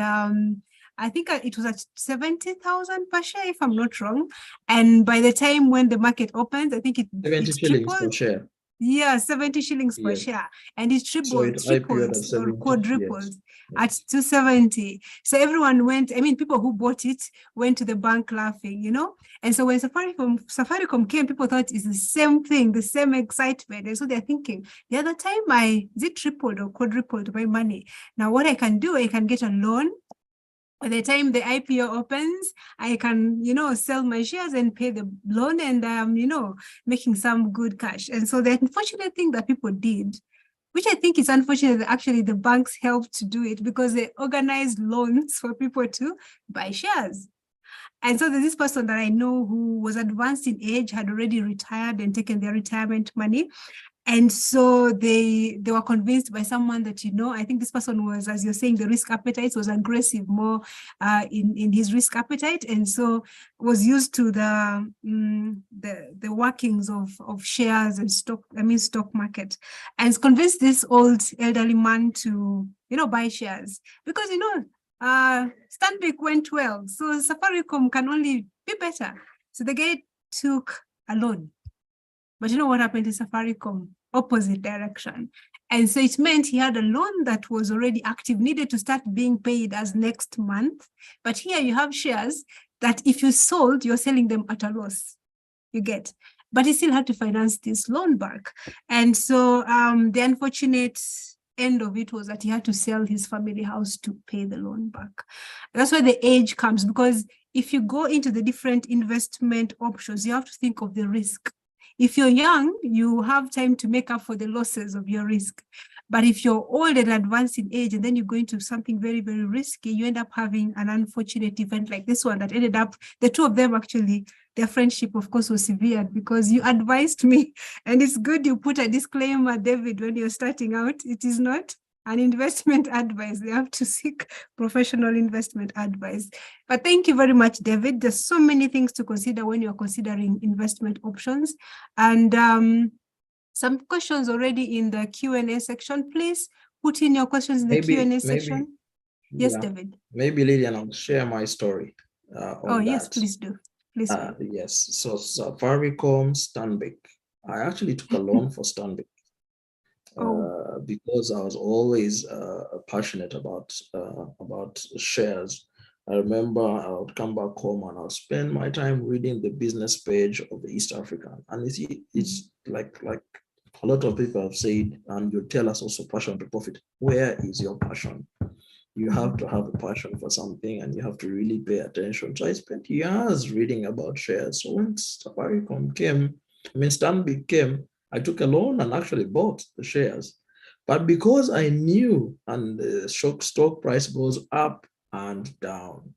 I think it was at 70,000 per share, if I'm not wrong. And by the time when the market opens, I think it 70 shillings per share. Yeah, 70 shillings per share. And it tripled or quadrupled at 270. So everyone went, people who bought it went to the bank laughing, And so when Safaricom came, people thought it's the same thing, the same excitement. And so they're thinking, the other time is it tripled or quadrupled my money? Now what I can do, I can get a loan. By the time the IPO opens, I can, sell my shares and pay the loan, and making some good cash. And so the unfortunate thing that people did, which I think is unfortunate, that actually the banks helped to do it, because they organized loans for people to buy shares. And so there's this person that I know who was advanced in age, had already retired and taken their retirement money. And so they were convinced by someone that, I think this person was, as you're saying, the risk appetite was aggressive, more in his risk appetite. And so was used to the workings of shares and stock market, and convinced this old elderly man to, buy shares, because, Stanbic went well. So Safaricom can only be better. So the guy took a loan. But you know what happened to Safaricom? Opposite direction. And so it meant he had a loan that was already active, needed to start being paid as next month. But here you have shares that if you sold, you're selling them at a loss. You get. But he still had to finance this loan back. And so the unfortunate end of it was that he had to sell his family house to pay the loan back. That's where the age comes, because if you go into the different investment options, you have to think of the risk. If you're young, you have time to make up for the losses of your risk. But if you're old and advanced in age, and then you go into something very, very risky, you end up having an unfortunate event like this one that ended up, the two of them actually, their friendship, of course, was severed because you advised me. And it's good you put a disclaimer, David, when you're starting out. It is not an investment advice. They have to seek professional investment advice. But thank you very much, David. There's so many things to consider when you're considering investment options. And some questions already in the Q&A section. Please put in your questions in the Q&A section. Yes, David. Maybe, Lillian, I'll share my story. Yes, please do. Please do. Yes, so Safaricom, Stanbic. I actually took a loan for Stanbic. Because I was always passionate about shares. I remember I would come back home and I'll spend my time reading the business page of the East African. And it's like a lot of people have said, and you tell us also passion to profit. Where is your passion? You have to have a passion for something and you have to really pay attention. So I spent years reading about shares. So when Safaricom came, Stanbic came, I took a loan and actually bought the shares. But because I knew, and the stock price goes up and down.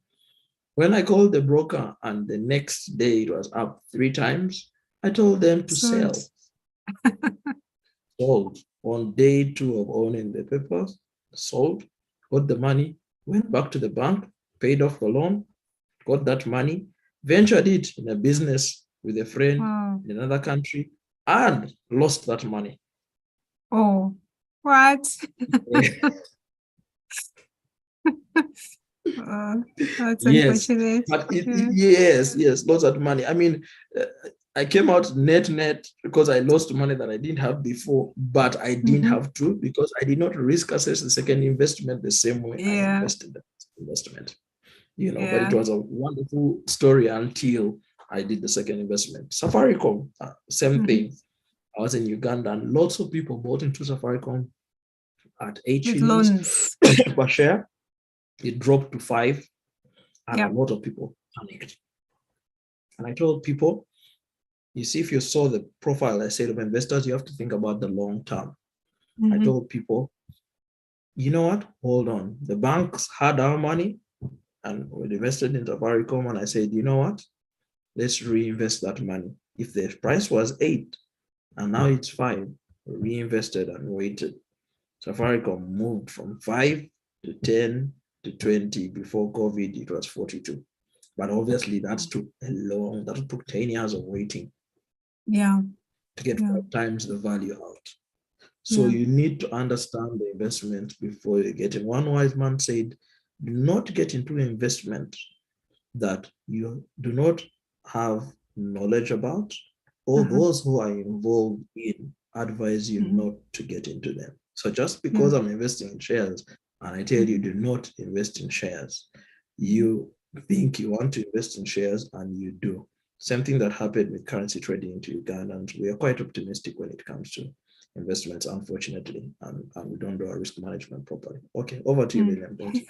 When I called the broker and the next day it was up 3 times, I told them to sell. Sold. On day 2 of owning the papers, sold, got the money, went back to the bank, paid off the loan, got that money, ventured it in a business with a friend in another country, and lost that money. Oh, what? That's Yes, unfortunate. but yes, lost that money. I mean, I came out net because I lost money that I didn't have before, but I didn't have to because I did not risk assess the second investment the same way I invested the investment. But it was a wonderful story until I did the second investment. Safaricom, same thing. I was in Uganda and lots of people bought into Safaricom at 8 shillings per share. It dropped to 5 and a lot of people panicked. And I told people, you see, if you saw the profile I said of investors, you have to think about the long term. I told people, you know what? Hold on. The banks had our money and we invested in Safaricom. And I said, you know what? Let's reinvest that money. If the price was 8 and now it's 5, we reinvested and waited. Safaricom moved from 5 to 10 to 20. Before COVID, it was 42. But obviously that took 10 years of waiting. To get 5 times the value out. So you need to understand the investment before you get in. One wise man said, do not get into investment that you do not have knowledge about, or those who are involved in advise you not to get into them. So just because I'm investing in shares and I tell you do not invest in shares, you think you want to invest in shares and you do. Same thing that happened with currency trading into Uganda, and we are quite optimistic when it comes to investments, unfortunately, and we don't do our risk management properly. Okay, over to you, Lilian. Thank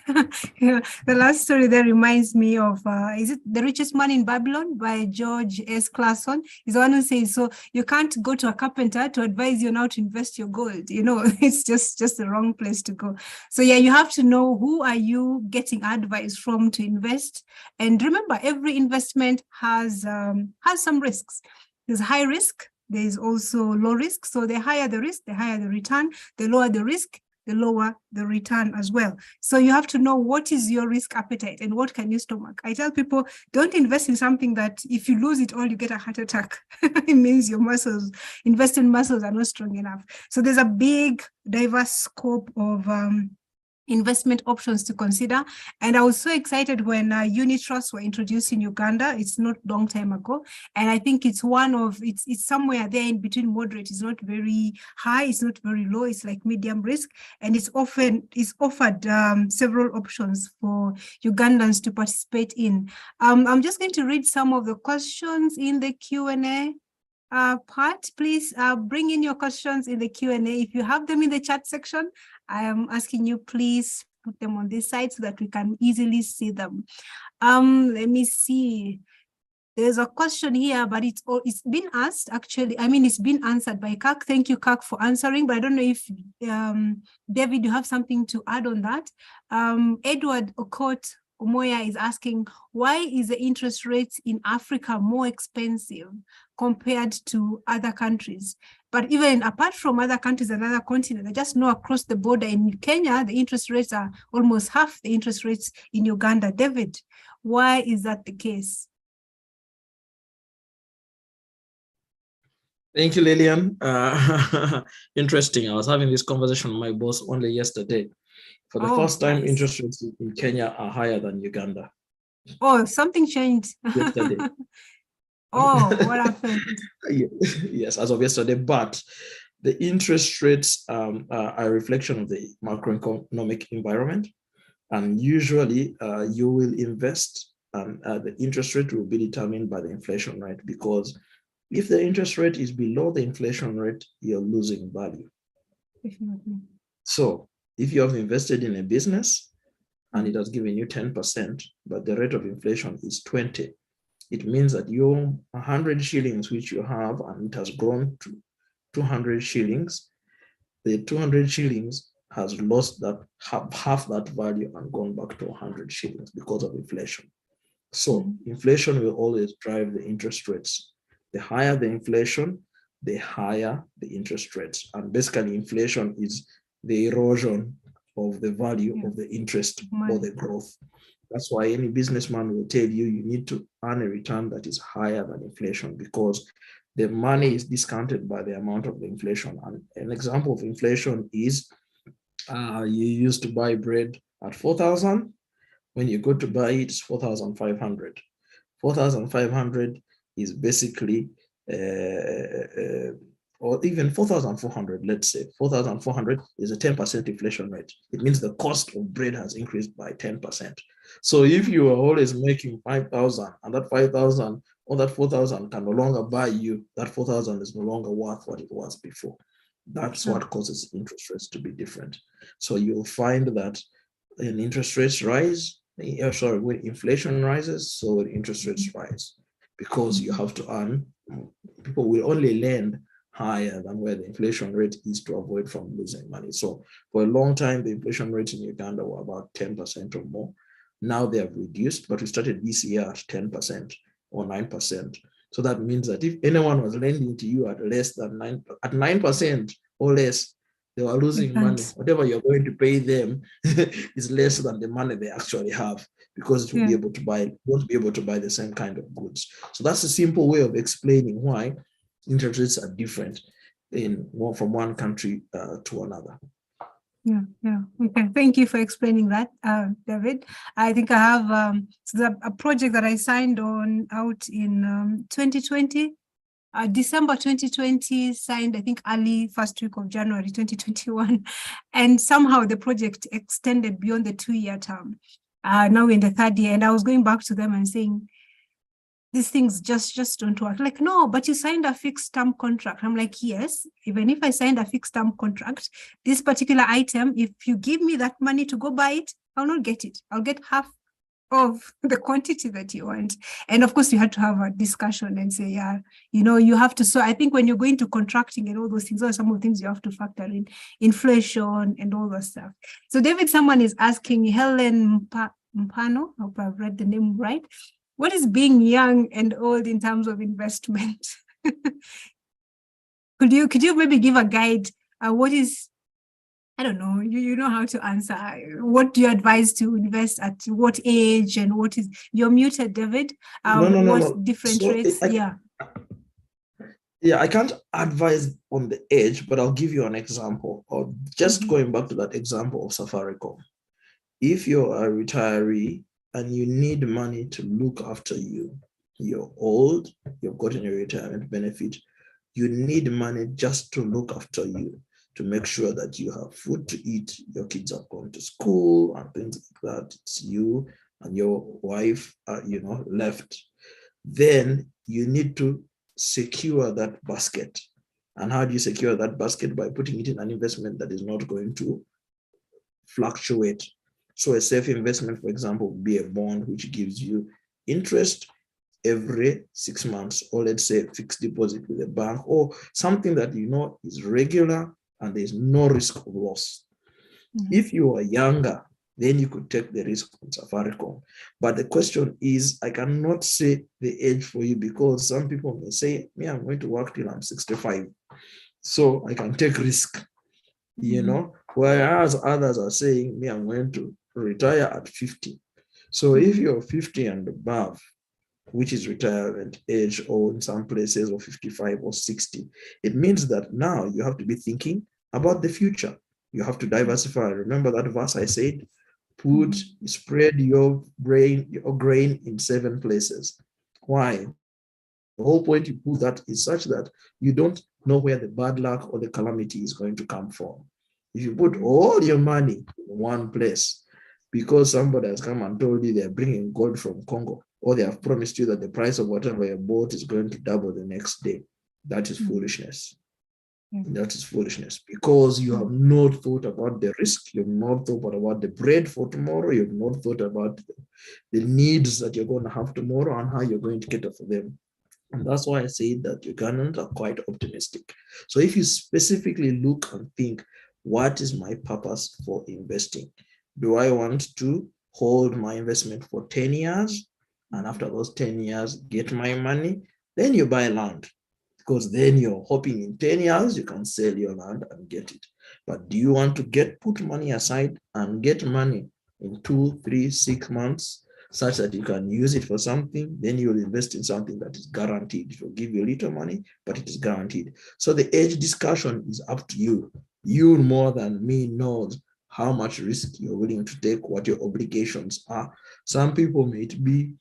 you. The last story there reminds me of, is it The Richest Man in Babylon by George S. Clason? He's the one who says, so you can't go to a carpenter to advise you on how to invest your gold. It's just the wrong place to go. So you have to know who are you getting advice from to invest. And remember, every investment has some risks. There's high risk. There is also low risk. So the higher the risk, the higher the return. The lower the risk, the lower the return as well. So you have to know what is your risk appetite and what can you stomach. I tell people, don't invest in something that if you lose it all, you get a heart attack. It means your invested muscles are not strong enough. So there's a big, diverse scope of investment options to consider. And I was so excited when unit trusts were introduced in Uganda. It's not a long time ago. And I think it's it's somewhere there in between moderate. It's not very high. It's not very low. It's like medium risk. And it's offered several options for Ugandans to participate in. I'm just going to read some of the questions in the Q&A. Part, please bring in your questions in the Q&A. If you have them in the chat section, I am asking you, please put them on this side so that we can easily see them. Let me see. There's a question here, but it's been asked, actually. I mean, it's been answered by Kirk. Thank you, Kirk, for answering. But I don't know if, David, you have something to add on that. Edward Okot Umoya is asking, why is the interest rates in Africa more expensive compared to other countries? But even apart from other countries and other continents, I just know across the border in Kenya, the interest rates are almost half the interest rates in Uganda. David, why is that the case? Thank you, Lilian. Interesting. I was having this conversation with my boss only yesterday. For the first time, nice. Interest rates in Kenya are higher than Uganda. Oh, something changed. Yesterday. Oh, what happened? Yes, as of yesterday, but the interest rates are a reflection of the macroeconomic environment. And usually you will invest, the interest rate will be determined by the inflation rate, because if the interest rate is below the inflation rate, you're losing value. So if you have invested in a business and it has given you 10%, but the rate of inflation is 20. It means that your 100 shillings which you have, and it has grown to 200 shillings, the 200 shillings has lost that half that value and gone back to 100 shillings because of inflation. So inflation will always drive the interest rates. The higher the inflation, the higher the interest rates. And basically inflation is the erosion of the value of the interest or the growth. That's why any businessman will tell you you need to earn a return that is higher than inflation, because the money is discounted by the amount of the inflation. And an example of inflation is you used to buy bread at 4,000. When you go to buy it, it's 4,500. 4,500 is basically, or even 4,400, let's say. 4,400 is a 10% inflation rate. It means the cost of bread has increased by 10%. So if you are always making 5,000 and that 5,000 or that 4,000 can no longer buy you, that 4,000 is no longer worth what it was before. That's what causes interest rates to be different. So you'll find that when interest rates rise, when inflation rises, so when interest rates rise, because you have to earn, people will only lend higher than where the inflation rate is to avoid from losing money. So for a long time, the inflation rates in Uganda were about 10% or more. Now they have reduced, but we started this year at 10% or 9%. So that means that if anyone was lending to you at less than 9% or less, they were losing money. Whatever you're going to pay them is less than the money they actually have, because it will be able to buy, won't be able to buy the same kind of goods. So that's a simple way of explaining why interest rates are different from one country to another. Okay, thank you for explaining that, David. I think I have a project that I signed out in 2020. December 2020, signed, I think, early first week of January 2021. And somehow the project extended beyond the 2-year term. Now we're in the 3rd year, and I was going back to them and saying, these things just don't work. Like, no, but you signed a fixed term contract. I'm like, yes, even if I signed a fixed term contract, this particular item, if you give me that money to go buy it, I'll not get it. I'll get half of the quantity that you want. And of course, we had to have a discussion and say, you have to. So I think when you're going to contracting and all those things, those are some of the things you have to factor in, inflation and all that stuff. So David, someone is asking, Helen Mpano, I hope I've read the name right. What is being young and old in terms of investment? Could you maybe give a guide? What is, I don't know, you know how to answer. What do you advise to invest at what age, and what is, you're muted, David? No. Different rates? I can't advise on the age, but I'll give you an example of just going back to that example of Safaricom. If you're a retiree and you need money to look after you, you're old, you've gotten a retirement benefit, you need money just to look after you, to make sure that you have food to eat, your kids are going to school and things like that. It's you and your wife, left. Then you need to secure that basket. And how do you secure that basket? By putting it in an investment that is not going to fluctuate. So a safe investment, for example, would be a bond which gives you interest every 6 months, or let's say fixed deposit with a bank, or something that is regular and there's no risk of loss. If you are younger, then you could take the risk on Safaricom. But the question is, I cannot say the age for you, because some people may say, I'm going to work till I'm 65, so I can take risk, whereas others are saying, I'm going to retire at 50. So if you're 50 and above, which is retirement age, or in some places, or 55 or 60, it means that now you have to be thinking about the future. You have to diversify. Remember that verse I said, spread your grain in 7 places. Why? The whole point you put that is such that you don't know where the bad luck or the calamity is going to come from. If you put all your money in one place, because somebody has come and told you they're bringing gold from Congo, or they have promised you that the price of whatever you bought is going to double the next day, that is foolishness. That is foolishness, because you have not thought about the risk. You've not thought about the bread for tomorrow. You've not thought about the needs that you're going to have tomorrow and how you're going to cater for them. And that's why I say that Ugandans are quite optimistic. So if you specifically look and think, what is my purpose for investing? Do I want to hold my investment for 10 years? And after those 10 years, get my money? Then you buy land, because then you're hoping in 10 years you can sell your land and get it. But do you want to put money aside and get money in 2, 3, 6 months, such that you can use it for something? Then you'll invest in something that is guaranteed. It will give you a little money, but it is guaranteed. So the age discussion is up to you. You more than me knows how much risk you're willing to take, what your obligations are. Some people may be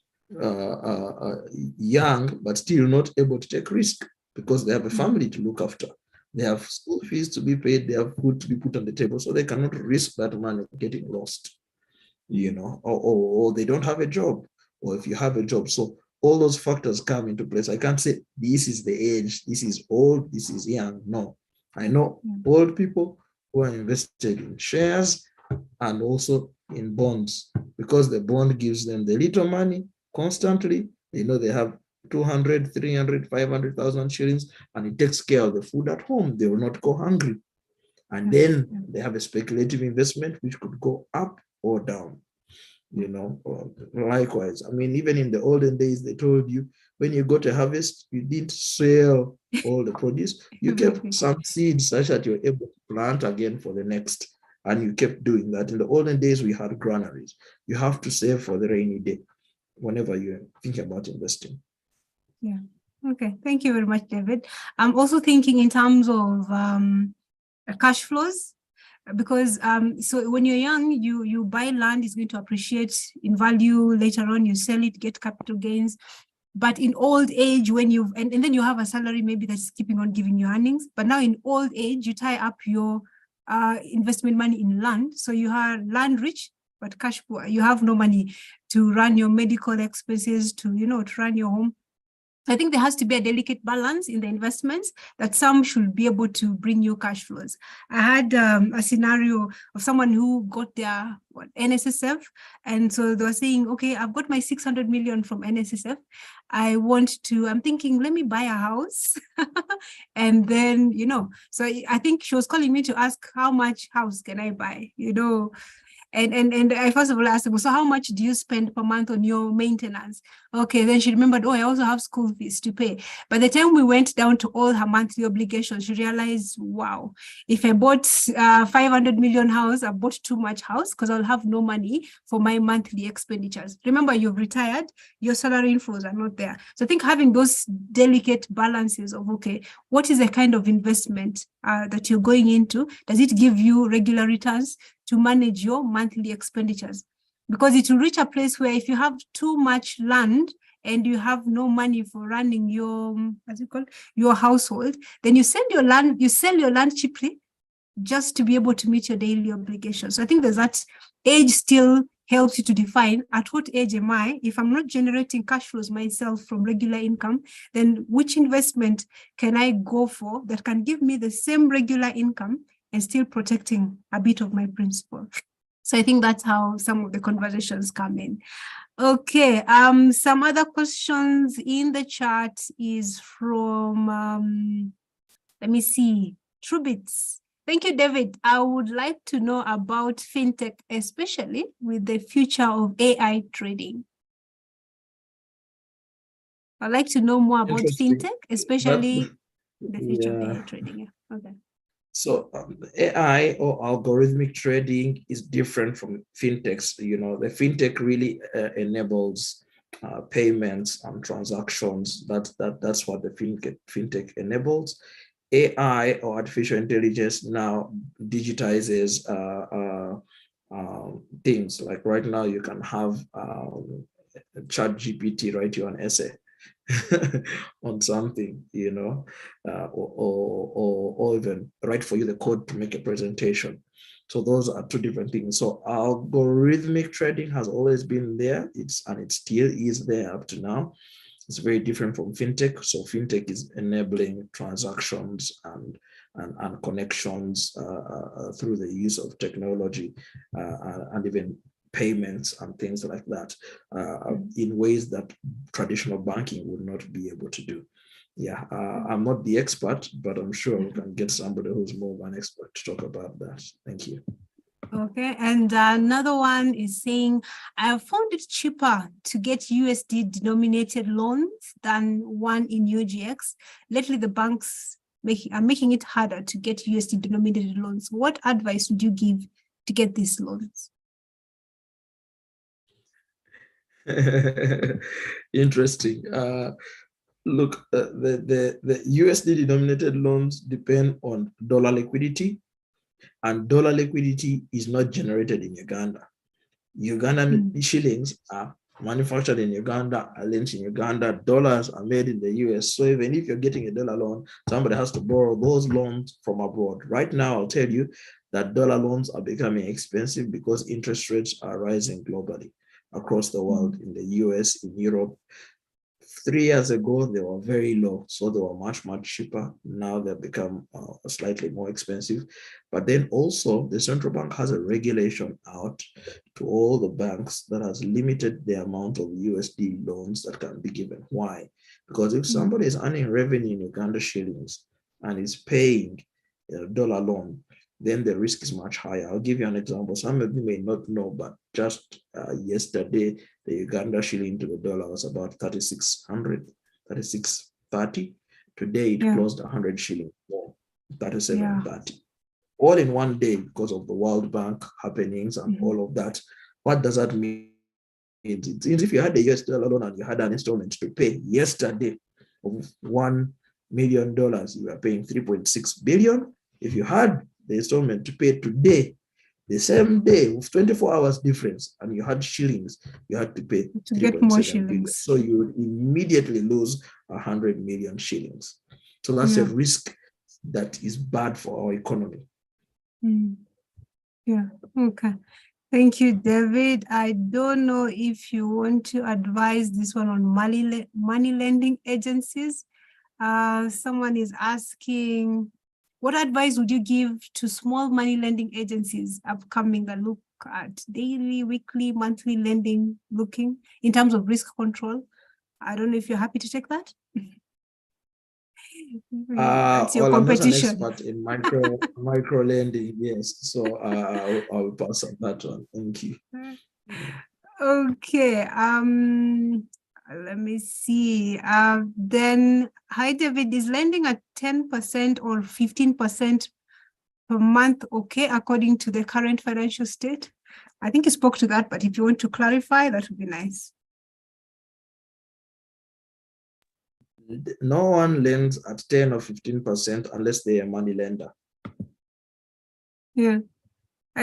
young, but still not able to take risk, because they have a family to look after. They have school fees to be paid. They have food to be put on the table. So they cannot risk that money getting lost, or they don't have a job, or if you have a job. So all those factors come into place. I can't say this is the age, this is old, this is young. No, I know old people who are invested in shares and also in bonds, because the bond gives them the little money constantly. They know they have 200, 300, 500,000 shillings, and it takes care of the food at home. They will not go hungry. And then they have a speculative investment which could go up or down. Likewise, I mean, even in the olden days, they told you when you got a harvest, you didn't sell all the produce. You kept some seeds such that you're able to plant again for the next. And you kept doing that. In the olden days, we had granaries. You have to save for the rainy day whenever you think about investing. Yeah. Okay. Thank you very much, David. I'm also thinking in terms of cash flows, because so when you're young, you buy land, it's going to appreciate in value. Later on, you sell it, get capital gains. But in old age, when you've and then you have a salary maybe that's keeping on giving you earnings. But now in old age, you tie up your investment money in land. So you are land rich, but cash poor. You have no money to run your medical expenses, to run your home. I think there has to be a delicate balance in the investments, that some should be able to bring you cash flows. I had a scenario of someone who got their NSSF. And so they were saying, okay, I've got my 600 million from NSSF. I'm thinking, let me buy a house. And then, so I think she was calling me to ask, how much house can I buy? And I first of all asked her, so how much do you spend per month on your maintenance? Okay, then she remembered, I also have school fees to pay. By the time we went down to all her monthly obligations, she realized, wow, if I bought 500 million house, I bought too much house, because I'll have no money for my monthly expenditures. Remember, you've retired, your salary inflows are not there. So I think having those delicate balances of, okay, what is the kind of investment that you're going into? Does it give you regular returns to manage your monthly expenditures? Because it will reach a place where if you have too much land and you have no money for running your, your household, then you sell your land cheaply just to be able to meet your daily obligations. So I think there's that. Age still helps you to define at what age am I? If I'm not generating cash flows myself from regular income, then which investment can I go for that can give me the same regular income and still protecting a bit of my principal? So I think that's how some of the conversations come in. Okay, some other questions in the chat is from, let me see, Trubits. Thank you, David. I would like to know about fintech, especially with the future of AI trading. I'd like to know more about fintech, especially the future of AI trading. Yeah. Okay. So AI or algorithmic trading is different from fintechs. The fintech really enables payments and transactions. That's what the fintech enables. AI or artificial intelligence now digitizes things. Like right now, you can have ChatGPT write you an essay on something, or even write for you the code to make a presentation. So those are two different things. So algorithmic trading has always been there, and it still is there up to now. It's very different from fintech. So fintech is enabling transactions and and connections through the use of technology and even payments and things like that in ways that traditional banking would not be able to do. Yeah, I'm not the expert, but I'm sure we can get somebody who's more of an expert to talk about that. Thank you. Okay, and another one is saying, I have found it cheaper to get USD denominated loans than one in UGX. Lately, the banks are making it harder to get USD denominated loans. What advice would you give to get these loans? Interesting. Look, the USD denominated loans depend on dollar liquidity, and dollar liquidity is not generated in Uganda. Ugandan shillings are manufactured in Uganda, are lent in Uganda, dollars are made in the US. So even if you're getting a dollar loan, somebody has to borrow those loans from abroad. Right now, I'll tell you that dollar loans are becoming expensive because interest rates are rising globally across the world, in the US, in Europe. 3 years ago, they were very low, so they were much, much cheaper. Now they've become slightly more expensive. But then also, the central bank has a regulation out to all the banks that has limited the amount of USD loans that can be given. Why? Because if somebody is earning revenue in Uganda shillings and is paying a dollar loan, then the risk is much higher. I'll give you an example. Some of you may not know, but just yesterday, the Uganda shilling to the dollar was about 3,600, 3,630. Today, it closed 100 shillings more, 3,730. All in one day because of the World Bank happenings and all of that. What does that mean? It means if you had a US dollar loan and you had an installment to pay yesterday of $1 million, you were paying 3.6 billion. If you had the installment to pay today, the same day with 24 hours difference, and you had shillings, you had to pay to get more shillings. Billion. So you would immediately lose 100 million shillings. So that's a risk that is bad for our economy. Yeah, okay. Thank you, David. I don't know if you want to advise this one on money lending agencies. Someone is asking, what advice would you give to small money lending agencies upcoming that look at daily, weekly, monthly lending looking in terms of risk control? I don't know if you're happy to take that. It's your competition. I'm not an expert in micro lending, yes. So I'll pass on that one. Thank you. Okay. Let me see. Then, hi, David, is lending at 10% or 15% per month okay, according to the current financial state? I think you spoke to that, but if you want to clarify, that would be nice. No one lends at 10 or 15% unless they are a money lender. Yeah.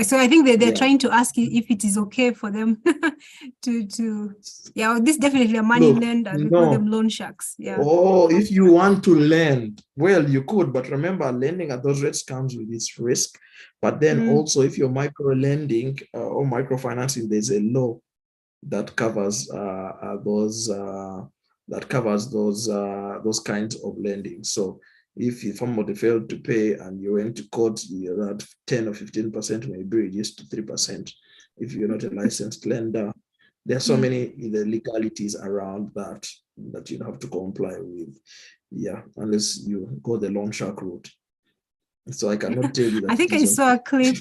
So I think they're trying to ask if it is okay for them to this is definitely a money lender. We call them loan sharks. Yeah. Oh, if you want to lend, well, you could, but remember, lending at those rates comes with its risk. But then also, if you're micro lending or microfinancing, there's a law that covers those kinds of lending. So if somebody failed to pay and you went to court, that 10 or 15% may be reduced to 3%. If you're not a licensed lender, there are so many the legalities around that you have to comply with. Yeah, unless you go the loan shark route. So I cannot tell you that. I think I saw a clip.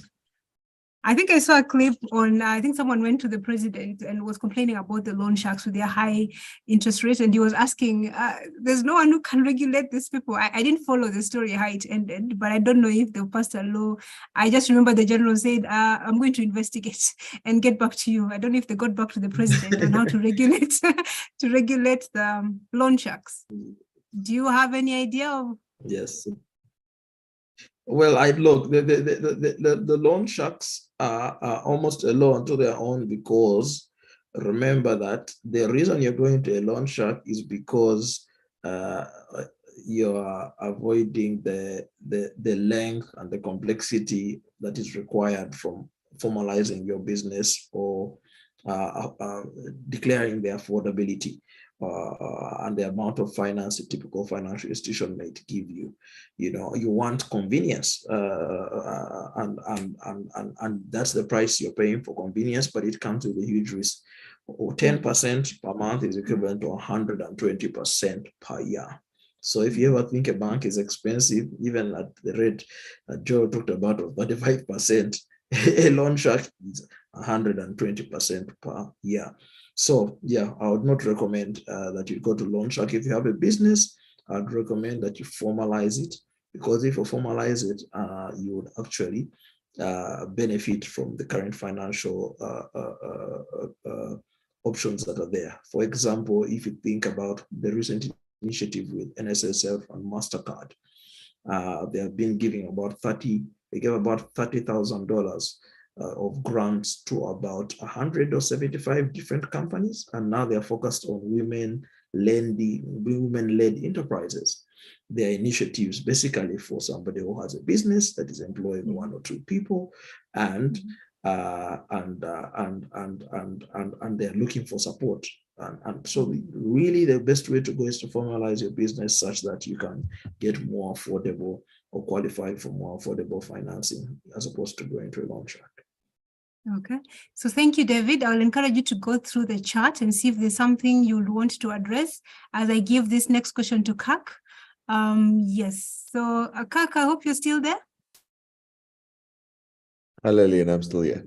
I think I saw a clip on, I think someone went to the president and was complaining about the loan sharks with their high interest rates. And he was asking, there's no one who can regulate these people. I didn't follow the story, how it ended, but I don't know if they passed a law. I just remember the general said, I'm going to investigate and get back to you. I don't know if they got back to the president on how to regulate, the loan sharks. Do you have any idea of? Yes. Well, I look, the loan sharks are almost a law unto their own, because remember that the reason you're going to a loan shark is because you are avoiding the length and the complexity that is required from formalizing your business or declaring the affordability. and the amount of finance a typical financial institution might give you. You want convenience, and that's the price you're paying for convenience, but it comes with a huge risk. 10% per month is equivalent to 120% per year. So if you ever think a bank is expensive, even at the rate that Joe talked about of 35%, a loan shark is 120% per year. So yeah, I would not recommend that you go to loan shark. If you have a business, I'd recommend that you formalize it, because if you formalize it, you would actually benefit from the current financial options that are there. For example, if you think about the recent initiative with NSSF and MasterCard, they have been giving they gave about $30,000 of grants to about 175 different companies, and now they're focused on women-led enterprises. Their initiatives basically for somebody who has a business that is employing 1 or 2 people, and they're looking for support. And so really the best way to go is to formalize your business such that you can get more affordable or qualify for more affordable financing as opposed to going to a loan shark. Okay, so thank you, David. I'll encourage you to go through the chat and see if there's something you'll want to address as I give this next question to Kirk. Yes, so Kirk, I hope you're still there. Hello, Lynn, I'm still here.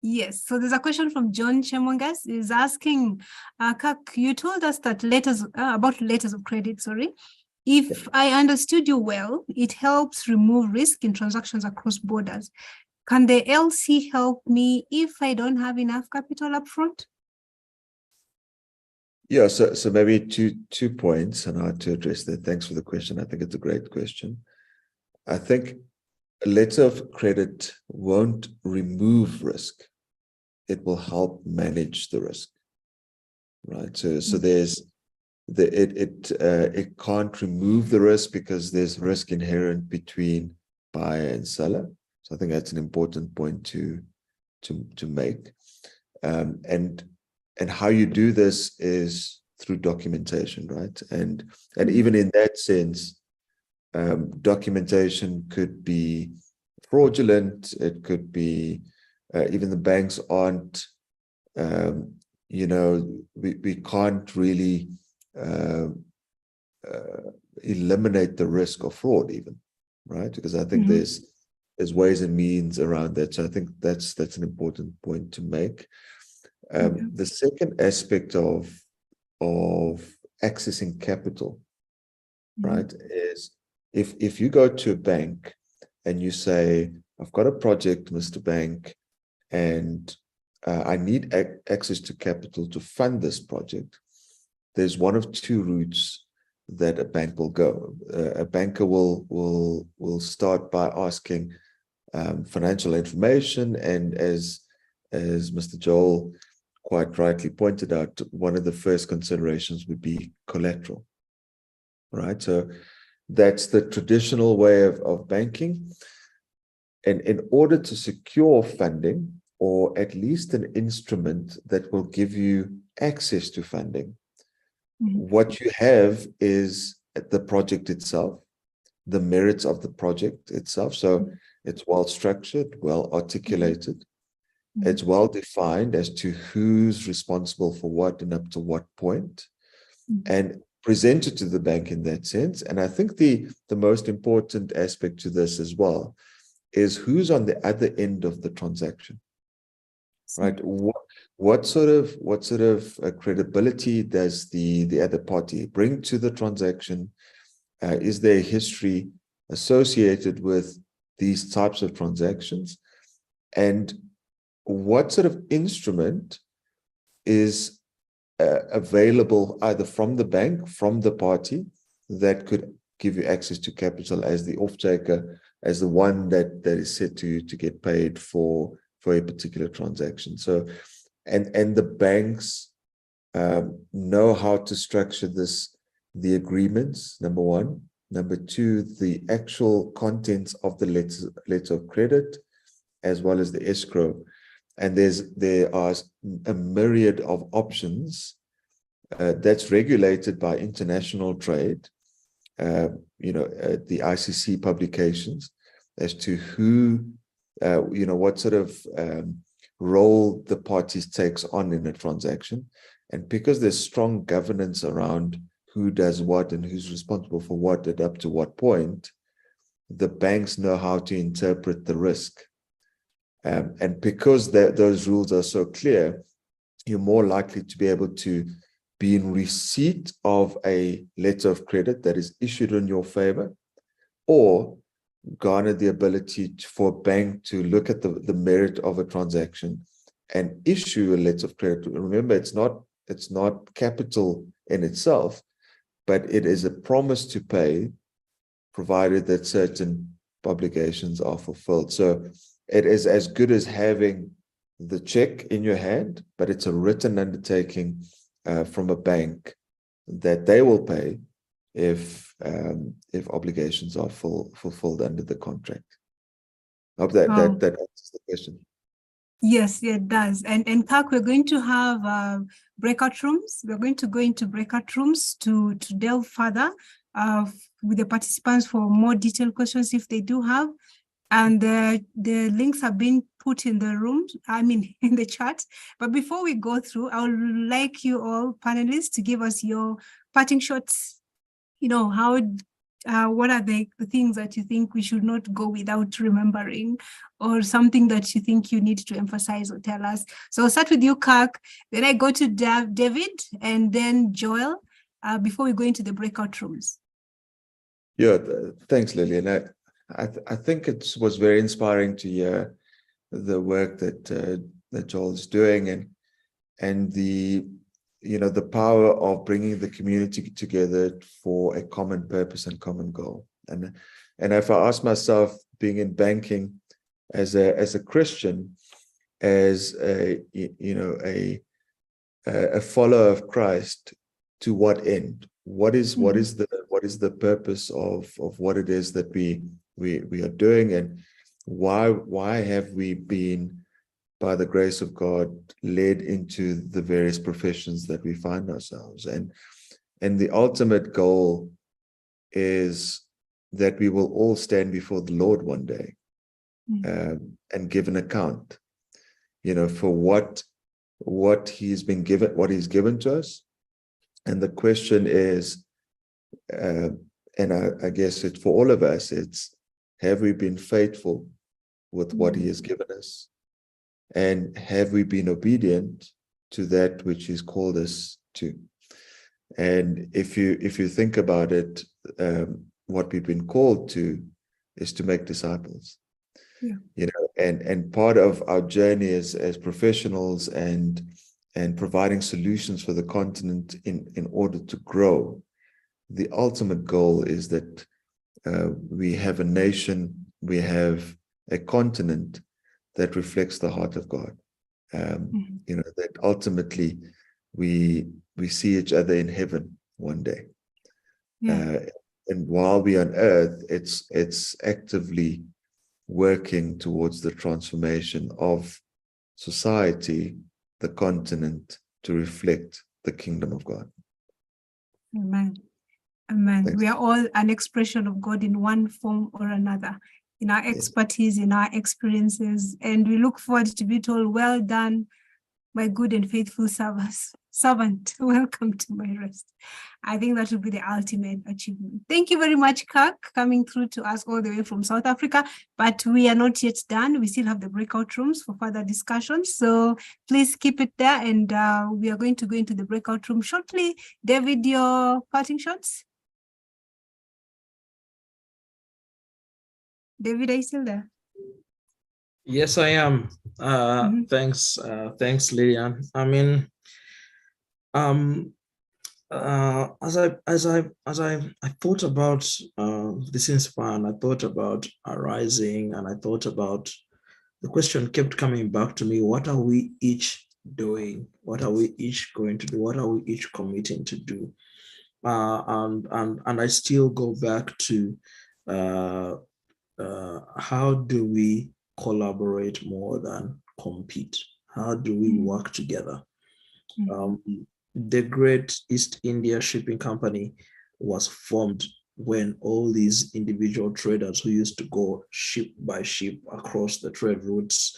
Yes, so there's a question from John Chemongas. He's asking, Kirk, you told us that about letters of credit, sorry. If I understood you well, it helps remove risk in transactions across borders. Can the LC help me if I don't have enough capital upfront? Yeah, so maybe two points, and I had to address that. Thanks for the question. I think it's a great question. I think a letter of credit won't remove risk. It will help manage the risk, right? So it can't remove the risk because there's risk inherent between buyer and seller. So I think that's an important point to make. And how you do this is through documentation, right? And even in that sense, documentation could be fraudulent. It could be even the banks aren't. We can't really eliminate the risk of fraud, even, right? Because I think there's ways and means around that. So I think that's an important point to make. The second aspect of accessing capital, right, is if you go to a bank and you say, I've got a project, Mr. Bank, and I need access to capital to fund this project, there's one of 2 routes that a bank will go. A banker will start by asking financial information, and as Mr. Joel quite rightly pointed out, one of the first considerations would be collateral, right? So that's the traditional way of banking. And in order to secure funding, or at least an instrument that will give you access to funding, what you have is the project itself, the merits of the project itself. So it's well structured, well articulated. It's well defined as to who's responsible for what and up to what point, and presented to the bank in that sense. And I think the most important aspect to this as well is who's on the other end of the transaction, right? What sort of credibility does the other party bring to the transaction? Is there a history associated with these types of transactions? And what sort of instrument is available either from the bank, from the party, that could give you access to capital as the off-taker, as the one that is set to get paid for a particular transaction. So, and the banks know how to structure the agreements, number one. Number two, the actual contents of the letter of credit, as well as the escrow. And there are a myriad of options that's regulated by international trade, the ICC publications, as to who, what sort of role the parties takes on in a transaction. And because there's strong governance around who does what and who's responsible for what and up to what point, the banks know how to interpret the risk. And because those rules are so clear, you're more likely to be able to be in receipt of a letter of credit that is issued in your favor, or garner the ability for a bank to look at the merit of a transaction and issue a letter of credit. Remember, it's not capital in itself, but it is a promise to pay, provided that certain obligations are fulfilled. So it is as good as having the check in your hand, but it's a written undertaking from a bank that they will pay if obligations are fulfilled under the contract. I hope that answers the question. Yes, it does. And Kirk, we're going to have breakout rooms. We're going to go into breakout rooms to delve further with the participants for more detailed questions if they do have. And the links have been put in the room, in the chat. But before we go through, I would like you all panelists to give us your parting shots. What are the things that you think we should not go without remembering, or something that you think you need to emphasize or tell us? So I'll start with you, Kirk, then I go to David, and then Joel, before we go into the breakout rooms. Yeah, thanks, Lillian. I think it was very inspiring to hear the work that Joel is doing, and the power of bringing the community together for a common purpose and common goal. And if I ask myself, being in banking as a Christian, as a follower of Christ, to what end? What is the purpose of what it is that we are doing, and why have we been, by the grace of God, led into the various professions that we find ourselves? And the ultimate goal is that we will all stand before the Lord one day, and give an account, for what he's been given, what he's given to us. And the question is, and I guess it's for all of us, it's, have we been faithful with what he has given us? And have we been obedient to that which he's called us to? And if you think about it, what we've been called to is to make disciples. Yeah. And part of our journey as professionals and providing solutions for the continent in order to grow, the ultimate goal is that we have a nation, we have a continent that reflects the heart of God. That ultimately we see each other in heaven one day. And while we're on earth, it's actively working towards the transformation of society, the continent, to reflect the kingdom of God. Amen. Amen. Thanks. We are all an expression of God in one form or another, in our expertise, in our experiences, and we look forward to be told, well done, my good and faithful servant, welcome to my rest. I think that would be the ultimate achievement. Thank you very much, Kirk, coming through to us all the way from South Africa, but we are not yet done. We still have the breakout rooms for further discussions, so please keep it there, and we are going to go into the breakout room shortly. David, your parting shots? David, are you still there? Yes, I am. Thanks, Lillian. As I thought about this Inspire, and I thought about Arising, and I thought about, the question kept coming back to me: what are we each doing? What are we each going to do? What are we each committing to do? And I still go back to how do we collaborate more than compete? How do we work together? the Great East India Shipping Company was formed when all these individual traders who used to go ship by ship across the trade routes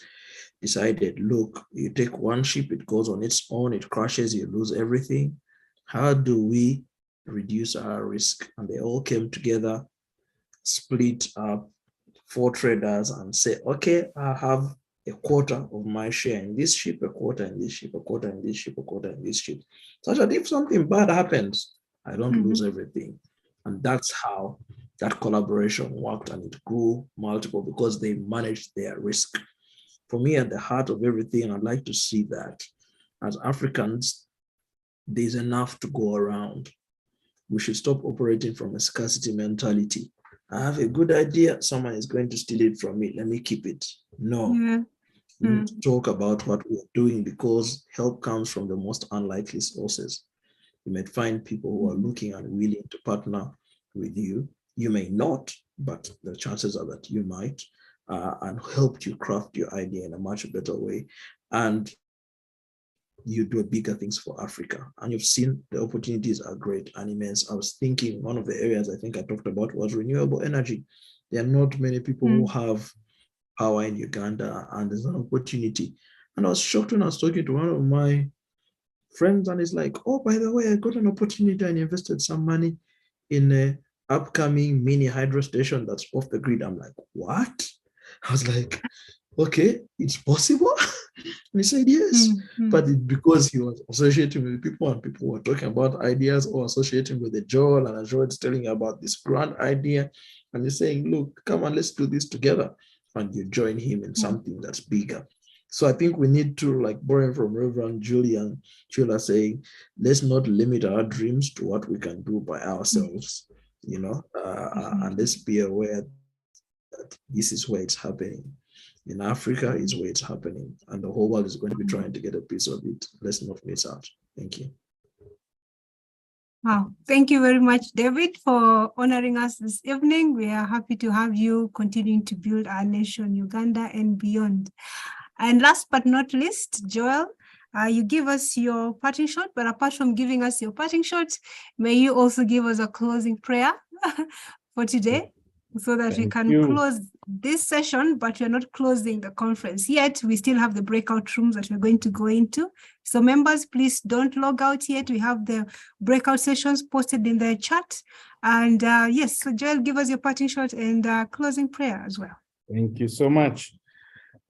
decided, look, you take one ship, it goes on its own, it crashes, you lose everything. How do we reduce our risk? And they all came together, split up 4 traders and say, okay, I have a quarter of my share in this ship, a quarter in this ship, a quarter in this ship, a quarter in this ship. Such that if something bad happens, I don't lose everything. And that's how that collaboration worked, and it grew multiple because they managed their risk. For me, at the heart of everything, I'd like to see that as Africans, there's enough to go around. We should stop operating from a scarcity mentality. I have a good idea, someone is going to steal it from me, let me keep it. No. Yeah. We need to talk about what we're doing, because help comes from the most unlikely sources. You might find people who are looking and willing to partner with you. You may not, but the chances are that you might, and help you craft your idea in a much better way. And you do bigger things for Africa. And you've seen the opportunities are great and immense. I was thinking one of the areas I think I talked about was renewable energy. There are not many people who have power in Uganda, and there's an opportunity. And I was shocked when I was talking to one of my friends, and it's like, oh, by the way, I got an opportunity and invested some money in an upcoming mini hydro station that's off the grid. I'm like, what? I was like, okay, it's possible. And he said, yes, but it's because he was associating with people, and people were talking about ideas, or associating with the Joel, and Joel is telling you about this grand idea. And he's saying, look, come on, let's do this together. And you join him in something that's bigger. So I think we need to, like borrowing from Reverend Julian Chula saying, let's not limit our dreams to what we can do by ourselves, you know, and let's be aware that this is where it's happening. In Africa is where it's happening, and the whole world is going to be trying to get a piece of it. Let's not miss out. Thank you. Wow. Thank you very much, David, for honoring us this evening. We are happy to have you continuing to build our nation, Uganda, and beyond. And last but not least, Joel, you give us your parting shot, but apart from giving us your parting shot, may you also give us a closing prayer for today, so that we can close this session, but we're not closing the conference yet. We still have the breakout rooms that we're going to go into. So members, please don't log out yet. We have the breakout sessions posted in the chat. And yes, so Joel, give us your parting shot and closing prayer as well. Thank you so much.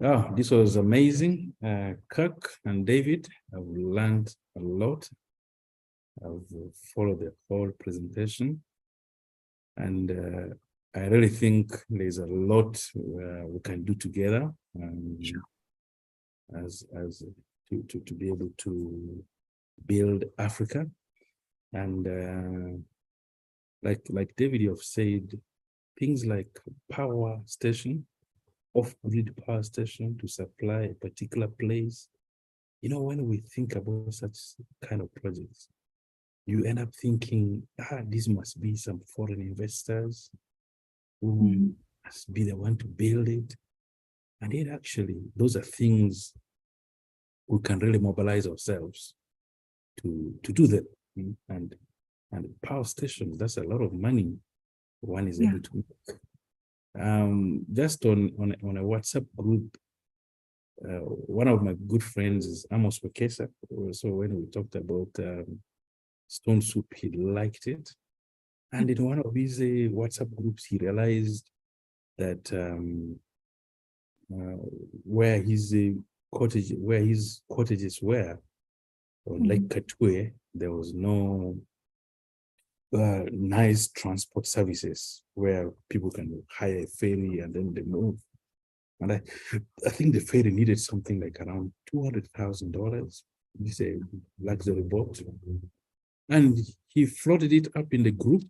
Oh, this was amazing. Kirk and David, I've learned a lot. I've followed the whole presentation. And I really think there's a lot we can do together as to be able to build Africa. And like David, you've said, things like power station, off-grid power station to supply a particular place. You know, when we think about such kind of projects, you end up thinking, this must be some foreign investors who must be the one to build it. And yet actually, those are things we can really mobilize ourselves to do them. And power stations, that's a lot of money one is able to make. Just on a WhatsApp group, one of my good friends is Amos Wekesa. So when we talked about stone soup, he liked it. And in one of his WhatsApp groups, he realized that where his cottages were on Lake Katwe, there was no nice transport services where people can hire a ferry and then they move. And I think the ferry needed something like around $200,000. It's a luxury boat. And he floated it up in the group.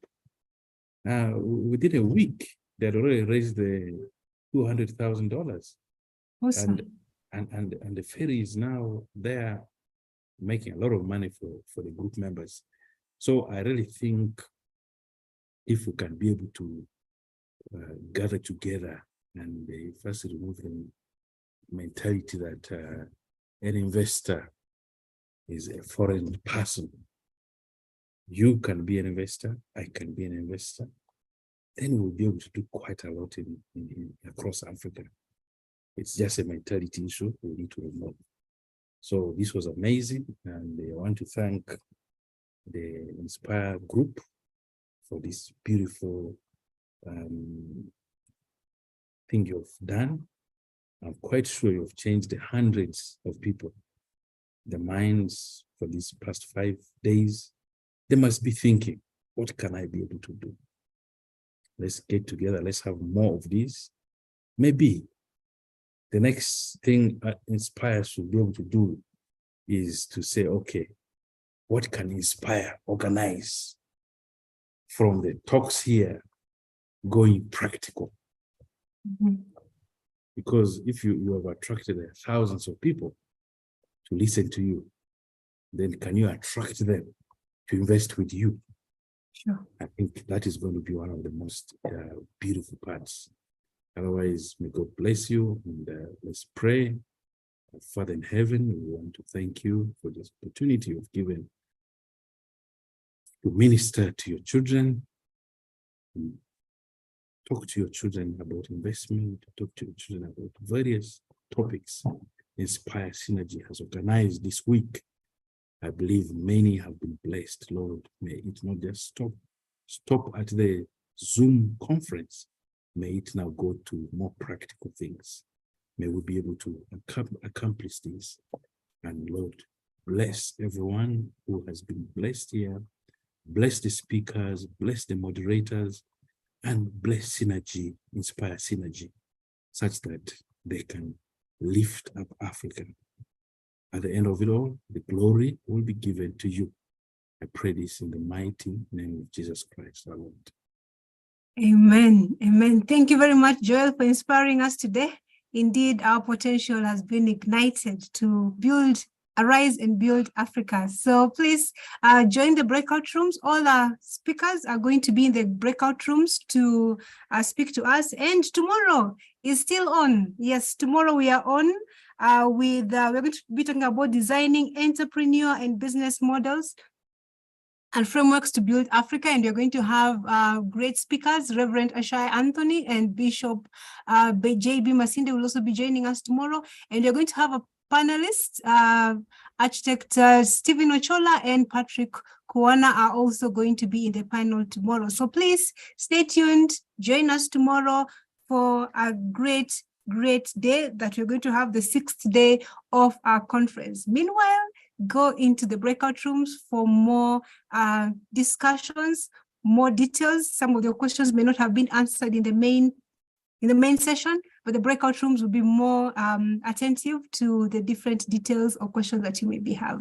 Within a week, they had already raised the $200,000. Awesome. And the ferry is now there making a lot of money for the group members. So I really think if we can be able to gather together and first remove the mentality that an investor is a foreign person. You can be an investor, I can be an investor. Then we'll be able to do quite a lot across Africa. It's just a mentality issue we need to remove. So this was amazing, and I want to thank the Inspire group for this beautiful thing you've done. I'm quite sure you've changed the hundreds of people. The minds for these past 5 days, they must be thinking, what can I be able to do? Let's get together, let's have more of these. Maybe the next thing Inspire should be able to do is to say, okay, what can Inspire organize from the talks here going practical? Because if you have attracted thousands of people to listen to you, then can you attract them to invest with you? Sure. I think that is going to be one of the most beautiful parts. Otherwise, may God bless you, and let's pray. Father in heaven, we want to thank you for this opportunity you've given to minister to your children, talk to your children about investment, talk to your children about various topics Inspire Synergy has organized this week. I believe many have been blessed. Lord, may it not just stop at the Zoom conference. May it now go to more practical things. May we be able to accomplish this. And Lord, bless everyone who has been blessed here. Bless the speakers, bless the moderators, and bless Synergy, Inspire Synergy, such that they can lift up Africa. At the end of it all, the glory will be given to you. I pray this in the mighty name of Jesus Christ, our Lord. Amen. Amen. Thank you very much, Joel, for inspiring us today. Indeed, our potential has been ignited to arise and build Africa. So please join the breakout rooms. All our speakers are going to be in the breakout rooms to speak to us. And tomorrow is still on. Yes, tomorrow we are on we're going to be talking about designing entrepreneurial and business models and frameworks to build Africa. And you're going to have great speakers, Reverend Ashai Anthony and Bishop J.B. Masinde will also be joining us tomorrow. And you're going to have a panelist, Architect Stephen Ochola and Patrick Kuana are also going to be in the panel tomorrow. So please stay tuned, join us tomorrow for a great day that we're going to have, the 6th day of our conference. Meanwhile, go into the breakout rooms for more discussions, more details. Some of your questions may not have been answered in the main session, but the breakout rooms will be more attentive to the different details or questions that you maybe have.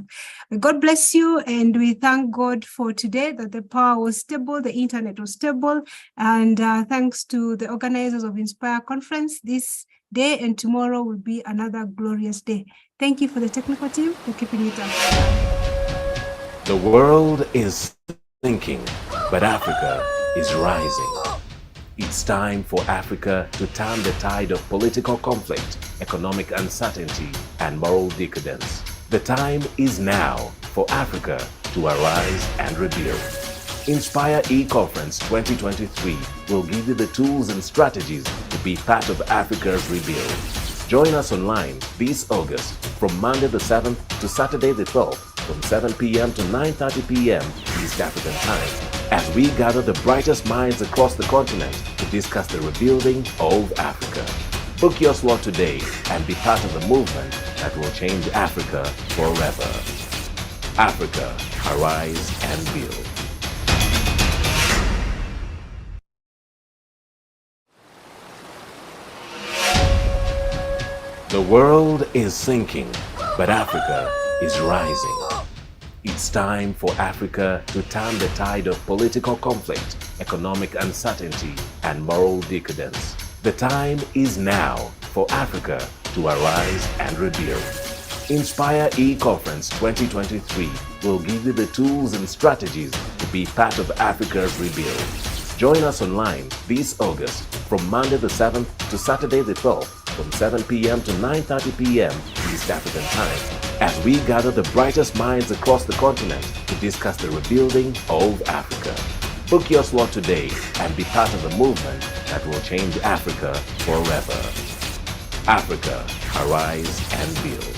God bless you, and we thank God for today that the power was stable, the internet was stable, and thanks to the organizers of Inspire Conference, this day and tomorrow will be another glorious day. Thank you for the technical team for keeping it up. The world is sinking, but Africa is rising. It's time for Africa to turn the tide of political conflict, economic uncertainty, and moral decadence. The time is now for Africa to arise and rebuild. Inspire E-Conference 2023 will give you the tools and strategies to be part of Africa's rebuild. Join us online this August from Monday the 7th to Saturday the 12th from 7 p.m. to 9:30 p.m. East African time, as we gather the brightest minds across the continent to discuss the rebuilding of Africa. Book your slot today and be part of the movement that will change Africa forever. Africa, arise and build. The world is sinking, but Africa is rising. It's time for Africa to turn the tide of political conflict, economic uncertainty, and moral decadence. The time is now for Africa to arise and rebuild. Inspire E-Conference 2023 will give you the tools and strategies to be part of Africa's rebuild. Join us online this August from Monday the 7th to Saturday the 12th from 7 p.m. to 9:30 p.m. East African time, as we gather the brightest minds across the continent to discuss the rebuilding of Africa. Book your slot today and be part of the movement that will change Africa forever. Africa, arise and build.